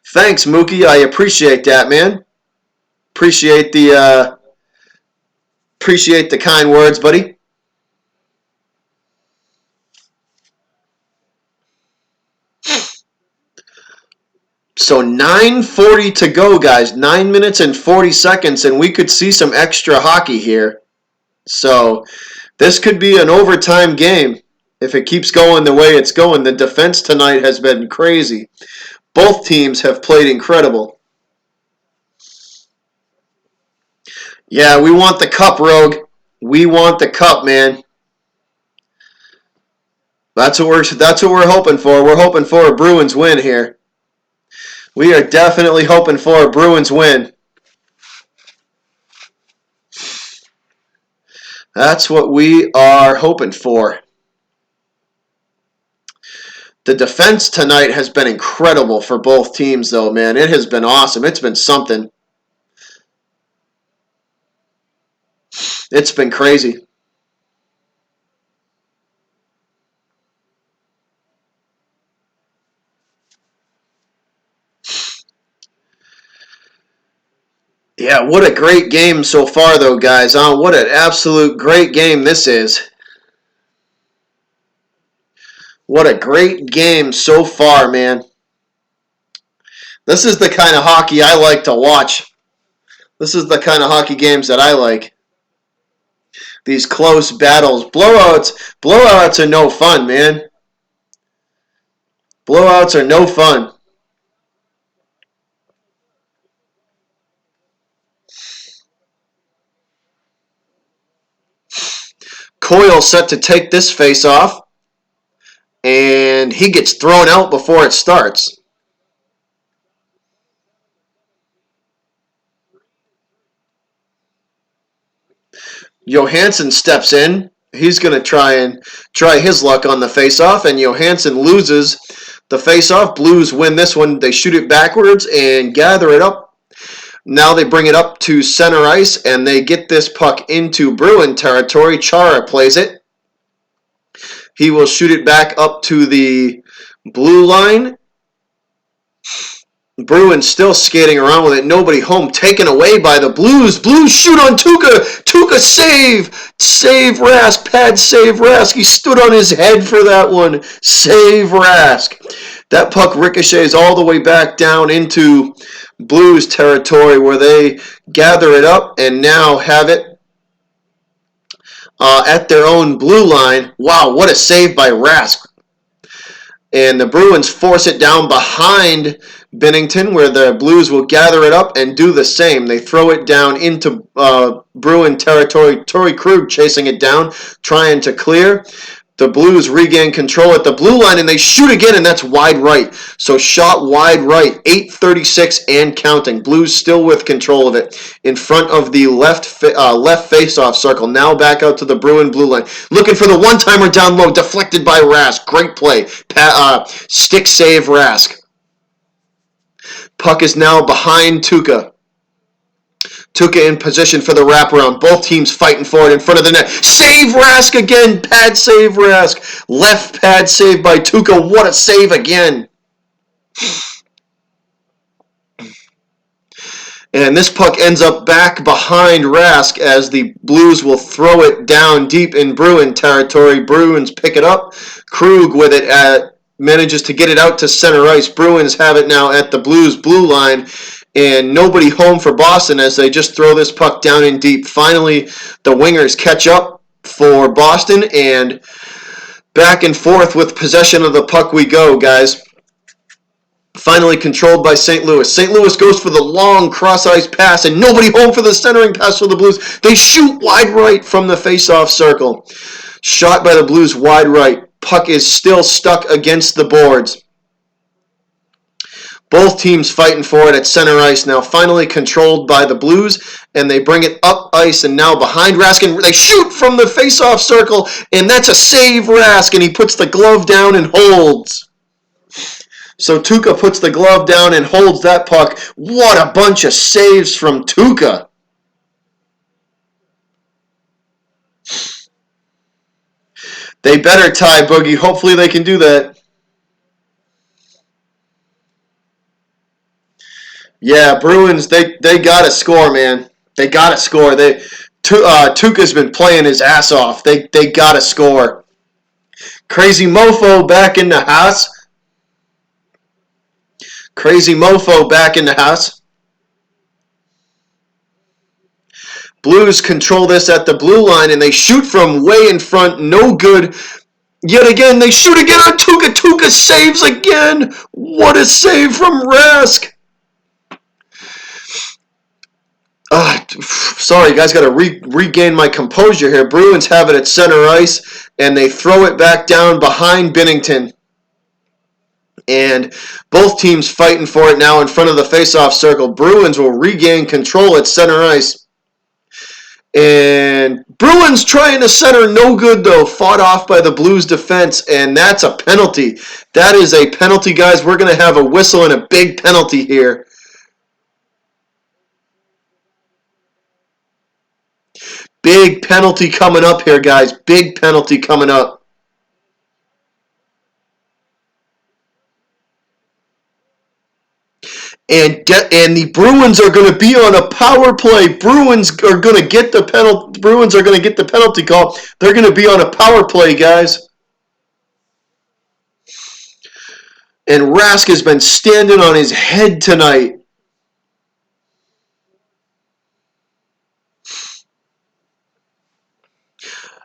Thanks, Mookie. I appreciate that, man. Appreciate the kind words, buddy. So 9:40 to go, guys. 9 minutes and 40 seconds, and we could see some extra hockey here. So this could be an overtime game if it keeps going the way it's going. The defense tonight has been crazy. Both teams have played incredible. Yeah, we want the cup, Rogue. We want the cup, man. That's what we're hoping for. We're hoping for a Bruins win here. We are definitely hoping for a Bruins win. That's what we are hoping for. The defense tonight has been incredible for both teams, though, man. It has been awesome. It's been something. It's been crazy. Yeah, what a great game so far, though, guys. What an absolute great game this is. What a great game so far, man. This is the kind of hockey I like to watch. This is the kind of hockey games that I like. These close battles. Blowouts are no fun, man. Blowouts are no fun. Coyle set to take this face off, and he gets thrown out before it starts. Johansson steps in. He's going to try his luck on the face-off, and Johansson loses the face-off. Blues win this one. They shoot it backwards and gather it up. Now they bring it up to center ice, and they get this puck into Bruin territory. Chara plays it. He will shoot it back up to the blue line. Bruins still skating around with it. Nobody home. Taken away by the Blues. Blues shoot on Tuukka. Tuukka save. Save Rask. Pad save Rask. He stood on his head for that one. Save Rask. That puck ricochets all the way back down into Blues territory where they gather it up and now have it at their own blue line. Wow, what a save by Rask. And the Bruins force it down behind Binnington, where the Blues will gather it up and do the same. They throw it down into Bruin territory. Torrey Krug chasing it down, trying to clear. The Blues regain control at the blue line, and they shoot again, and that's wide right. So shot wide right, 8:36 and counting. Blues still with control of it in front of the left face-off circle. Now back out to the Bruin blue line. Looking for the one-timer down low, deflected by Rask. Great play. Stick save Rask. Puck is now behind Tuukka. Tuukka in position for the wraparound. Both teams fighting for it in front of the net. Save Rask again. Pad save Rask. Left pad save by Tuukka. What a save again. And this puck ends up back behind Rask as the Blues will throw it down deep in Bruin territory. Bruins pick it up. Krug with it manages to get it out to center ice. Bruins have it now at the Blues blue line. And nobody home for Boston as they just throw this puck down in deep. Finally, the wingers catch up for Boston, and back and forth with possession of the puck we go, guys. Finally controlled by St. Louis. St. Louis goes for the long cross-ice pass, and nobody home for the centering pass for the Blues. They shoot wide right from the face-off circle. Shot by the Blues wide right. Puck is still stuck against the boards. Both teams fighting for it at center ice now, finally controlled by the Blues, and they bring it up ice and now behind Rask, and they shoot from the face-off circle, and that's a save, Rask, and he puts the glove down and holds. So Tuukka puts the glove down and holds that puck. What a bunch of saves from Tuukka. They better tie, Boogie. Hopefully they can do that. Yeah, Bruins, they got to score, man. They got to score. Tuukka's been playing his ass off. They got to score. Crazy Mofo back in the house. Crazy Mofo back in the house. Blues control this at the blue line, and they shoot from way in front. No good. Yet again, they shoot again on Tuukka. Tuukka saves again. What a save from Rask. Sorry, guys, got to regain my composure here. Bruins have it at center ice, and they throw it back down behind Binnington. And both teams fighting for it now in front of the face-off circle. Bruins will regain control at center ice. And Bruins trying to center, no good though. Fought off by the Blues defense, and that's a penalty. That is a penalty, guys. We're going to have a whistle and a big penalty here. Big penalty coming up here, guys. Big penalty coming up. And the Bruins are going to be on a power play. Bruins are going to get the penalty. Bruins are going to get the penalty call. They're going to be on a power play, guys. And Rask has been standing on his head tonight.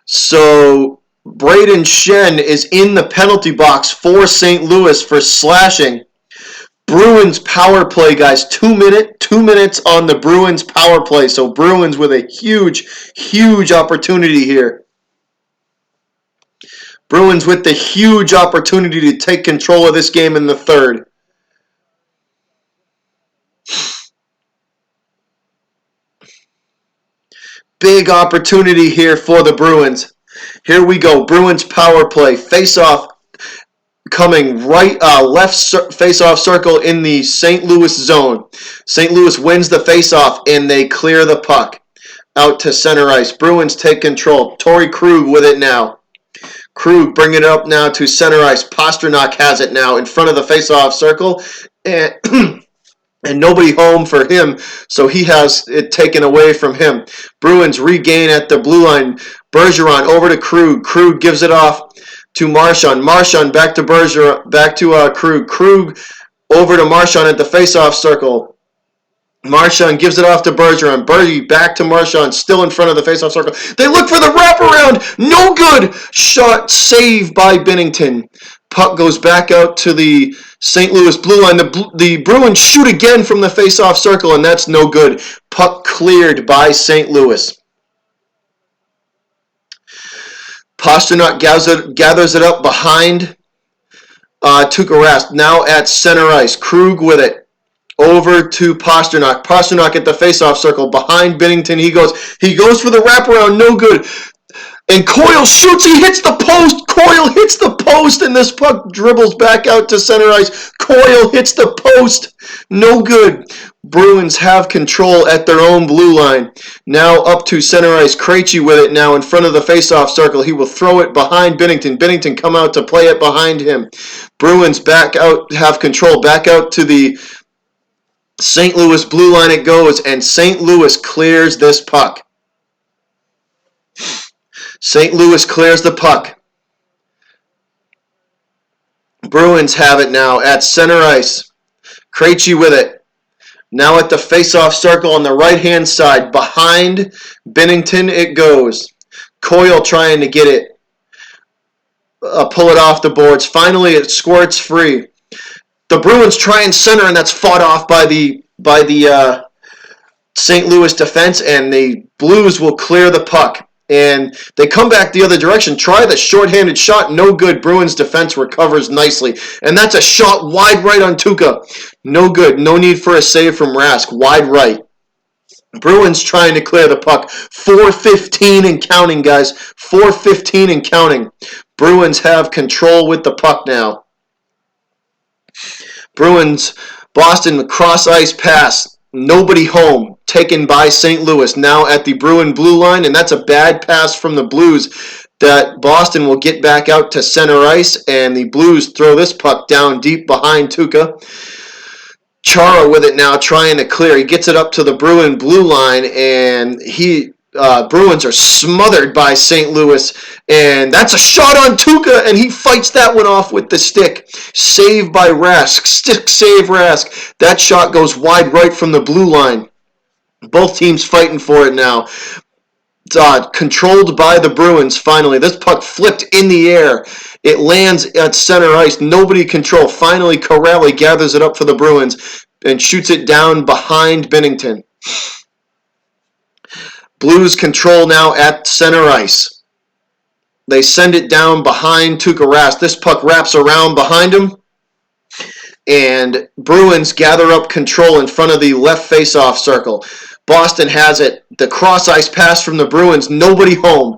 So Braden Shen is in the penalty box for St. Louis for slashing. Bruins power play, guys. 2 minutes on the Bruins power play. So Bruins with a huge opportunity here. Bruins with the huge opportunity to take control of this game in the third. Big opportunity here for the Bruins. Here we go. Bruins power play. Face off. Coming right left face-off circle in the St. Louis zone. St. Louis wins the face-off, and they clear the puck out to center ice. Bruins take control. Torrey Krug with it now. Krug bringing it up now to center ice. Pastrnak has it now in front of the face-off circle, and and nobody home for him, so he has it taken away from him. Bruins regain at the blue line. Bergeron over to Krug. Krug gives it off to Marchand. Marchand back to Bergeron, back to Krug. Krug over to Marchand at the face-off circle. Marchand gives it off to Bergeron. Bergie back to Marchand, still in front of the face-off circle. They look for the wraparound. No good. Shot saved by Binnington. Puck goes back out to the St. Louis blue line. The Bruins shoot again from the face-off circle, and that's no good. Puck cleared by St. Louis. Pastrnak gathers it up behind Tuukka Rask. Now at center ice. Krug with it. Over to Pastrnak. Pastrnak at the faceoff circle. Behind Binnington. He goes for the wraparound. No good. And Coyle shoots. He hits the post. Coyle hits the post. And this puck dribbles back out to center ice. Coyle hits the post. No good. Bruins have control at their own blue line. Now up to center ice. Krejci with it now in front of the faceoff circle. He will throw it behind Binnington. Binnington come out to play it behind him. Bruins back out, have control. Back out to the St. Louis blue line it goes, and St. Louis clears this puck. St. Louis clears the puck. Bruins have it now at center ice. Krejci with it. Now at the face-off circle on the right-hand side. Behind Binnington it goes. Coyle trying to get it. Pull it off the boards. Finally it squirts free. The Bruins try and center, and that's fought off by the St. Louis defense, and the Blues will clear the puck And they come back the other direction, try the shorthanded shot, no good. Bruins defense recovers nicely. And that's a shot wide right on Tuukka. No good. No need for a save from Rask. Wide right. Bruins trying to clear the puck. 4:15 and counting, guys. 4:15 and counting. Bruins have control with the puck now. Bruins, Boston cross ice pass. Nobody home. Taken by St. Louis. Now at the Bruin blue line, and that's a bad pass from the Blues that Boston will get back out to center ice, and the Blues throw this puck down deep behind Tuukka. Chara with it now, trying to clear. He gets it up to the Bruin blue line, and Bruins are smothered by St. Louis, and that's a shot on Tuukka, and he fights that one off with the stick. Save by Rask. Stick save Rask. That shot goes wide right from the blue line. Both teams fighting for it now. Controlled by the Bruins, finally. This puck flipped in the air. It lands at center ice. Nobody control. Finally, Corelli gathers it up for the Bruins and shoots it down behind Binnington. Blues control now at center ice. They send it down behind Tuukka Rask. This puck wraps around behind him. And Bruins gather up control in front of the left face-off circle. Boston has it. The cross-ice pass from the Bruins. Nobody home.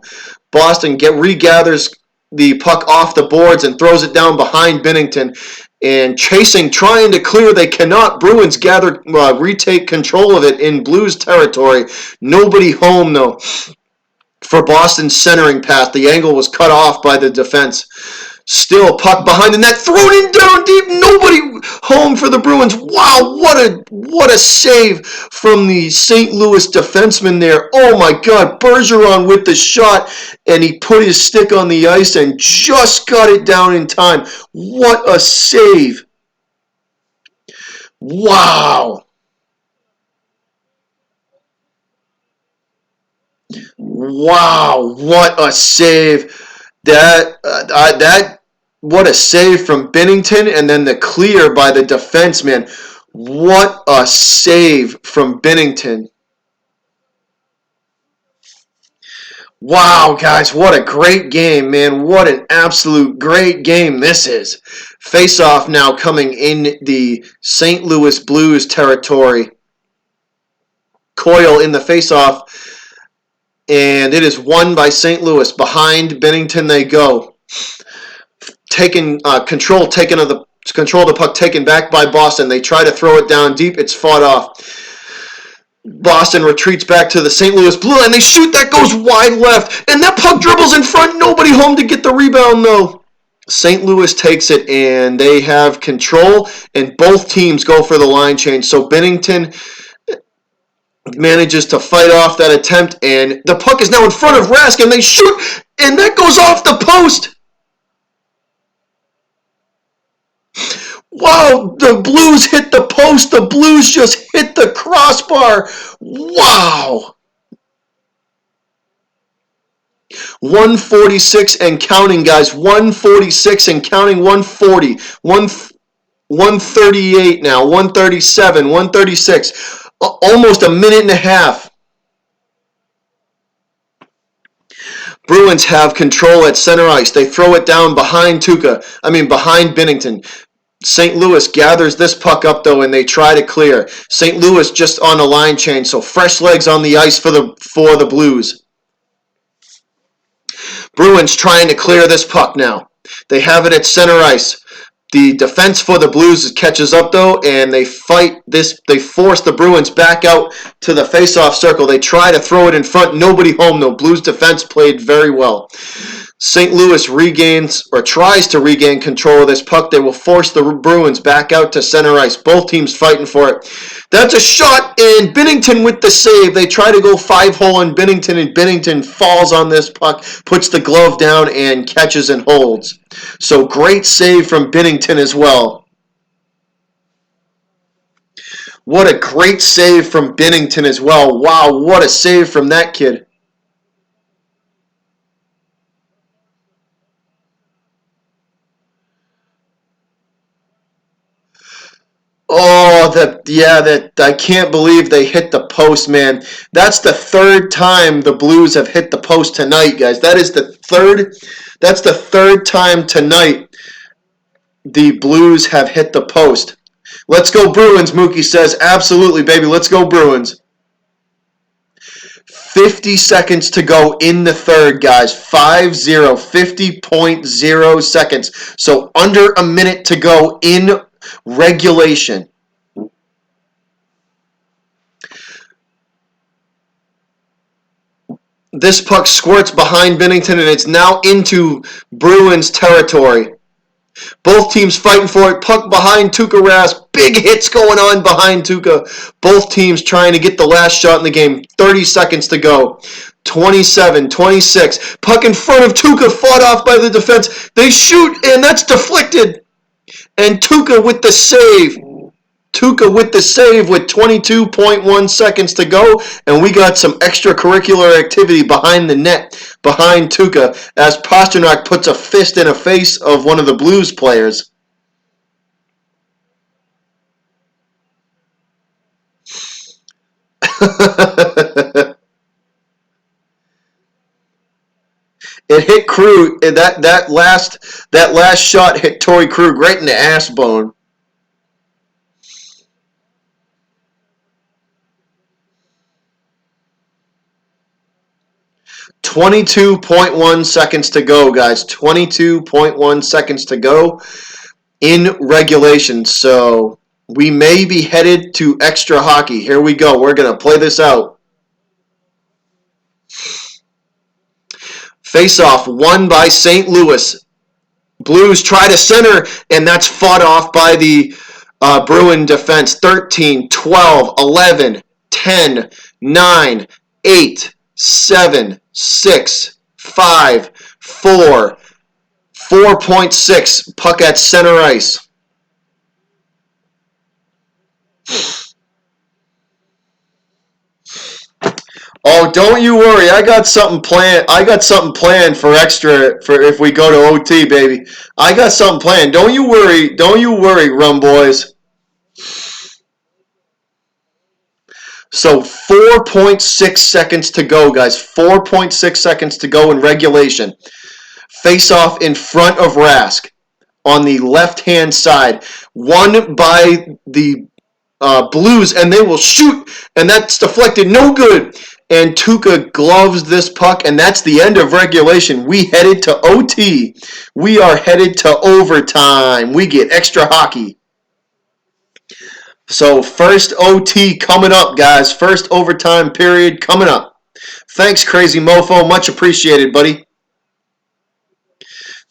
Boston regathers the puck off the boards and throws it down behind Binnington. And chasing, trying to clear. They cannot. Bruins retake control of it in Blues territory. Nobody home, though, for Boston's centering pass. The angle was cut off by the defense. Still, puck behind the net, thrown in down deep. Nobody home for the Bruins. Wow, what a save from the St. Louis defenseman there. Oh my God, Bergeron with the shot, and he put his stick on the ice and just got it down in time. What a save. Wow. Wow, what a save. What a save from Binnington, and then the clear by the defenseman. What a save from Binnington. Wow, guys, what a great game, man. What an absolute great game this is. Face-off now coming in the St. Louis Blues territory. Coyle in the face-off, and it is won by St. Louis. Behind Binnington they go. Control of the puck taken back by Boston. They try to throw it down deep. It's fought off. Boston retreats back to the St. Louis Blue, and they shoot. That goes wide left, and that puck dribbles in front. Nobody home to get the rebound, though. St. Louis takes it, and they have control, and both teams go for the line change. So Binnington manages to fight off that attempt, and the puck is now in front of Rask, and they shoot, and that goes off the post. Wow, the Blues hit the post. The Blues just hit the crossbar. Wow. 146 and counting, guys. 146 and counting. 140. 138 now. 137. 136. Almost a minute and a half. Bruins have control at center ice. They throw it down behind Binnington. St. Louis gathers this puck up, though, and they try to clear. St. Louis just on a line change, so fresh legs on the ice for the Blues. Bruins trying to clear this puck now. They have it at center ice. The defense for the Blues catches up, though, and they fight this. They force the Bruins back out to the face-off circle. They try to throw it in front. Nobody home, though. Blues defense played very well. St. Louis tries to regain control of this puck. They will force the Bruins back out to center ice. Both teams fighting for it. That's a shot, and Binnington with the save. They try to go 5-hole on Binnington, and Binnington falls on this puck, puts the glove down, and catches and holds. So great save from Binnington as well. What a great save from Binnington as well. Wow, what a save from that kid. Oh, that I can't believe they hit the post, man. That's the third time the Blues have hit the post tonight, guys. That's the third time tonight the Blues have hit the post. Let's go Bruins, Mookie says. Absolutely, baby. Let's go Bruins. 50 seconds to go in the third, guys. 5-0, 50.0 seconds. So under a minute to go in regulation. This puck squirts behind Binnington, and it's now into Bruins territory. Both teams fighting for it. Puck behind Tuukka Rask. Big hits going on behind Tuukka. Both teams trying to get the last shot in the game. 30 seconds to go. 27, 26. Puck in front of Tuukka, fought off by the defense. They shoot, and that's deflected. And Tuukka with the save. Tuukka with the save with 22.1 seconds to go, and we got some extracurricular activity behind the net, behind Tuukka, as Pasternak puts a fist in the face of one of the Blues players. It hit Krug. That last shot hit Torrey Krug right in the ass bone. .1 seconds to go, guys. 22.1 seconds to go in regulation. So we may be headed to extra hockey. Here we go. We're going to play this out. Face-off won by St. Louis. Blues try to center, and that's fought off by the Bruin defense. 13, 12, 11, 10, 9, 8, 7, 6, 5, 4, 4.6. Puck at center ice. Oh, don't you worry. I got something planned. For extra for if we go to OT, baby. I got something planned. Don't you worry. Don't you worry, Rum Boys. So 4.6 seconds to go, guys. 4.6 seconds to go in regulation. Face off in front of Rask on the left-hand side. Won by the Blues, and they will shoot, and that's deflected. No good. And Tuukka gloves this puck, and that's the end of regulation. We headed to OT. We are headed to overtime. We get extra hockey. So first OT coming up, guys. First overtime period coming up. Thanks, Crazy Mofo. Much appreciated, buddy.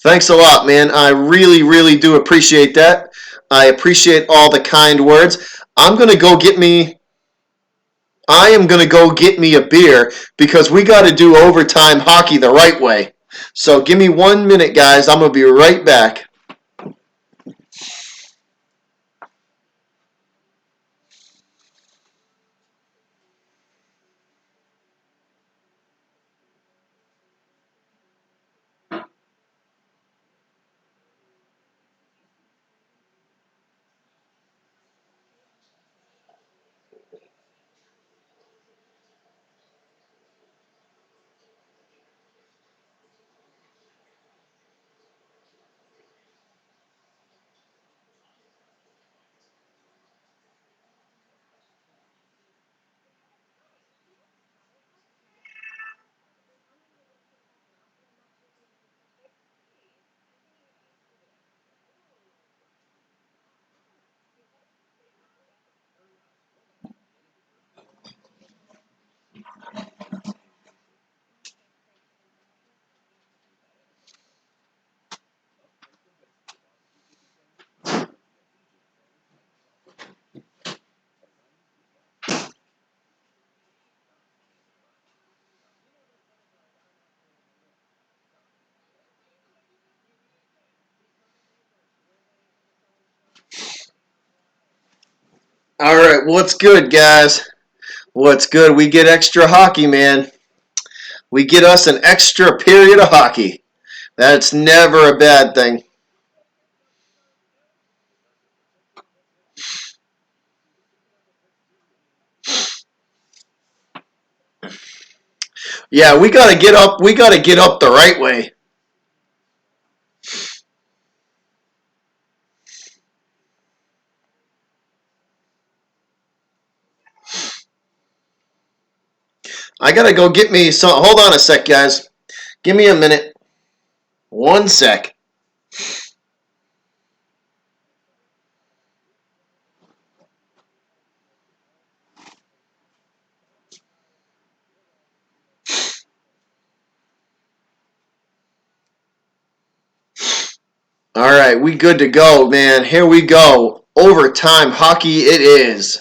Thanks a lot, man. I really, really do appreciate that. I appreciate all the kind words. I am going to go get me a beer because we got to do overtime hockey the right way. So give me 1 minute, guys. I'm going to be right back. All right, what's good, guys? What's good? We get extra hockey, man. We get us an extra period of hockey. That's never a bad thing. Yeah, we gotta get up. We gotta get up the right way. I gotta go get me some. Hold on a sec, guys. Give me a minute. One sec. All right, we good to go, man. Here we go. Overtime hockey it is.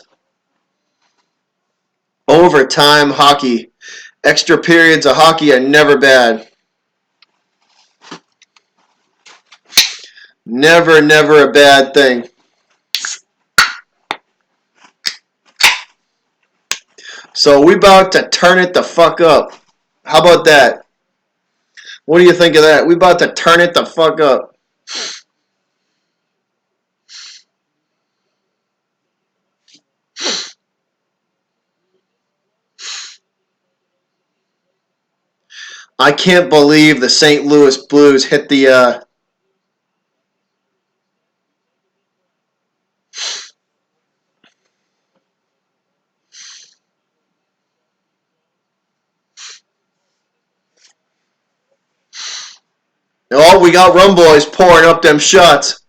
Overtime hockey. Extra periods of hockey are never bad. Never, never a bad thing. So we about to turn it the fuck up. How about that? What do you think of that? We about to turn it the fuck up. I can't believe the St. Louis Blues hit the oh, we got Rum Boys pouring up them shots.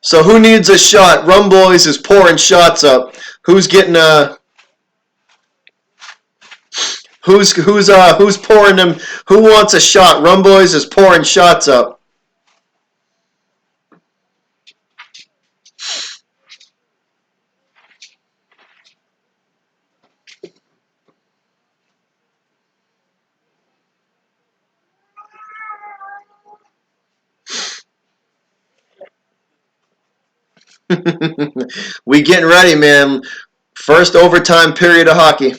So who needs a shot? Rum Boys is pouring shots up. Who's getting who's pouring them? Who wants a shot? Rum Boys is pouring shots up. We getting ready, man. First overtime period of hockey.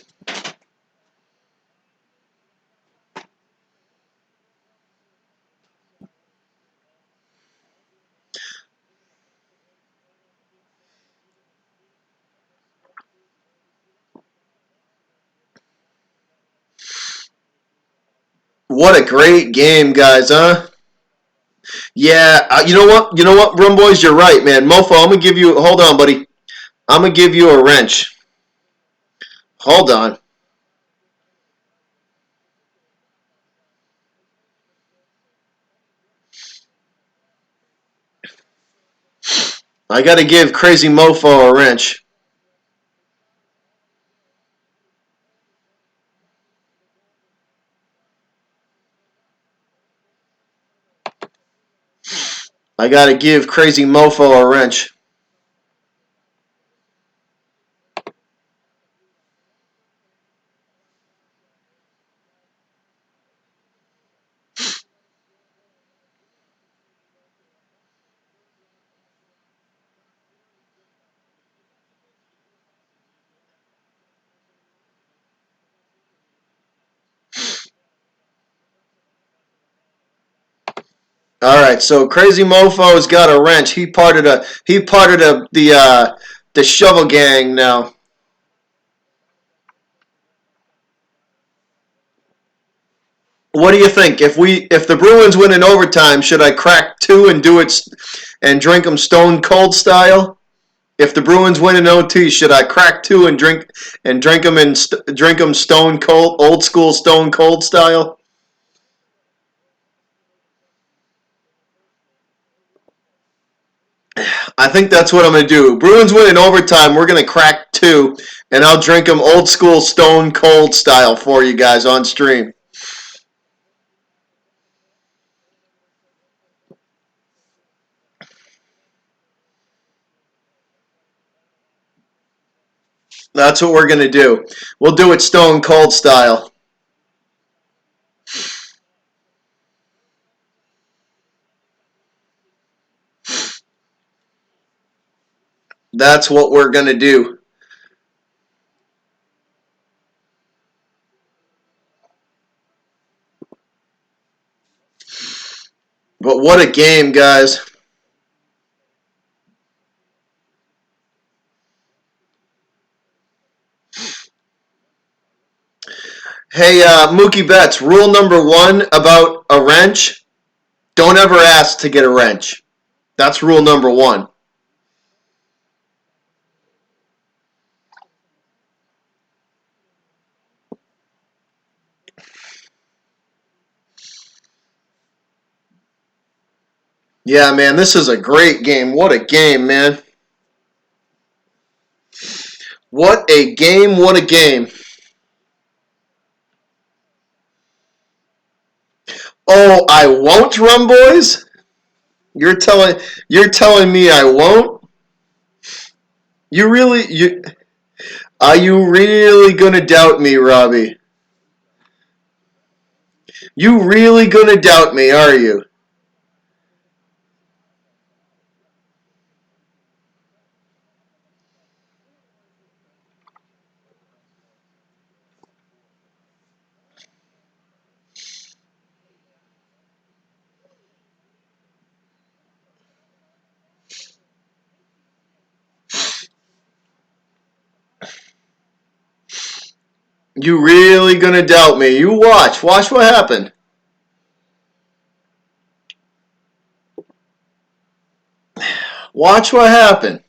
What a great game, guys, huh? Yeah, you know what? You know what, Rum Boys, you're right, man. Mofo, I'm gonna give you. Hold on, buddy. I'm gonna give you a wrench. Hold on. I gotta give Crazy Mofo a wrench. I gotta give Crazy Mofo a wrench. All right, so Crazy Mofo's got a wrench. He parted the shovel gang now. What do you think? If the Bruins win in overtime, should I crack two and do it and drink them stone cold style? If the Bruins win in OT, should I crack two and drink them drink them stone cold, old school stone cold style? I think that's what I'm gonna do. Bruins win in overtime. We're gonna crack two, and I'll drink them old school stone cold style for you guys on stream. That's what we're gonna do. We'll do it stone cold style. That's what we're gonna do. But what a game, guys. Hey, Mookie Betts, rule number one about a wrench, don't ever ask to get a wrench. That's rule number one. Yeah, man, this is a great game. What a game, man. What a game, what a game. Oh, I won't run, boys? You're telling me I won't? You are you really gonna doubt me, Robbie? You really gonna doubt me, are you? You really gonna doubt me? You watch. Watch what happened. Watch what happened.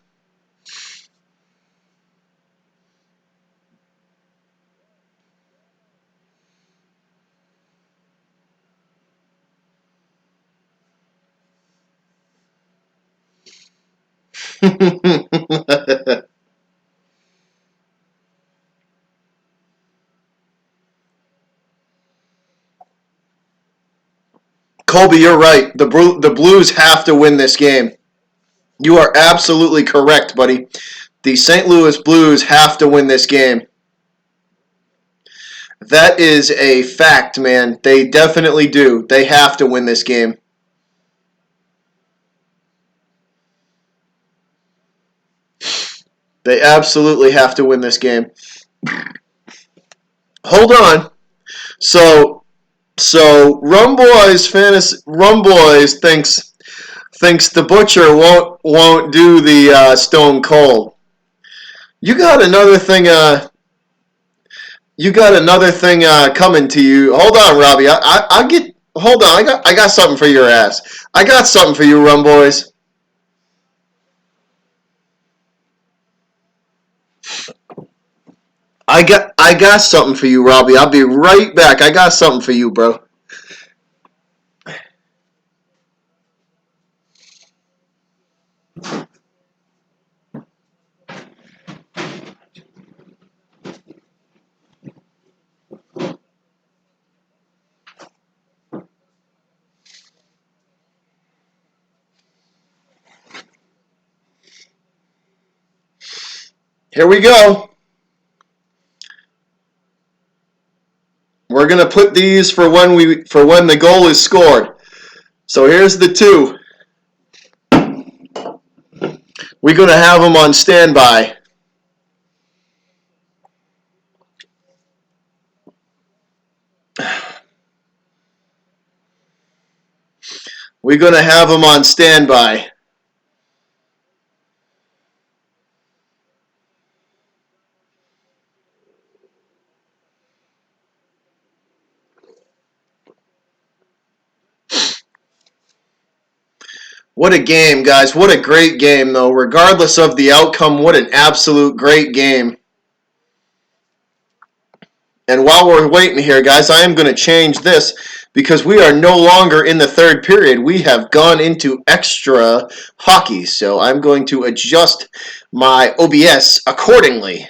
Colby, you're right. The Blues have to win this game. You are absolutely correct, buddy. The St. Louis Blues have to win this game. That is a fact, man. They definitely do. They have to win this game. They absolutely have to win this game. Hold on. So Rum Boys thinks the Butcher won't do the Stone Cold. You got another thing. You got another thing coming to you. Hold on, Robbie. I get. Hold on. I got something for your ass. I got something for you, Rum Boys. I got something for you, Robbie. I'll be right back. I got something for you, bro. Here we go. We're gonna put these for when the goal is scored. So here's the two. We're gonna have them on standby. We're gonna have them on standby. What a game, guys. What a great game, though. Regardless of the outcome, what an absolute great game. And while we're waiting here, guys, I am going to change this because we are no longer in the third period. We have gone into extra hockey. So I'm going to adjust my OBS accordingly.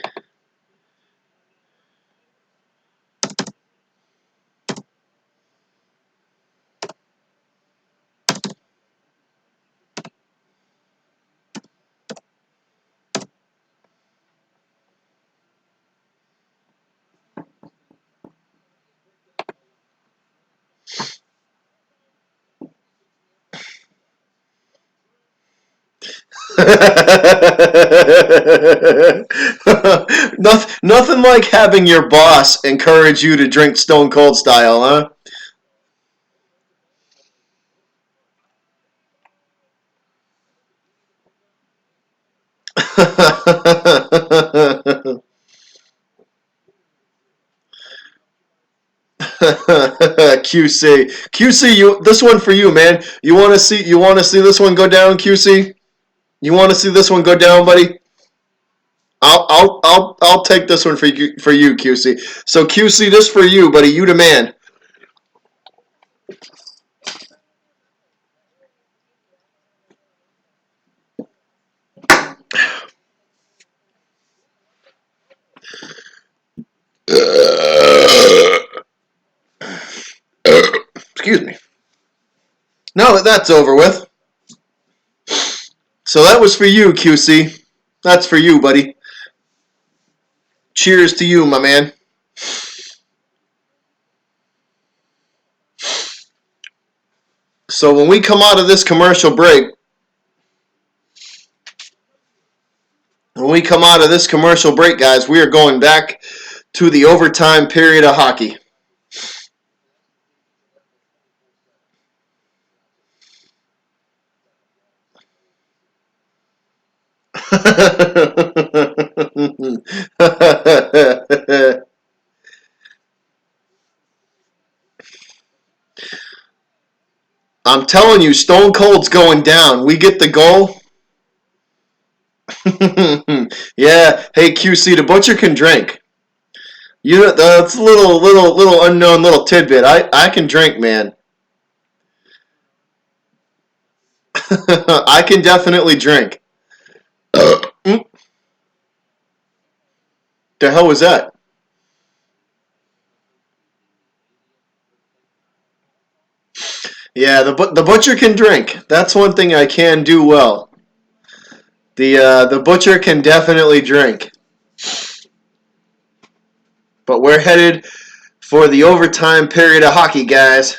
Nothing like having your boss encourage you to drink Stone Cold style, huh? QC, this one for you, man. You want to see this one go down, QC? You want to see this one go down, buddy? I'll take this one for you, QC. So QC, this for you, buddy. You the man. Excuse me. Now that that's over with. So that was for you, QC. That's for you, buddy. Cheers to you, my man. So when we come out of this commercial break, guys, we are going back to the overtime period of hockey. I'm telling you, Stone Cold's going down. We get the goal. Yeah. Hey, QC, the butcher can drink. That's a little unknown little tidbit. I can drink, man. I can definitely drink. The hell was that? Yeah, the butcher can drink. That's one thing I can do well. The butcher can definitely drink. But we're headed for the overtime period of hockey, guys.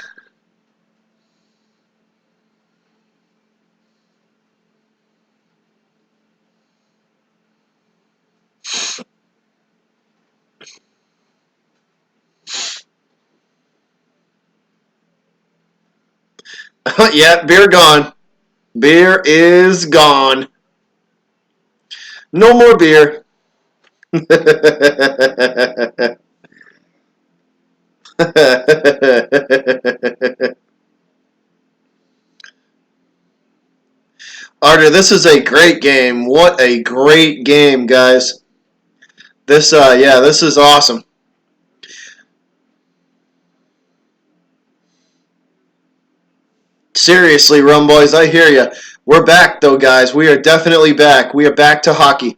Yeah, beer gone. Beer is gone. No more beer. Arter, this is a great game. What a great game, guys. This is awesome. Seriously, Rum Boys, I hear you. We're back, though, guys. We are definitely back. We are back to hockey.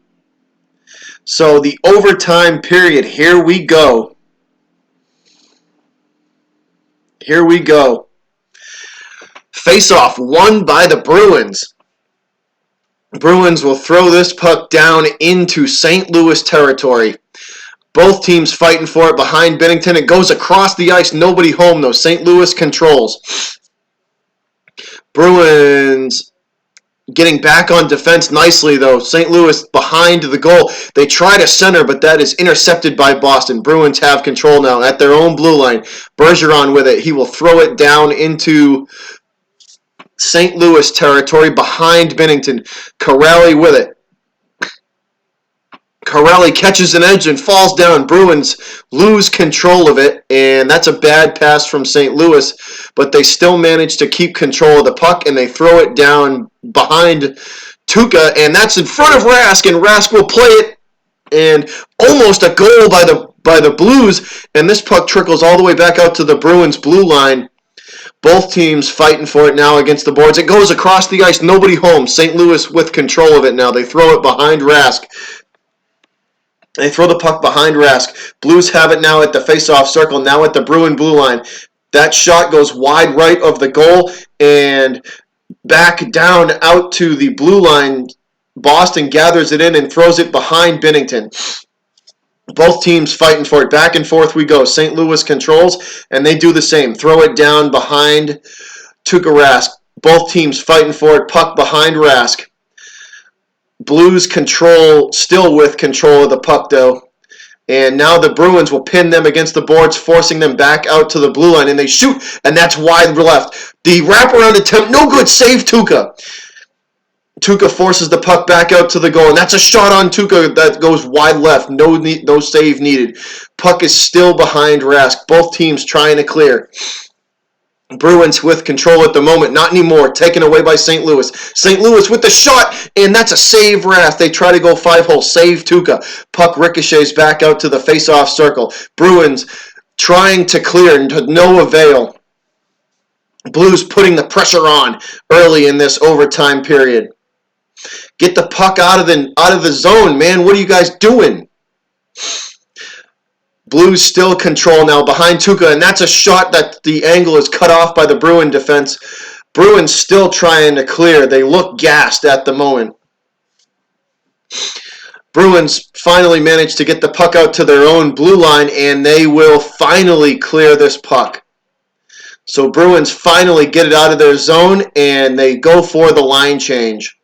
So, the overtime period. Here we go. Here we go. Face-off won by the Bruins. Bruins will throw this puck down into St. Louis territory. Both teams fighting for it behind Binnington. It goes across the ice. Nobody home, though. St. Louis controls. Bruins getting back on defense nicely, though. St. Louis behind the goal. They try to center, but that is intercepted by Boston. Bruins have control now at their own blue line. Bergeron with it. He will throw it down into St. Louis territory behind Binnington. Corelli with it. Corelli catches an edge and falls down. Bruins lose control of it, and that's a bad pass from St. Louis, but they still manage to keep control of the puck, and they throw it down behind Tuukka, and that's in front of Rask, and Rask will play it, and almost a goal by the Blues, and this puck trickles all the way back out to the Bruins blue line. Both teams fighting for it now against the boards. It goes across the ice, nobody home. St. Louis with control of it now. They throw it behind Rask. They throw the puck behind Rask. Blues have it now at the face-off circle, now at the Bruin blue line. That shot goes wide right of the goal and back down out to the blue line. Boston gathers it in and throws it behind Binnington. Both teams fighting for it. Back and forth we go. St. Louis controls, and they do the same. Throw it down behind Tuukka Rask. Both teams fighting for it. Puck behind Rask. Blues control, still with control of the puck, though. And now the Bruins will pin them against the boards, forcing them back out to the blue line. And they shoot, and that's wide left. The wraparound attempt, no good. Save Tuukka. Tuukka forces the puck back out to the goal, and that's a shot on Tuukka that goes wide left. No save needed. Puck is still behind Rask. Both teams trying to clear. Bruins with control at the moment. Not anymore. Taken away by St. Louis. St. Louis with the shot, and that's a save, Rask. They try to go 5-hole. Save Tuukka. Puck ricochets back out to the face-off circle. Bruins trying to clear to no avail. Blues putting the pressure on early in this overtime period. Get the puck out of the zone, man. What are you guys doing? Blues still control now behind Tuukka, and that's a shot that the angle is cut off by the Bruin defense. Bruins still trying to clear. They look gassed at the moment. Bruins finally managed to get the puck out to their own blue line, and they will finally clear this puck. So Bruins finally get it out of their zone, and they go for the line change.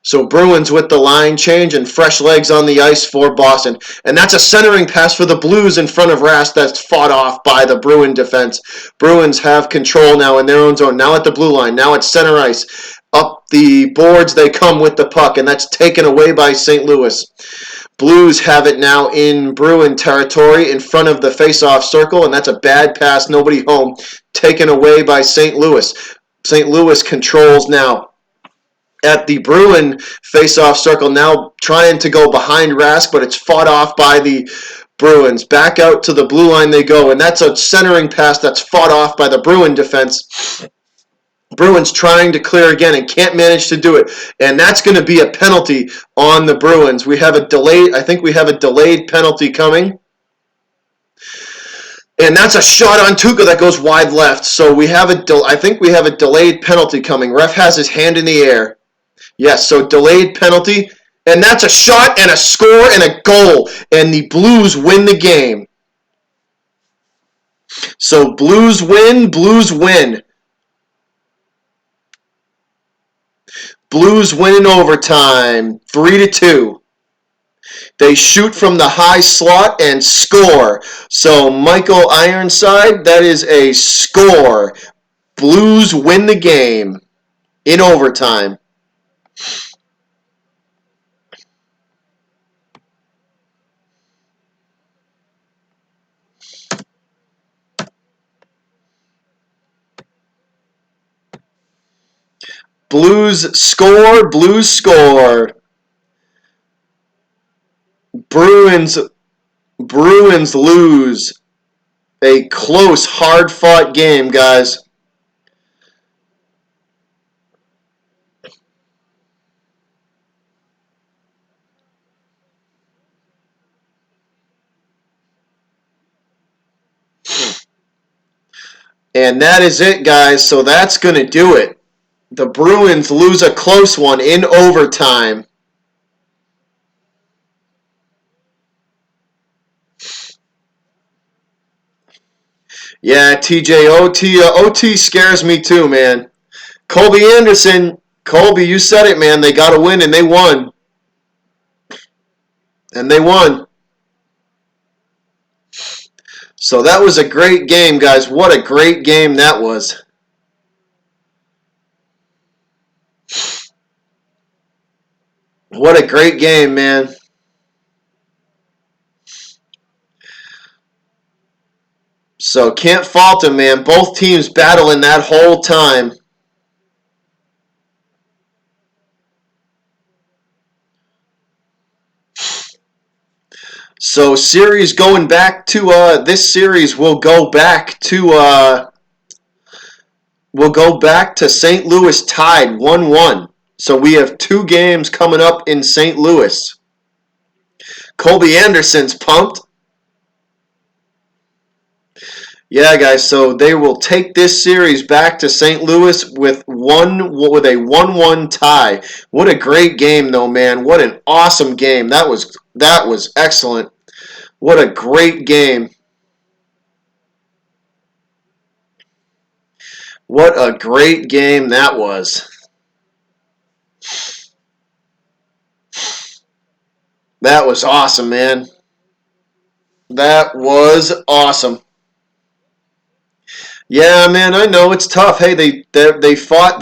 So Bruins with the line change and fresh legs on the ice for Boston. And that's a centering pass for the Blues in front of Rask that's fought off by the Bruin defense. Bruins have control now in their own zone. Now at the blue line. Now at center ice. Up the boards they come with the puck, and that's taken away by St. Louis. Blues have it now in Bruin territory in front of the face-off circle, and that's a bad pass, nobody home, taken away by St. Louis. St. Louis controls now at the Bruin face-off circle, now trying to go behind Rask, but it's fought off by the Bruins. Back out to the blue line they go, and that's a centering pass that's fought off by the Bruin defense. Bruins trying to clear again and can't manage to do it. And that's going to be a penalty on the Bruins. I think we have a delayed penalty coming. And that's a shot on Tuukka that goes wide left. So I think we have a delayed penalty coming. Ref has his hand in the air. Yes, so delayed penalty. And that's a shot and a score and a goal. And the Blues win the game. So Blues win. Blues win in overtime, 3-2. They shoot from the high slot and score. So Michael Ironside, that is a score. Blues win the game in overtime. Blues score. Bruins lose. A close, hard-fought game, guys. And that is it, guys. So that's going to do it. The Bruins lose a close one in overtime. Yeah, TJ, OT scares me too, man. Colby Anderson, you said it, man. They got to win, and they won. So that was a great game, guys. What a great game that was. What a great game, man. So can't fault them, man. Both teams battling that whole time. So series going back to this series will go back to St. Louis tied 1-1. So we have 2 games coming up in St. Louis. Colby Anderson's pumped. Yeah, guys, so they will take this series back to St. Louis with a 1-1 tie. What a great game, though, man. What an awesome game. That was excellent. What a great game. What a great game that was. That was awesome, man. That was awesome. Yeah, man, I know it's tough. Hey, they fought.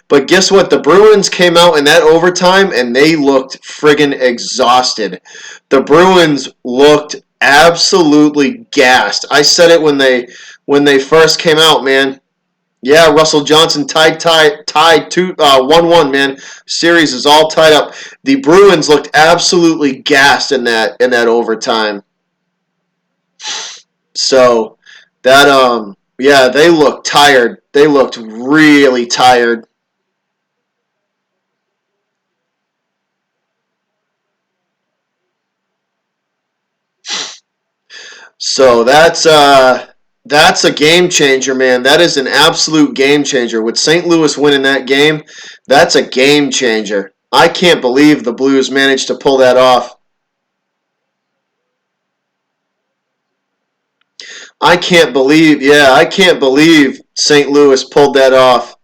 But guess what? The Bruins came out in that overtime and they looked friggin' exhausted. The Bruins looked absolutely gassed. I said it when they first came out, man. Yeah, Russell Johnson tied 1-1, man. Series is all tied up. The Bruins looked absolutely gassed in that overtime. So that yeah, they looked tired. They looked really tired. So that's a game changer, man. That is an absolute game changer. With St. Louis winning that game, that's a game changer. I can't believe the Blues managed to pull that off. I can't believe St. Louis pulled that off.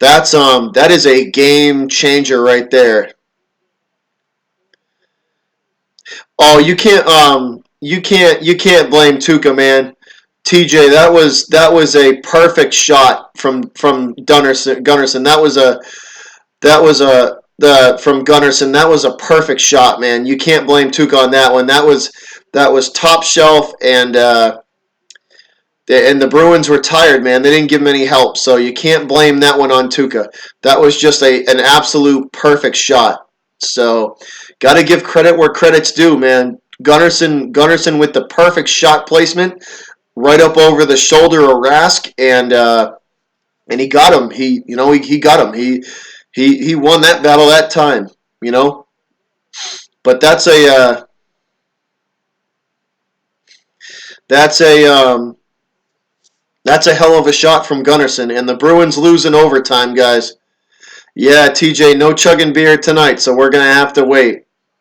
That is a game changer right there. Oh, you can't blame Tuca, man. TJ, that was a perfect shot from Gunnarsson. That was a from Gunnarsson. That was a perfect shot, man. You can't blame Tuca on that one. That was top shelf, and the Bruins were tired, man. They didn't give him any help, so you can't blame that one on Tuca. That was just an absolute perfect shot. So, got to give credit where credit's due, man. Gunnarsson with the perfect shot placement, right up over the shoulder of Rask, and he got him. He got him. He won that battle that time. You know, but that's a that's a hell of a shot from Gunnarsson, and the Bruins lose in overtime, guys. Yeah, TJ, no chugging beer tonight, so we're gonna have to wait.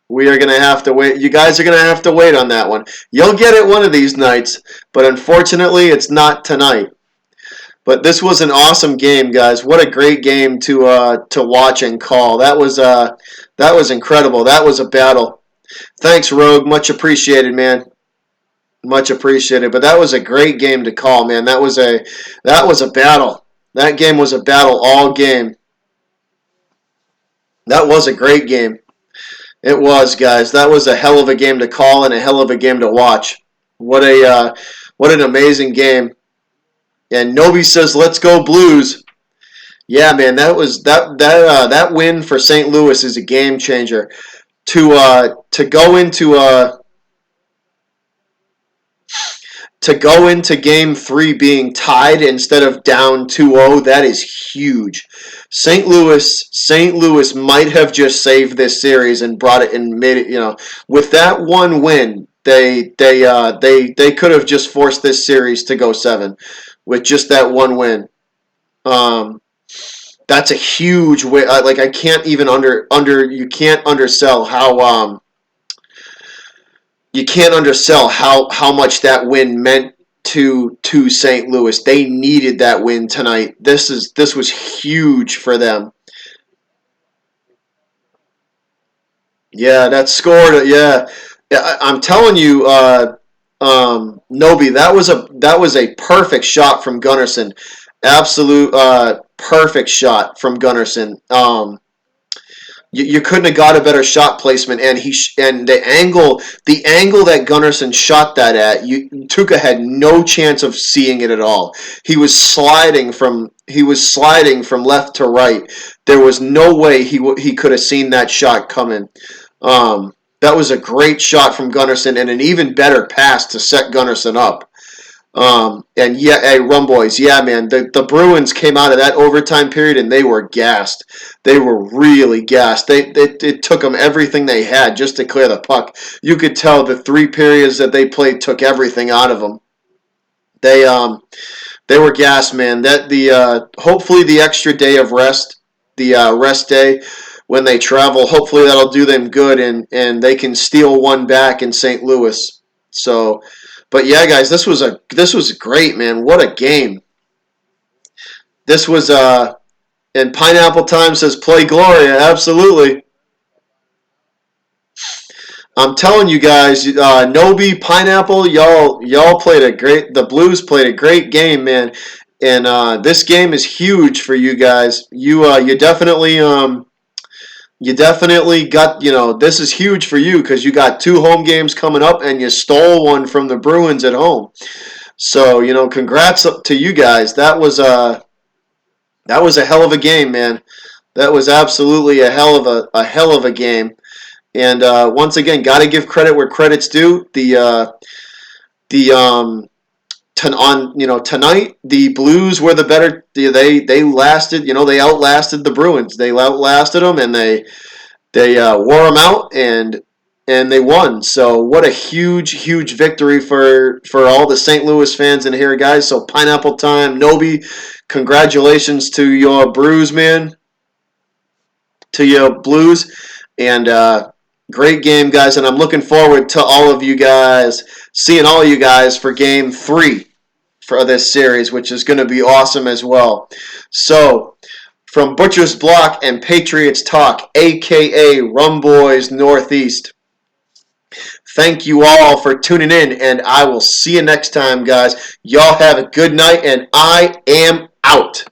We are gonna have to wait. You guys are gonna have to wait on that one. You'll get it one of these nights, but unfortunately, it's not tonight. But this was an awesome game, guys. What a great game to watch and call. That was incredible. That was a battle. Thanks, Rogue. Much appreciated, man. Much appreciated. But that was a great game to call, man. That was a battle. That game was a battle all game. That was a great game. It was, guys. That was a hell of a game to call and a hell of a game to watch. What an amazing game. And Nobi says, "Let's go Blues." Yeah, man, that win for St. Louis is a game changer. To go into game 3 being tied instead of down 2-0, that is huge. St. Louis might have just saved this series and brought it and made it, with that one win, they could have just forced this series to go 7 with just that one win. That's a huge win. Like, I can't even you can't undersell how much that win meant to St. Louis. They needed that win tonight. This was huge for them. Yeah, that scored. Yeah, I'm telling you, Nobi, that was a perfect shot from Gunnarsson. Absolute perfect shot from Gunnarsson. You couldn't have got a better shot placement, and the angle that Gunnarsson shot that at, Tuca had no chance of seeing it at all. He was sliding from left to right. There was no way he could have seen that shot coming. That was a great shot from Gunnarsson and an even better pass to set Gunnarsson up. And yeah, hey, Rum Boys, yeah, man, the Bruins came out of that overtime period and they were gassed. They were really gassed. It took them everything they had just to clear the puck. You could tell the 3 periods that they played took everything out of them. They were gassed, man. Hopefully the extra day of rest, the rest day when they travel, hopefully that'll do them good and they can steal one back in St. Louis. So. But yeah, guys, this was great, man. What a game! This was and Pineapple Time says play Gloria, absolutely. I'm telling you guys, Nobi, Pineapple, y'all played a great. The Blues played a great game, man, and this game is huge for you guys. You definitely got, this is huge for you because you got 2 home games coming up, and you stole one from the Bruins at home. So congrats to you guys. That was a hell of a game, man. That was absolutely a hell of a game. And once again, got to give credit where credit's due. Tonight the Blues were the better. They lasted. They outlasted the Bruins. They outlasted them, and they wore them out, and they won. So what a huge victory for all the St. Louis fans in here, guys. So pineapple time, Nobi. Congratulations to your Bruise, man. To your Blues, and great game, guys. And I'm looking forward to seeing all of you guys for Game 3 for this series, which is going to be awesome as well. So, from Butcher's Block and Patriots Talk, aka Rum Boys Northeast, thank you all for tuning in, and I will see you next time, guys. Y'all have a good night, and I am out.